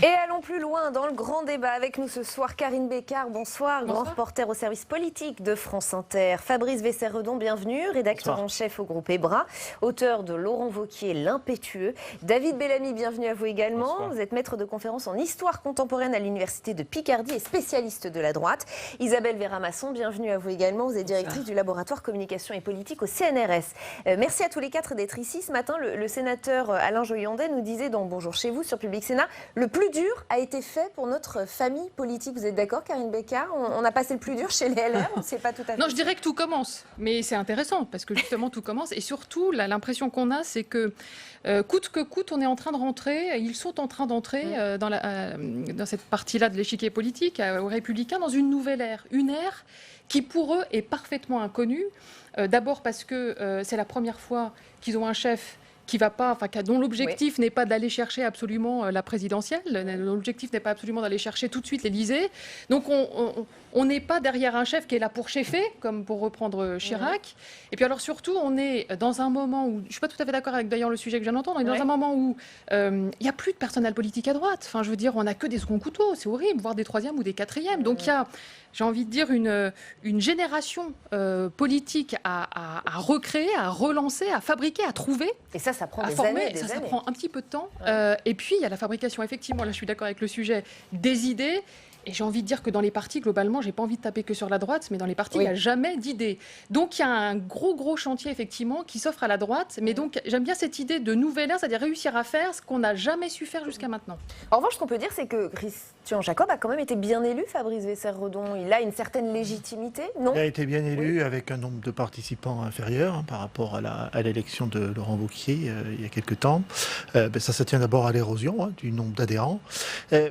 A: Et allons plus loin dans le grand débat. Avec nous ce soir, Karine Bécard, bonsoir, grand reporter au service politique de France Inter. Fabrice Vesser-Redon, bienvenue, rédacteur en chef au groupe EBRA, auteur de Laurent Wauquiez, L'Impétueux. David Bellamy, bienvenue à vous également. Bonsoir. Vous êtes maître de conférence en histoire contemporaine à l'Université de Picardie et spécialiste de la droite. Isabelle Vera-Masson, bienvenue à vous également. Vous êtes directrice du laboratoire communication et politique au CNRS. Merci à tous les 4 d'être ici. Ce matin, le sénateur Alain Joyandet nous disait dans Bonjour chez vous sur Public Sénat, le plus dur a été fait pour notre famille politique. Vous êtes d'accord, Karine Bécard? On a passé le plus dur chez les LR, on ne sait pas tout à fait.
Z: Non, je dirais que tout commence. Mais c'est intéressant parce que justement tout commence. Et surtout, l'impression qu'on a, c'est que coûte que coûte, on est en train de rentrer, ils sont en train d'entrer dans cette partie-là de l'échiquier politique, aux Républicains, dans une nouvelle ère. Une ère qui pour eux est parfaitement inconnue. D'abord parce que c'est la première fois qu'ils ont un chef dont l'objectif n'est pas d'aller chercher absolument la présidentielle, l'objectif n'est pas absolument d'aller chercher tout de suite l'Élysée. Donc on n'est pas derrière un chef qui est là pour cheffer, comme pour reprendre Chirac. Et puis alors surtout, on est dans un moment où, je ne suis pas tout à fait d'accord avec d'ailleurs le sujet que je viens d'entendre, on est dans un moment où il n'y a plus de personnel politique à droite. Enfin, je veux dire, on n'a que des seconds couteaux, c'est horrible, voire des troisièmes ou des quatrièmes. Donc il y a, j'ai envie de dire, une génération politique à recréer, à relancer, à fabriquer, à trouver.
A: Et ça ça prend
Z: à
A: des
Z: former,
A: années,
Z: ça prend un petit peu de temps. Et puis, il y a la fabrication, effectivement, là je suis d'accord avec le sujet, des idées. Et j'ai envie de dire que dans les partis, globalement, j'ai pas envie de taper que sur la droite, mais dans les partis, il n'y a jamais d'idée. Donc il y a un gros chantier, effectivement, qui s'offre à la droite. Mais donc, j'aime bien cette idée de nouvelle ère, c'est-à-dire réussir à faire ce qu'on n'a jamais su faire jusqu'à maintenant.
A: En revanche, ce qu'on peut dire, c'est que Christian Jacob a quand même été bien élu, Fabrice Weisser-Redon. Il a une certaine légitimité, non?
F: Il a été bien élu avec un nombre de participants inférieur par rapport à l'élection de Laurent Wauquiez il y a quelques temps. Ça tient d'abord à l'érosion du nombre d'adhérents.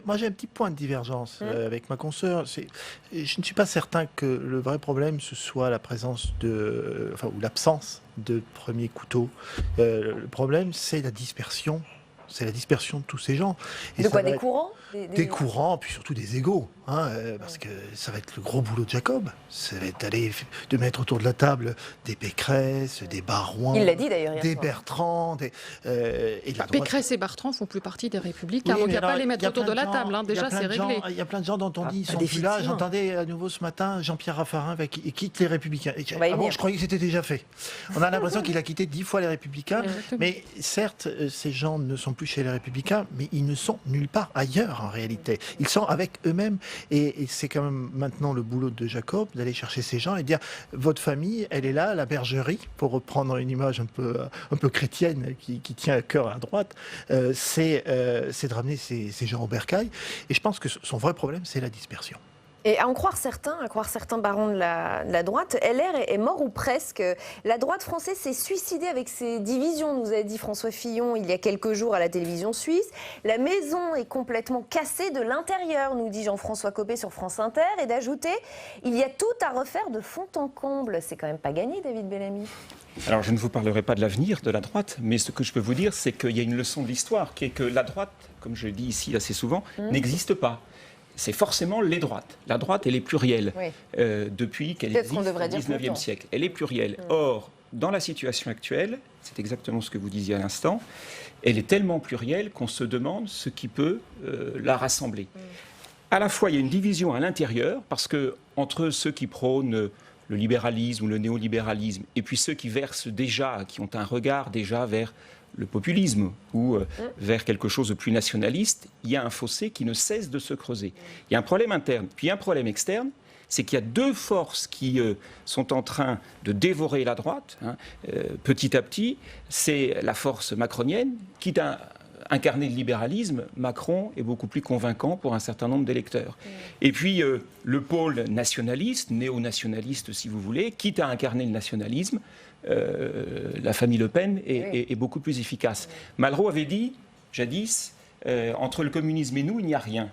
F: Moi, j'ai un petit point de divergence avec ma consoeur. Je ne suis pas certain que le vrai problème, ce soit la présence ou l'absence de premiers couteaux. Le problème, c'est la dispersion. C'est la dispersion de tous ces gens. Et
A: de quoi, des courants
F: Des courants, puis surtout des égos. Parce que ça va être le gros boulot de Jacob. Ça va être de mettre autour de la table des Pécresse, des Barouin.
A: Il l'a dit d'ailleurs hier
F: des
A: soir.
F: Bertrand.
Z: Pécresse et Bertrand font plus partie des Républicains. Donc il n'y a pas à les mettre autour de la table. Déjà, c'est réglé.
F: Il y a plein de gens dont on dit ils sont plus là. J'entendais à nouveau ce matin Jean-Pierre Raffarin qui quitte les Républicains. Je croyais que c'était déjà fait. On a l'impression qu'il a quitté 10 fois les Républicains. Mais certes, ces gens ne sont plus chez les Républicains, mais ils ne sont nulle part ailleurs en réalité. Ils sont avec eux-mêmes. Et c'est quand même maintenant le boulot de Jacob d'aller chercher ces gens et dire votre famille, elle est là, la bergerie, pour reprendre une image un peu chrétienne qui tient à cœur à droite, c'est de ramener ces gens au bercail. Et je pense que son vrai problème, c'est la dispersion.
A: Et à en croire certains barons de la droite, LR est mort ou presque. La droite française s'est suicidée avec ses divisions, nous a dit François Fillon il y a quelques jours à la télévision suisse. La maison est complètement cassée de l'intérieur, nous dit Jean-François Copé sur France Inter. Et d'ajouter, il y a tout à refaire de fond en comble. C'est quand même pas gagné, David Bellamy.
Q: Alors je ne vous parlerai pas de l'avenir de la droite, mais ce que je peux vous dire, c'est qu'il y a une leçon de l'histoire, qui est que la droite, comme je le dis ici assez souvent, n'existe pas. C'est forcément les droites. La droite, elle est plurielle depuis qu'elle existe au XIXe siècle. Elle est plurielle. Or, dans la situation actuelle, c'est exactement ce que vous disiez à l'instant, elle est tellement plurielle qu'on se demande ce qui peut la rassembler. À la fois, il y a une division à l'intérieur, parce que entre ceux qui prônent le libéralisme ou le néolibéralisme, et puis ceux qui versent déjà, qui ont un regard déjà vers le populisme ou vers quelque chose de plus nationaliste, il y a un fossé qui ne cesse de se creuser. Il y a un problème interne, puis un problème externe, c'est qu'il y a deux forces qui sont en train de dévorer la droite, petit à petit. C'est la force macronienne, quitte à incarner le libéralisme, Macron est beaucoup plus convaincant pour un certain nombre d'électeurs. Et puis le pôle nationaliste, néo-nationaliste si vous voulez, quitte à incarner le nationalisme, la famille Le Pen est beaucoup plus efficace. Malraux avait dit, jadis, entre le communisme et nous, il n'y a rien.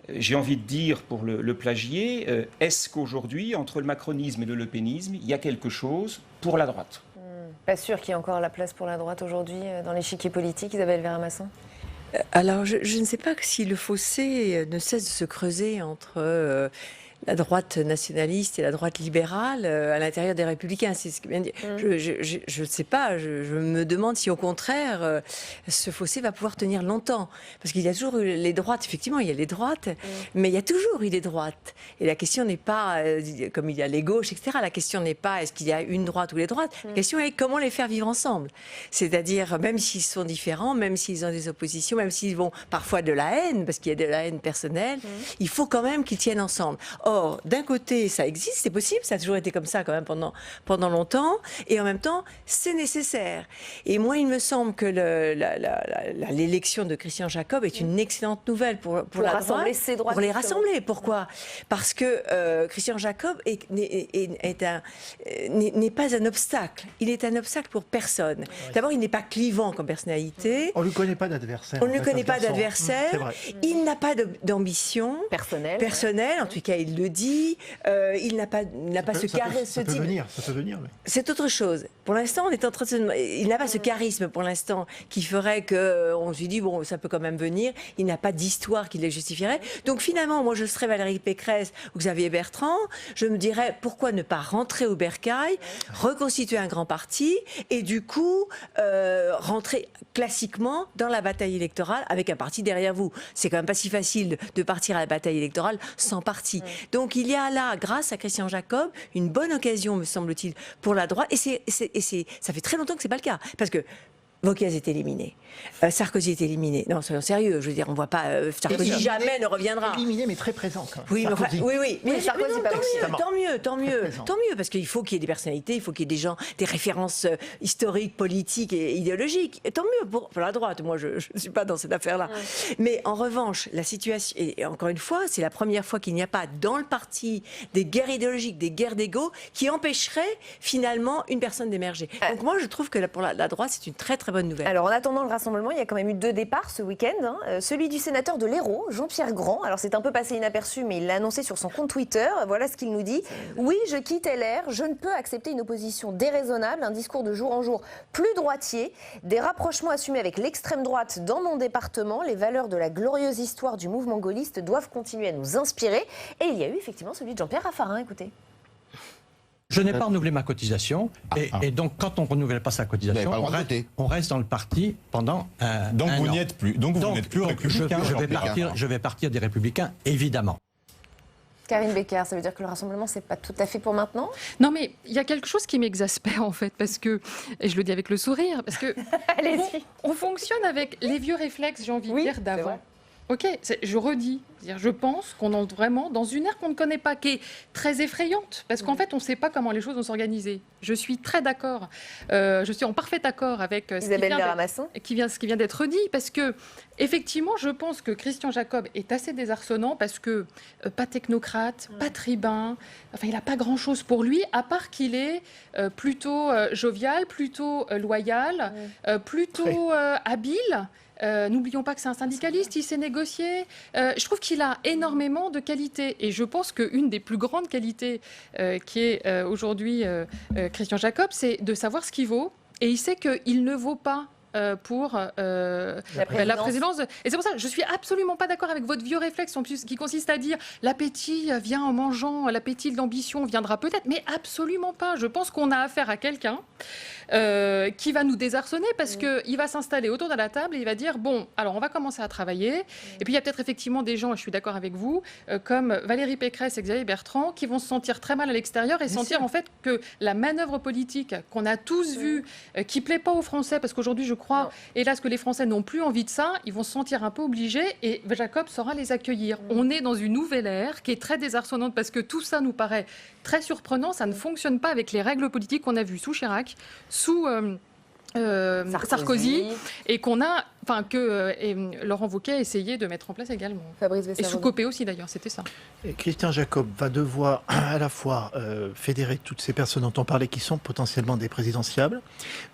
Q: J'ai envie de dire, pour le plagier, est-ce qu'aujourd'hui, entre le macronisme et le lepénisme, il y a quelque chose pour la droite ?
A: Pas sûr qu'il y ait encore la place pour la droite aujourd'hui dans l'échiquier politique, Isabelle Vermasson.
R: Alors, je ne sais pas si le fossé ne cesse de se creuser entre la droite nationaliste et la droite libérale à l'intérieur des Républicains. C'est ce que vient de dire. Je ne sais pas, je me demande si au contraire, ce fossé va pouvoir tenir longtemps. Parce qu'il y a toujours eu les droites, effectivement, il y a les droites, mais il y a toujours eu des droites. Et la question n'est pas, comme il y a les gauches, etc., la question n'est pas est-ce qu'il y a une droite ou les droites, la question est comment les faire vivre ensemble. C'est-à-dire, même s'ils sont différents, même s'ils ont des oppositions, même s'ils vont parfois de la haine, parce qu'il y a de la haine personnelle, il faut quand même qu'ils tiennent ensemble. Or, d'un côté, ça existe, c'est possible, ça a toujours été comme ça quand même pendant longtemps, et en même temps, c'est nécessaire. Et moi, il me semble que l'élection de Christian Jacob est une excellente nouvelle pour la
A: rassembler
R: droite,
A: ces droites.
R: pour les rassembler. Pourquoi ? Parce que Christian Jacob n'est pas un obstacle. Il est un obstacle pour personne. D'abord, il n'est pas clivant comme personnalité.
F: On ne lui connaît pas d'adversaire.
R: On ne lui connaît pas d'adversaire. Il n'a pas d'ambition
A: personnelle.
R: En tout cas, il le dit. Il n'a pas ce charisme.
F: Ça peut venir. Mais...
R: C'est autre chose. Pour l'instant, on est en train de il n'a pas ce charisme pour l'instant qui ferait qu'on se dit bon, ça peut quand même venir. Il n'a pas d'histoire qui le justifierait. Donc finalement, moi, je serais Valérie Pécresse ou Xavier Bertrand. Je me dirais pourquoi ne pas rentrer au bercail, reconstituer un grand parti et du coup rentrer classiquement dans la bataille électorale avec un parti derrière vous. C'est quand même pas si facile de partir à la bataille électorale sans parti. Donc il y a là, grâce à Christian Jacob, une bonne occasion, me semble-t-il, pour la droite. Et ça fait très longtemps que c'est pas le cas. Parce que Wauquiez est éliminé. Sarkozy est éliminé. Non, soyons sérieux. Je veux dire, on ne voit pas. Sarkozy jamais ne reviendra.
F: Éliminé, mais très présent. Quand même.
R: Oui, oui. Mais Sarkozy, tant mieux, parce qu'il faut qu'il y ait des personnalités, il faut qu'il y ait des gens, des références historiques, politiques et idéologiques. Et tant mieux pour la droite. Moi, je ne suis pas dans cette affaire-là. Mais en revanche, la situation, et encore une fois, c'est la première fois qu'il n'y a pas dans le parti des guerres idéologiques, des guerres d'ego qui empêcheraient finalement une personne d'émerger. Donc moi, je trouve que pour la droite, c'est une très très bonne nouvelle.
A: Alors en attendant le rassemblement, il y a quand même eu 2 départs ce week-end. Celui du sénateur de l'Hérault, Jean-Pierre Grand. Alors c'est un peu passé inaperçu, mais il l'a annoncé sur son compte Twitter. Voilà ce qu'il nous dit. Oui, je quitte LR. Je ne peux accepter une opposition déraisonnable, un discours de jour en jour plus droitier, des rapprochements assumés avec l'extrême droite dans mon département. Les valeurs de la glorieuse histoire du mouvement gaulliste doivent continuer à nous inspirer. Et il y a eu effectivement celui de Jean-Pierre Raffarin. Écoutez.
G: Je n'ai pas renouvelé ma cotisation et donc quand on ne renouvelle pas sa cotisation, on reste dans le parti pendant
S: donc
G: un
S: vous
G: an.
S: n'y êtes plus. Donc vous n'êtes plus républicain.
G: Je vais partir des Républicains, évidemment.
A: Karine Becker, ça veut dire que le rassemblement, c'est pas tout à fait pour maintenant ?
Z: Non, mais il y a quelque chose qui m'exaspère en fait, parce que, et je le dis avec le sourire, parce que on fonctionne avec les vieux réflexes, j'ai envie de dire, d'avant. Ok, je redis, je pense qu'on entre vraiment dans une ère qu'on ne connaît pas, qui est très effrayante, parce qu'en fait, on ne sait pas comment les choses vont s'organiser. Je suis très d'accord, je suis en parfait accord avec ce qui vient d'être dit, parce que, effectivement, je pense que Christian Jacob est assez désarçonnant, parce que pas technocrate, pas tribun, enfin, il n'a pas grand-chose pour lui, à part qu'il est plutôt jovial, plutôt loyal, plutôt habile. N'oublions pas que c'est un syndicaliste, il sait négocier. Je trouve qu'il a énormément de qualités. Et je pense qu'une des plus grandes qualités qui est aujourd'hui Christian Jacob, c'est de savoir ce qu'il vaut. Et il sait qu'il ne vaut pas pour la présidence. Et c'est pour ça que je ne suis absolument pas d'accord avec votre vieux réflexe en plus, qui consiste à dire l'appétit vient en mangeant, l'appétit de l'ambition viendra peut-être, mais absolument pas. Je pense qu'on a affaire à quelqu'un qui va nous désarçonner parce qu'il va s'installer autour de la table et il va dire bon, alors on va commencer à travailler. Et puis il y a peut-être effectivement des gens, et je suis d'accord avec vous, comme Valérie Pécresse et Xavier Bertrand, qui vont se sentir très mal à l'extérieur et sentir en fait que la manœuvre politique qu'on a tous vue, qui ne plaît pas aux Français, parce qu'aujourd'hui je crois, hélas, que les Français n'ont plus envie de ça, ils vont se sentir un peu obligés et Jacob saura les accueillir. On est dans une nouvelle ère qui est très désarçonnante parce que tout ça nous paraît très surprenant, ça ne fonctionne pas avec les règles politiques qu'on a vues sous Chirac, sous Sarkozy, et qu'on a, enfin que Laurent Wauquiez a essayé de mettre en place également. Et sous Copé aussi d'ailleurs, c'était ça.
F: Et Christian Jacob va devoir à la fois fédérer toutes ces personnes dont on parlait qui sont potentiellement des présidentiables,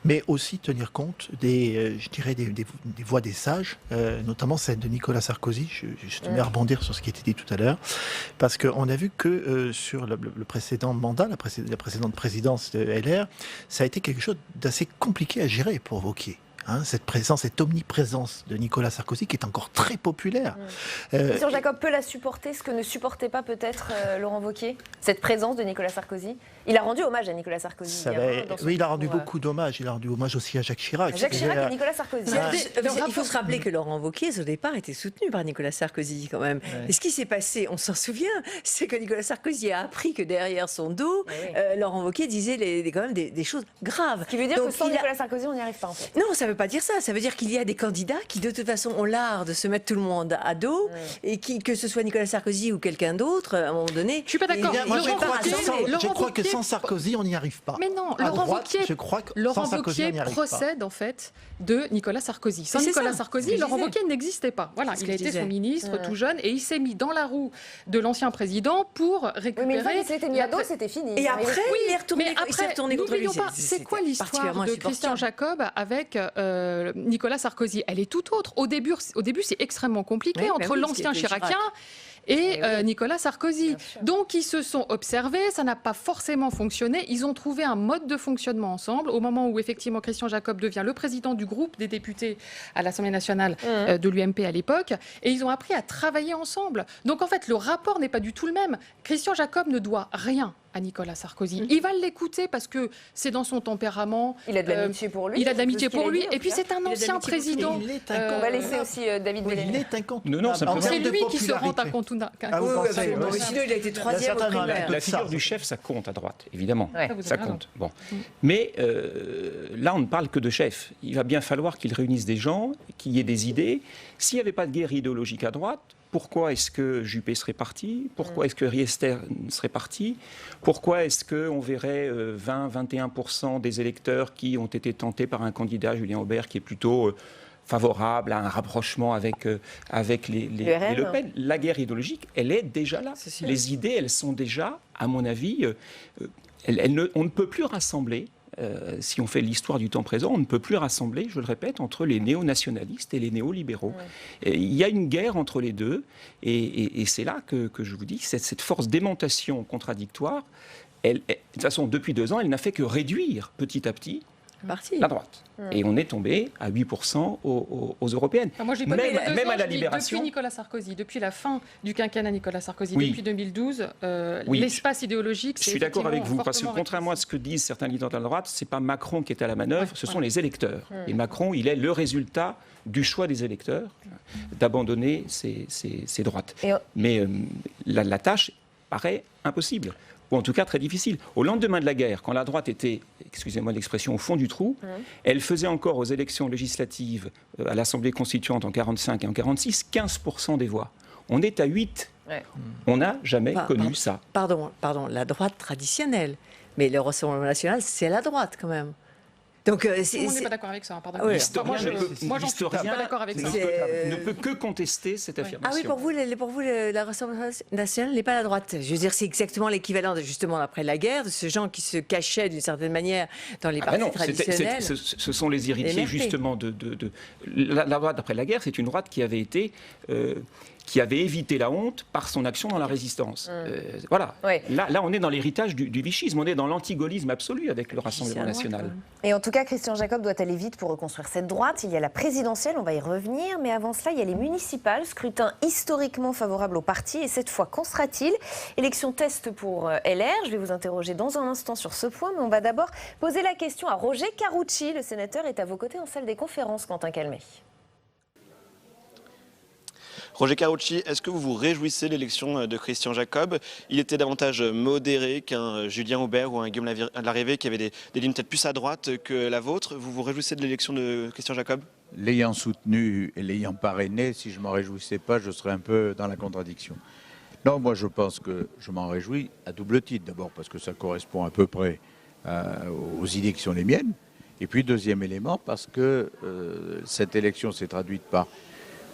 F: mais aussi tenir compte des, je dirais, des voix des sages, notamment celle de Nicolas Sarkozy. Je tenais à rebondir sur ce qui était dit tout à l'heure, parce qu'on a vu que sur le précédent mandat, la précédente présidence de LR, ça a été quelque chose d'assez compliqué à gérer pour Wauquiez. Cette présence, cette omniprésence de Nicolas Sarkozy qui est encore très populaire.
A: Christian Jacob peut la supporter, ce que ne supportait pas peut-être Laurent Wauquiez, cette présence de Nicolas Sarkozy. Il a rendu hommage à Nicolas Sarkozy.
F: Oui, il a rendu beaucoup d'hommages. Il a rendu hommage aussi à Jacques Chirac.
A: Jacques Chirac et Nicolas Sarkozy.
R: Il faut se rappeler que Laurent Wauquiez, au départ, était soutenu par Nicolas Sarkozy quand même. Et ce qui s'est passé, on s'en souvient, c'est que Nicolas Sarkozy a appris que derrière son dos, Laurent Wauquiez disait quand même des choses graves.
A: Ce qui veut dire que sans Nicolas Sarkozy, on n'y arrive pas en fait.
R: Non, ça ne veut pas dire ça. Ça veut dire qu'il y a des candidats qui, de toute façon, ont l'art de se mettre tout le monde à dos et que ce soit Nicolas Sarkozy ou quelqu'un d'autre, à un moment donné.
Z: Je suis pas d'accord.
F: Je crois que sans Sarkozy, on n'y arrive pas.
Z: Mais non, Laurent Wauquiez procède en fait de Nicolas Sarkozy. Sans Nicolas Sarkozy, Laurent Wauquiez n'existait pas. Voilà, il a été son ministre tout jeune et il s'est mis dans la roue de l'ancien président pour récupérer.
A: Oui, mais une fois qu'il s'était mis à dos, c'était fini.
R: Et après, il est retourné contre lui.
Z: N'oublions pas, c'est quoi l'histoire de Christian Jacob avec Nicolas Sarkozy? Elle est tout autre. Au début, c'est extrêmement compliqué entre l'ancien chiracien et Nicolas Sarkozy. Donc, ils se sont observés, ça n'a pas forcément fonctionné. Ils ont trouvé un mode de fonctionnement ensemble au moment où, effectivement, Christian Jacob devient le président du groupe des députés à l'Assemblée nationale de l'UMP à l'époque. Et ils ont appris à travailler ensemble. Donc, en fait, le rapport n'est pas du tout le même. Christian Jacob ne doit rien à à Nicolas Sarkozy. Il va l'écouter parce que c'est dans son tempérament.
A: Il a de l'amitié pour lui.
Z: Il a de l'amitié pour lui. Et puis c'est un ancien président.
A: On va laisser aussi David Belléné.
F: Il est incontournable.
Q: Non,
Z: c'est lui qui se rend incontournable.
R: Sinon, il a été troisième au primaire.
Q: La figure du chef, ça compte à droite, évidemment.
Z: Ouais.
Q: Ça compte. Bon. Mais là, on ne parle que de chef. Il va bien falloir qu'il réunisse des gens, qu'il y ait des idées. S'il n'y avait pas de guerre idéologique à droite, pourquoi est-ce que Juppé serait parti? Pourquoi est-ce que Riester serait parti? Pourquoi est-ce qu'on verrait 20-21% des électeurs qui ont été tentés par un candidat, Julien Aubert, qui est plutôt favorable à un rapprochement avec les Le Pen? La guerre idéologique, elle est déjà là. Les idées, elles sont déjà, à mon avis, on ne peut plus rassembler. Si on fait l'histoire du temps présent, on ne peut plus rassembler, je le répète, entre les néo-nationalistes et les néolibéraux. Il y a une guerre entre les deux, et c'est là que je vous dis, cette force d'aimantation contradictoire, de toute façon, depuis 2 ans, elle n'a fait que réduire petit à petit la droite. Et on est tombé à 8% aux européennes.
Z: Moi, j'ai pas
Q: même à la Libération.
Z: Depuis Nicolas Sarkozy, depuis la fin du quinquennat Nicolas Sarkozy,
Q: Oui.
Z: depuis 2012, l'espace idéologique.
Q: Je suis d'accord avec vous, parce que contrairement à ce que disent certains leaders de la droite, c'est pas Macron qui est à la manœuvre, ce sont les électeurs. Et Macron, il est le résultat du choix des électeurs d'abandonner ses droites. Mais la tâche paraît impossible. Ou en tout cas très difficile. Au lendemain de la guerre, quand la droite était, excusez-moi l'expression, au fond du trou, elle faisait encore aux élections législatives à l'Assemblée constituante en 1945 et en 1946 15% des voix. On est à 8. On n'a jamais connu ça.
R: Pardon, la droite traditionnelle. Mais le Rassemblement national, c'est la droite quand même. Donc,
Z: on n'est pas d'accord avec ça. Pardon.
Q: L'historien
Z: moi, j'en suis pas d'accord avec ça.
Q: ne peut que contester cette affirmation.
R: Ah oui, pour vous, la Rassemblement national n'est pas la droite. Je veux dire, c'est exactement l'équivalent, justement, après la guerre, de ces gens qui se cachaient d'une certaine manière dans les partis traditionnels.
Q: Ce sont les héritiers, justement, de la droite après la guerre. C'est une droite qui avait été... qui avait évité la honte par son action dans la résistance. Voilà. Là, on est dans l'héritage du vichisme, on est dans l'antigaullisme absolu avec le Rassemblement national.
A: Et en tout cas, Christian Jacob doit aller vite pour reconstruire cette droite. Il y a la présidentielle, on va y revenir, mais avant cela, il y a les municipales, scrutin historiquement favorable au parti. Et cette fois, qu'en sera-t-il? Élection test pour LR. Je vais vous interroger dans un instant sur ce point, mais on va d'abord poser la question à Roger Carucci. Le sénateur est à vos côtés en salle des conférences, Quentin Calmet.
D: Roger Carucci, est-ce que vous vous réjouissez de l'élection de Christian Jacob? Il était davantage modéré qu'un Julien Aubert ou un Guillaume Larrivé qui avait des lignes peut-être plus à droite que la vôtre. Vous vous réjouissez de l'élection de Christian Jacob?
B: L'ayant soutenu et l'ayant parrainé, si je ne m'en réjouissais pas, je serais un peu dans la contradiction. Non, moi je pense que je m'en réjouis à double titre. D'abord parce que ça correspond à peu près aux idées qui sont les miennes. Et puis deuxième élément, parce que cette élection s'est traduite par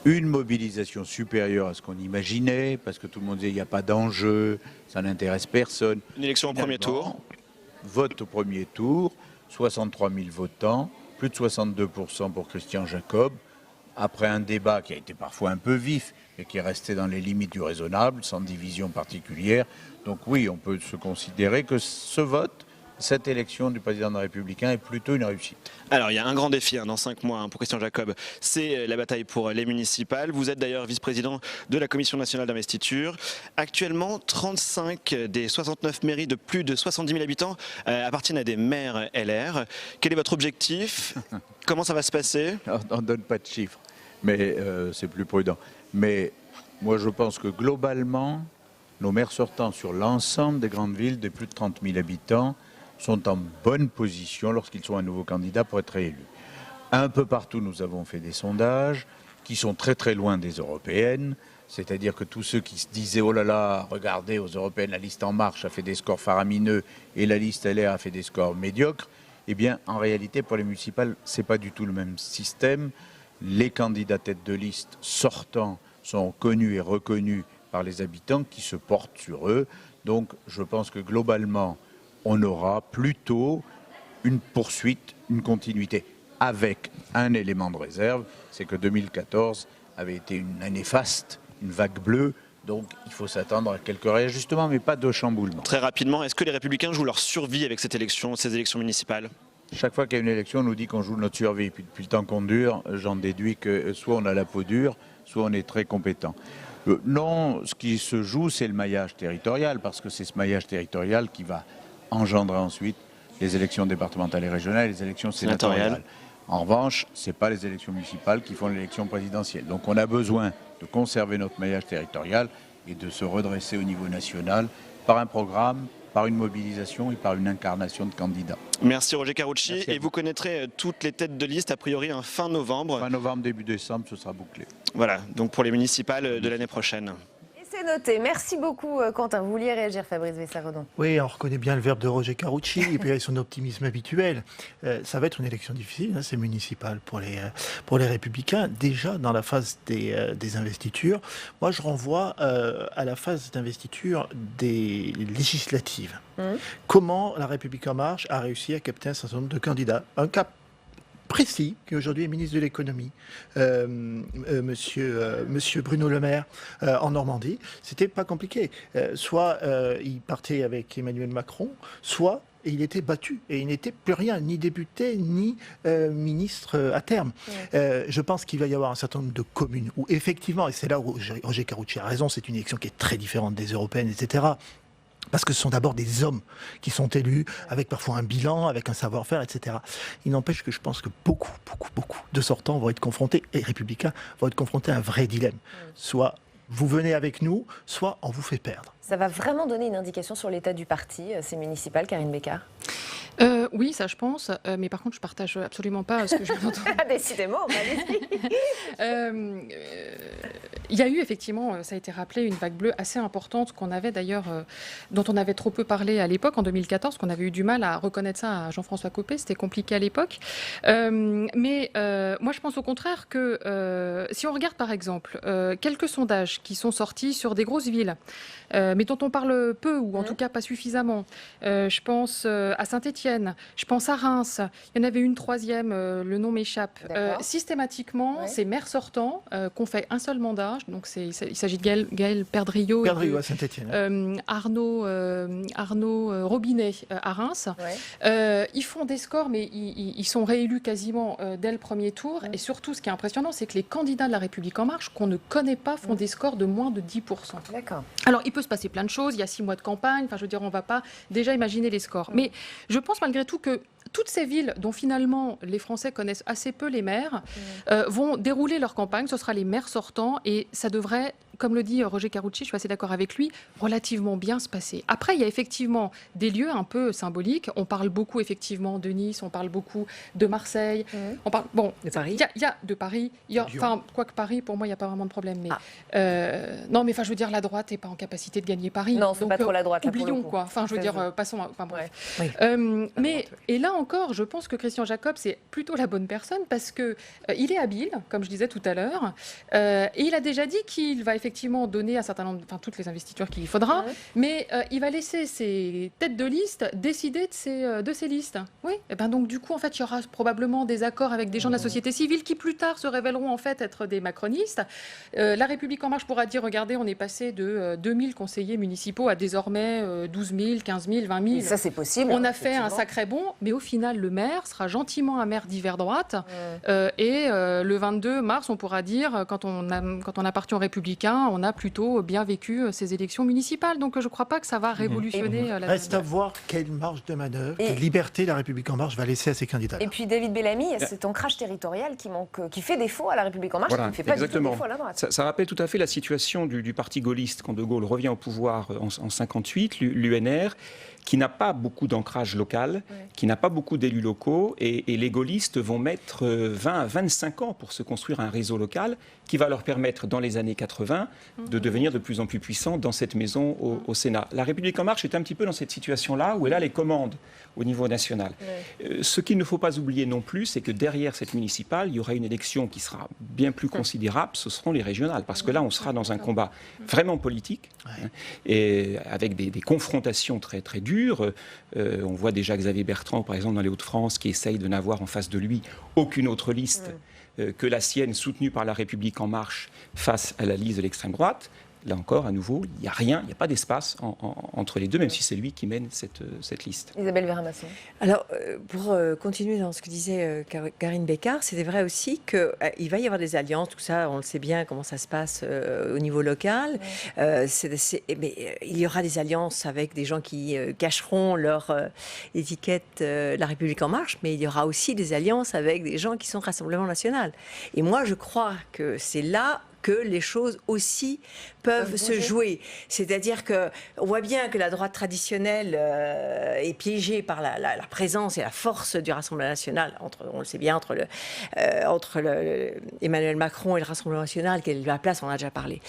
B: une mobilisation supérieure à ce qu'on imaginait, parce que tout le monde disait il n'y a pas d'enjeu, ça n'intéresse personne.
D: Une élection au premier tour.
B: Vote au premier tour, 63 000 votants, plus de 62% pour Christian Jacob, après un débat qui a été parfois un peu vif, mais qui est resté dans les limites du raisonnable, sans division particulière. Donc oui, on peut se considérer que ce vote, cette élection du président de la République est plutôt une réussite.
D: Alors, il y a un grand défi dans 5 mois pour Christian Jacob, c'est la bataille pour les municipales. Vous êtes d'ailleurs vice-président de la Commission nationale d'investiture. Actuellement, 35 des 69 mairies de plus de 70 000 habitants appartiennent à des maires LR. Quel est votre objectif? Comment ça va se passer?
B: On ne donne pas de chiffres, mais c'est plus prudent. Mais moi, je pense que globalement, nos maires sortants sur l'ensemble des grandes villes de plus de 30 000 habitants sont en bonne position lorsqu'ils sont un nouveau candidat pour être réélus. Un peu partout, nous avons fait des sondages qui sont très très loin des européennes, c'est-à-dire que tous ceux qui se disaient « Oh là là, regardez, aux européennes, la liste En Marche a fait des scores faramineux et la liste LR a fait des scores médiocres », eh bien, en réalité, pour les municipales, ce n'est pas du tout le même système. Les candidats tête de liste sortants sont connus et reconnus par les habitants qui se portent sur eux. Donc, je pense que globalement, on aura plutôt une poursuite, une continuité, avec un élément de réserve, c'est que 2014 avait été une année faste, une vague bleue, donc il faut s'attendre à quelques réajustements, mais pas de chamboulement.
D: Très rapidement, est-ce que les Républicains jouent leur survie avec cette élection, ces élections municipales?
B: Chaque fois qu'il y a une élection, on nous dit qu'on joue notre survie. Puis depuis le temps qu'on dure, j'en déduis que soit on a la peau dure, soit on est très compétent. Non, ce qui se joue, c'est le maillage territorial, parce que c'est ce maillage territorial qui va engendrer ensuite les élections départementales et régionales et les élections sénatoriales. En revanche, ce n'est pas les élections municipales qui font l'élection présidentielle. Donc on a besoin de conserver notre maillage territorial et de se redresser au niveau national par un programme, par une mobilisation et par une incarnation de candidats.
D: Merci Roger Carucci. Et vous connaîtrez toutes les têtes de liste a priori fin novembre.
B: Fin novembre, début décembre, ce sera bouclé.
D: Voilà, donc pour les municipales de l'année prochaine.
A: C'est noté. Merci beaucoup, Quentin. Vous vouliez réagir, Fabrice Vessarodon?
F: Oui, on reconnaît bien le verbe de Roger Carucci et puis avec son optimisme habituel. Ça va être une élection difficile, hein, c'est municipal pour les Républicains. Déjà, dans la phase des investitures, moi je renvoie à la phase d'investiture des législatives. Comment la République En Marche a réussi à capter un certain nombre de candidats. Un cas précis, qui aujourd'hui est ministre de l'économie, monsieur Bruno Le Maire, en Normandie, c'était pas compliqué. Soit il partait avec Emmanuel Macron, soit il était battu et il n'était plus rien, ni député, ni ministre à terme. Je pense qu'il va y avoir un certain nombre de communes où effectivement, et c'est là où Roger Carucci a raison, c'est une élection qui est très différente des européennes, etc. Parce que ce sont d'abord des hommes qui sont élus, avec parfois un bilan, avec un savoir-faire, etc. Il n'empêche que je pense que beaucoup de sortants vont être confrontés, et républicains vont être confrontés à un vrai dilemme. Soit vous venez avec nous, soit on vous fait perdre.
A: Ça va vraiment donner une indication sur l'état du parti, ces municipales, Karine Bécard?
Z: Oui, ça je pense, mais par contre je partage absolument pas ce que je viens d'entendre.
A: Décidément,
Z: il y a eu effectivement, ça a été rappelé, une vague bleue assez importante qu'on avait d'ailleurs, dont on avait trop peu parlé à l'époque, en 2014, qu'on avait eu du mal à reconnaître ça à Jean-François Copé, c'était compliqué à l'époque. Mais moi je pense au contraire que si on regarde par exemple quelques sondages qui sont sortis sur des grosses villes, mais dont on parle peu, ou en tout cas pas suffisamment. Je pense à Saint-Étienne, je pense à Reims, il y en avait une troisième, le nom m'échappe. Systématiquement, ces maires sortants qu'on fait un seul mandat, donc il s'agit de Gaël Perdriau
F: à Saint-Étienne.
Z: Arnaud Robinet à Reims. Ils font des scores, mais ils sont réélus quasiment dès le premier tour. Et surtout, ce qui est impressionnant, c'est que les candidats de La République En Marche, qu'on ne connaît pas, font des scores de moins de 10%.
A: D'accord.
Z: Alors, il peut se passer plein de choses. Il y a 6 mois de campagne. Enfin, je veux dire, on ne va pas déjà imaginer les scores. Mais je pense malgré tout que toutes ces villes dont finalement les Français connaissent assez peu les maires vont dérouler leur campagne. Ce sera les maires sortants et ça devrait, comme le dit Roger Carucci, je suis assez d'accord avec lui, relativement bien se passer. Après, il y a effectivement des lieux un peu symboliques. On parle beaucoup effectivement de Nice, on parle beaucoup de Marseille. On parle de Paris. Il y a de Paris. Enfin, quoique Paris, pour moi, il n'y a pas vraiment de problème. Mais non, mais enfin, je veux dire, la droite n'est pas en capacité de gagner Paris.
A: Non, c'est pas trop la droite.
Z: Oublions quoi. Enfin, je veux dire, passons. Enfin bref. Mais et là encore, je pense que Christian Jacob c'est plutôt la bonne personne parce que il est habile, comme je disais tout à l'heure, et il a déjà dit qu'il va effectivement donner un certain nombre, toutes les investitures qu'il faudra, mais il va laisser ses têtes de liste décider de ses listes. Oui. Et ben donc du coup en fait il y aura probablement des accords avec des gens de la société civile qui plus tard se révéleront en fait être des macronistes. La République En Marche pourra dire regardez on est passé de 2000 conseillers municipaux à désormais 12 000, 15 000, 20 000.
A: Et ça c'est possible.
Z: On a fait un sacré bond, mais au final le maire sera gentiment un maire d'hiver droite et le 22 mars on pourra dire quand on appartient aux Républicains on a plutôt bien vécu ces élections municipales. Donc je ne crois pas que ça va révolutionner la
F: reste à voir quelle marge de manœuvre, quelle liberté la République En Marche va laisser à ses candidats.
A: Et puis David Bellamy, il y a cet ancrage territorial qui fait défaut à la République En Marche, qui ne fait pas du tout défaut à la droite.
Q: Ça rappelle tout à fait la situation du parti gaulliste quand De Gaulle revient au pouvoir en 1958, l'UNR, qui n'a pas beaucoup d'ancrage local, qui n'a pas beaucoup d'élus locaux, et les gaullistes vont mettre 20 à 25 ans pour se construire un réseau local qui va leur permettre, dans les années 80, de devenir de plus en plus puissants dans cette maison au Sénat. La République En Marche est un petit peu dans cette situation-là, où elle a les commandes au niveau national. Ce qu'il ne faut pas oublier non plus, c'est que derrière cette municipale, il y aura une élection qui sera bien plus considérable, ce seront les régionales, parce que là, on sera dans un combat vraiment politique, et avec des confrontations très, très dures. On voit déjà Xavier Bertrand, par exemple, dans les Hauts-de-France, qui essaye de n'avoir en face de lui aucune autre liste que la sienne, soutenue par la République En Marche, face à la liste de l'extrême droite. là encore, à nouveau, il n'y a rien, il n'y a pas d'espace entre les deux, même si c'est lui qui mène cette liste.
A: Isabelle Verhamasson.
R: Alors, pour continuer dans ce que disait Karine Bécard, c'est vrai aussi qu'il va y avoir des alliances, tout ça, on le sait bien comment ça se passe au niveau local. Mais il y aura des alliances avec des gens qui cacheront leur étiquette La République En Marche, mais il y aura aussi des alliances avec des gens qui sont Rassemblement National. Et moi, je crois que c'est là que les choses aussi peuvent se jouer. C'est-à-dire qu'on voit bien que la droite traditionnelle est piégée par la présence et la force du Rassemblement National, on le sait bien, entre Emmanuel Macron et le Rassemblement National, quelle est la place, on en a déjà parlé.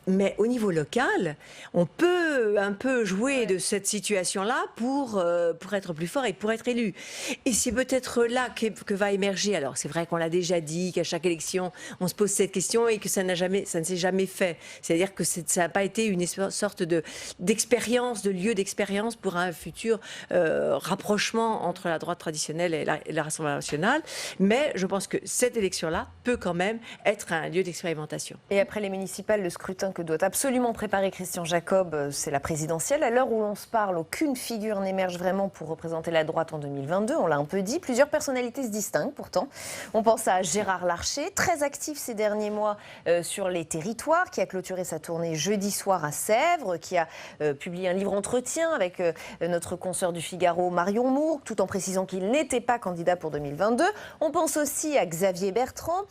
R: Mais au niveau local, on peut un peu jouer de cette situation-là pour être plus fort et pour être élu. Et c'est peut-être là que va émerger, alors c'est vrai qu'on l'a déjà dit, qu'à chaque élection, on se pose cette question et que ça ne s'est jamais fait. C'est-à-dire que ça n'a pas été une sorte d'expérience, de lieu d'expérience pour un futur rapprochement entre la droite traditionnelle et le Rassemblement National. Mais je pense que cette élection-là peut quand même être un lieu d'expérimentation.
A: Et après les municipales, le scrutin que doit absolument préparer Christian Jacob, c'est la présidentielle. À l'heure où l'on se parle, aucune figure n'émerge vraiment pour représenter la droite en 2022. On l'a un peu dit. Plusieurs personnalités se distinguent pourtant. On pense à Gérard Larcher, très actif ces derniers mois sur les territoires, qui a clôturé sa tournée jeudi soir à Sèvres, qui a publié un livre entretien avec notre consoeur du Figaro, Marion Mourgue, tout en précisant qu'il n'était pas candidat pour 2022. On pense aussi à Xavier Bertrand,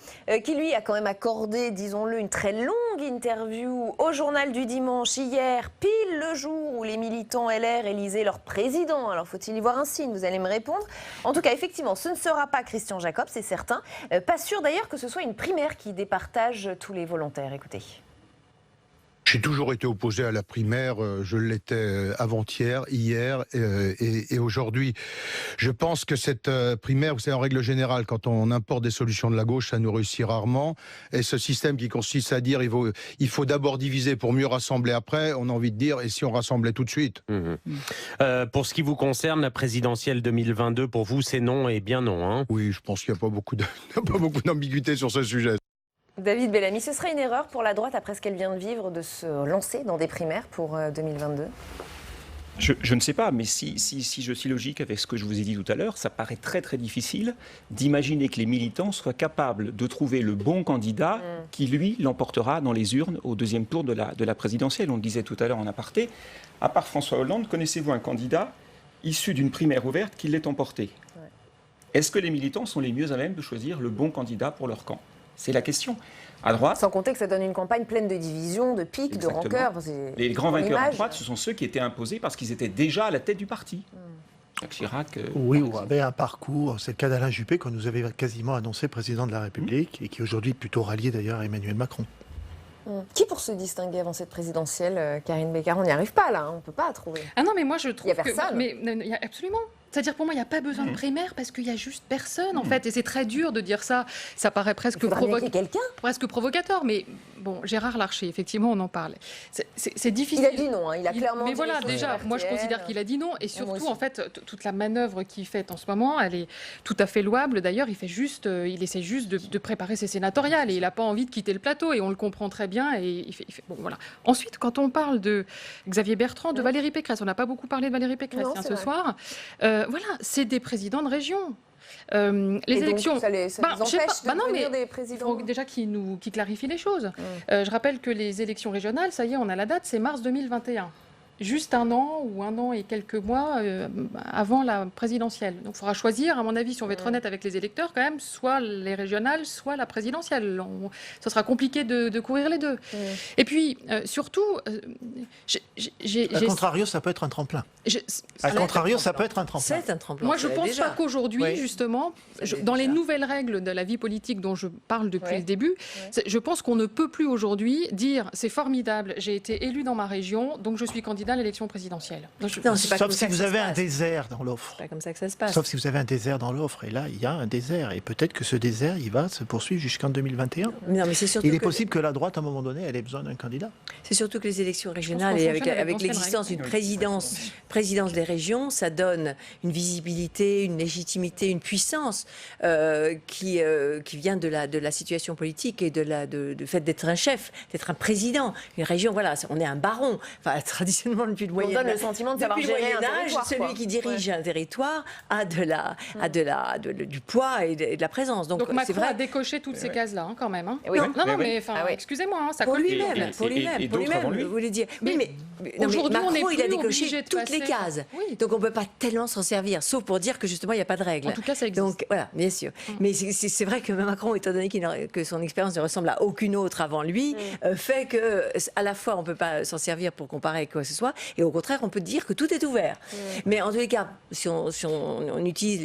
A: qui lui a quand même accordé, disons-le, une très longue interview au Journal du Dimanche hier, pile le jour où les militants LR élisaient leur président. Alors faut-il y voir un signe? Vous allez me répondre. En tout cas, effectivement, ce ne sera pas Christian Jacob, c'est certain. Pas sûr d'ailleurs que ce soit une primaire qui départage tous les volontaires. Écoutez.
N: J'ai toujours été opposé à la primaire, je l'étais avant-hier, hier et aujourd'hui. Je pense que cette primaire, vous savez, en règle générale, quand on importe des solutions de la gauche, ça nous réussit rarement. Et ce système qui consiste à dire il faut d'abord diviser pour mieux rassembler après, on a envie de dire, et si on rassemblait tout de suite?
H: Pour ce qui vous concerne, la présidentielle 2022, pour vous, c'est non et bien non, hein?
N: Oui, je pense qu'il n'y a pas beaucoup d'ambiguïté sur ce sujet.
A: David Bellamy, ce serait une erreur pour la droite, après ce qu'elle vient de vivre, de se lancer dans des primaires pour 2022 ?
Q: Je ne sais pas, mais si je suis logique avec ce que je vous ai dit tout à l'heure, ça paraît très très difficile d'imaginer que les militants soient capables de trouver le bon candidat qui, lui, l'emportera dans les urnes au deuxième tour de la présidentielle. On le disait tout à l'heure en aparté, à part François Hollande, connaissez-vous un candidat issu d'une primaire ouverte qui l'ait emporté ? Est-ce que les militants sont les mieux à même de choisir le bon candidat pour leur camp ? C'est la question. À droite,
A: sans compter que ça donne une campagne pleine de divisions, de piques,
Q: exactement,
A: de rancœurs.
Q: Les grands vainqueurs à droite, ce sont ceux qui étaient imposés parce qu'ils étaient déjà à la tête du parti. Jacques Chirac...
F: oui, ou avait un parcours. C'est le cas d'Alain Juppé, qu'on nous avait quasiment annoncé président de la République, et qui aujourd'hui est plutôt rallié d'ailleurs à Emmanuel Macron.
A: Qui pour se distinguer avant cette présidentielle, Karine Bécard? On n'y arrive pas là, on ne peut pas trouver.
Z: Ah non, mais moi je trouve
A: il y a personne.
Z: Mais il y a absolument. C'est-à-dire pour moi, il n'y a pas besoin de primaire parce qu'il n'y a juste personne en fait. Et c'est très dur de dire ça. Ça paraît presque provocateur. Mais bon, Gérard Larcher, effectivement, on en parle. C'est difficile.
A: Il a dit non, hein. Il a clairement dit.
Z: Mais voilà, déjà, moi je considère qu'il a dit non. Et surtout, en fait, toute la manœuvre qu'il fait en ce moment, elle est tout à fait louable. D'ailleurs, il essaie juste de préparer ses sénatoriales et il n'a pas envie de quitter le plateau. Et on le comprend très bien. Et il fait bon, voilà. Ensuite, quand on parle de Xavier Bertrand, de Valérie Pécresse, on n'a pas beaucoup parlé de Valérie Pécresse ce soir. Voilà, c'est des présidents de région. Les élections,
A: donc, ça les empêche de devenir des présidents.
Z: Il faut déjà qui clarifient les choses. Je rappelle que les élections régionales, ça y est, on a la date, c'est mars 2021. Juste un an et quelques mois avant la présidentielle. Donc il faudra choisir, à mon avis, si on veut être honnête avec les électeurs, quand même, soit les régionales, soit la présidentielle. Ce sera compliqué de courir les deux. Et puis, surtout...
F: A contrario, ça peut être un tremplin. À contrario, ça peut être un tremplin.
R: C'est un tremplin.
Z: Moi, je ne pense pas qu'aujourd'hui, justement, dans les nouvelles règles de la vie politique dont je parle depuis le début, je pense qu'on ne peut plus aujourd'hui dire « c'est formidable, j'ai été élu dans ma région, donc je suis candidat candidat à l'élection présidentielle.
F: Sauf si vous avez un désert dans l'offre.
R: C'est pas comme ça que ça se passe.
F: Sauf si vous avez un désert dans l'offre. Et là, il y a un désert. Et peut-être que ce désert, il va se poursuivre jusqu'en 2021.
R: Non, mais c'est surtout
F: il est possible que la droite, à un moment donné, elle ait besoin d'un candidat.
R: C'est surtout que les élections régionales et avec l'existence d'une présidence des régions, ça donne une visibilité, une légitimité, une puissance qui vient de la situation politique et du fait d'être un chef, d'être un président. Une région, voilà, on est un baron. Enfin, traditionnellement, depuis le Moyen Âge.
A: On donne le sentiment de savoir gérer un territoire.
R: Celui qui dirige un territoire a du poids et de la présence.
Z: Donc Macron a décoché toutes ces cases-là, quand même. Hein. Oui. Non, mais excusez-moi, ça
R: pour lui-même. Pour lui-même, vous voulez dire. Mais aujourd'hui, Macron, il a décoché toutes les cases. Donc on ne peut pas tellement s'en servir, sauf pour dire que justement, il n'y a pas de règles.
Z: En tout cas, ça existe.
R: Donc voilà, bien sûr. Mais c'est vrai que Macron, étant donné que son expérience ne ressemble à aucune autre avant lui, fait que à la fois on ne peut pas s'en servir pour comparer avec quoi que ce soit, et au contraire on peut dire que tout est ouvert. Mais en tous les cas, si on utilise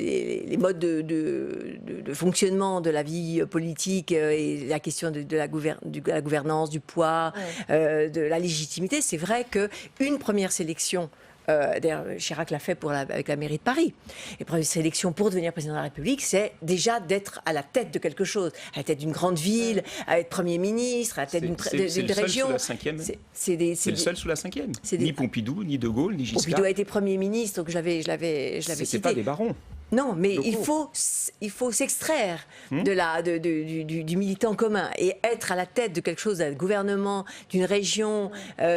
R: les modes de fonctionnement de la vie politique et la question de la gouvernance, du poids, de la légitimité, c'est vrai qu'une première sélection, d'ailleurs, Chirac l'a fait avec la mairie de Paris. Et première sélection pour devenir président de la République, c'est déjà d'être à la tête de quelque chose, à la tête d'une grande ville, à être Premier ministre, à la tête d'une région.
Q: C'est le seul sous la cinquième. Ni Pompidou, ni De Gaulle, ni Giscard.
R: Pompidou a été Premier ministre, donc je l'avais cité.
Q: C'est pas des barons.
R: Non, mais il faut s'extraire du militant commun et être à la tête de quelque chose, d'un gouvernement, d'une région,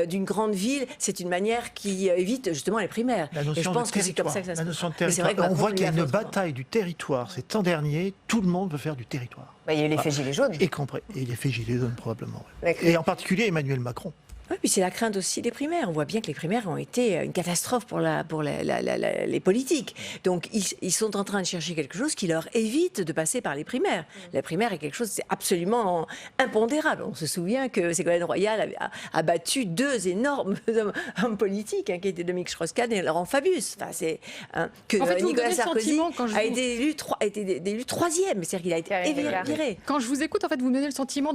R: d'une grande ville. C'est une manière qui évite justement les primaires.
F: Et je pense que c'est comme ça que ça se passe. On voit qu'il y a une bataille du territoire. Ces temps derniers, tout le monde veut faire du territoire.
A: Il y a eu l'effet Gilets jaunes.
F: Et l'effet Gilets jaunes, probablement. Et en particulier Emmanuel Macron.
R: Oui, puis c'est la crainte aussi des primaires. On voit bien que les primaires ont été une catastrophe pour les politiques. Donc ils sont en train de chercher quelque chose qui leur évite de passer par les primaires. La primaire est quelque chose c'est absolument impondérable. On se souvient que Ségolène Royal a battu deux énormes hommes politiques, qui étaient Dominique Strauss-Kahn et Laurent Fabius. Enfin, Nicolas Sarkozy a été élu troisième, c'est-à-dire qu'il a été viré.
Z: Quand je vous écoute, en fait, vous me donnez le sentiment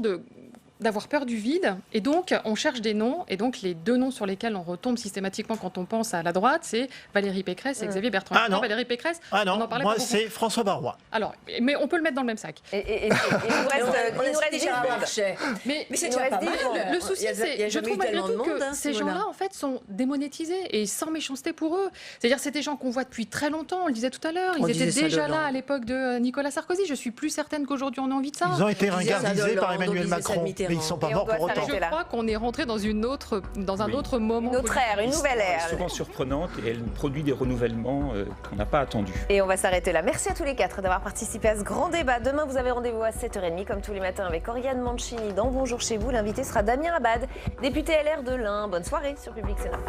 Z: d'avoir peur du vide, et donc on cherche des noms, et donc les deux noms sur lesquels on retombe systématiquement quand on pense à la droite, c'est Valérie Pécresse et Xavier Bertrand.
F: Ah non,
Z: Valérie Pécresse,
F: on en parlait moi c'est François Baroin.
Z: Alors, mais on peut le mettre dans le même sac.
A: Il nous reste
R: déjà un marché.
Z: Mais c'est déjà pas mal. Le souci, c'est, je trouve malgré tout que ces gens-là, en fait, sont démonétisés, et sans méchanceté pour eux. C'est-à-dire, c'est des gens qu'on voit depuis très longtemps, on le disait tout à l'heure, ils étaient déjà là à l'époque de Nicolas Sarkozy. Je suis plus certaine qu'aujourd'hui on a envie de ça.
F: Ils ont été ringardisés par Emmanuel Macron. Mais ils ne sont pas morts pour autant.
Z: Je crois qu'on est rentré dans un autre moment.
A: Notre ère, une nouvelle ère.
Q: Elle est souvent surprenante et elle produit des renouvellements qu'on n'a pas attendus.
A: Et on va s'arrêter là. Merci à tous les quatre d'avoir participé à ce grand débat. Demain, vous avez rendez-vous à 7h30, comme tous les matins, avec Oriane Mancini dans Bonjour chez vous. L'invité sera Damien Abad, député LR de l'Ain. Bonne soirée sur Public Sénat.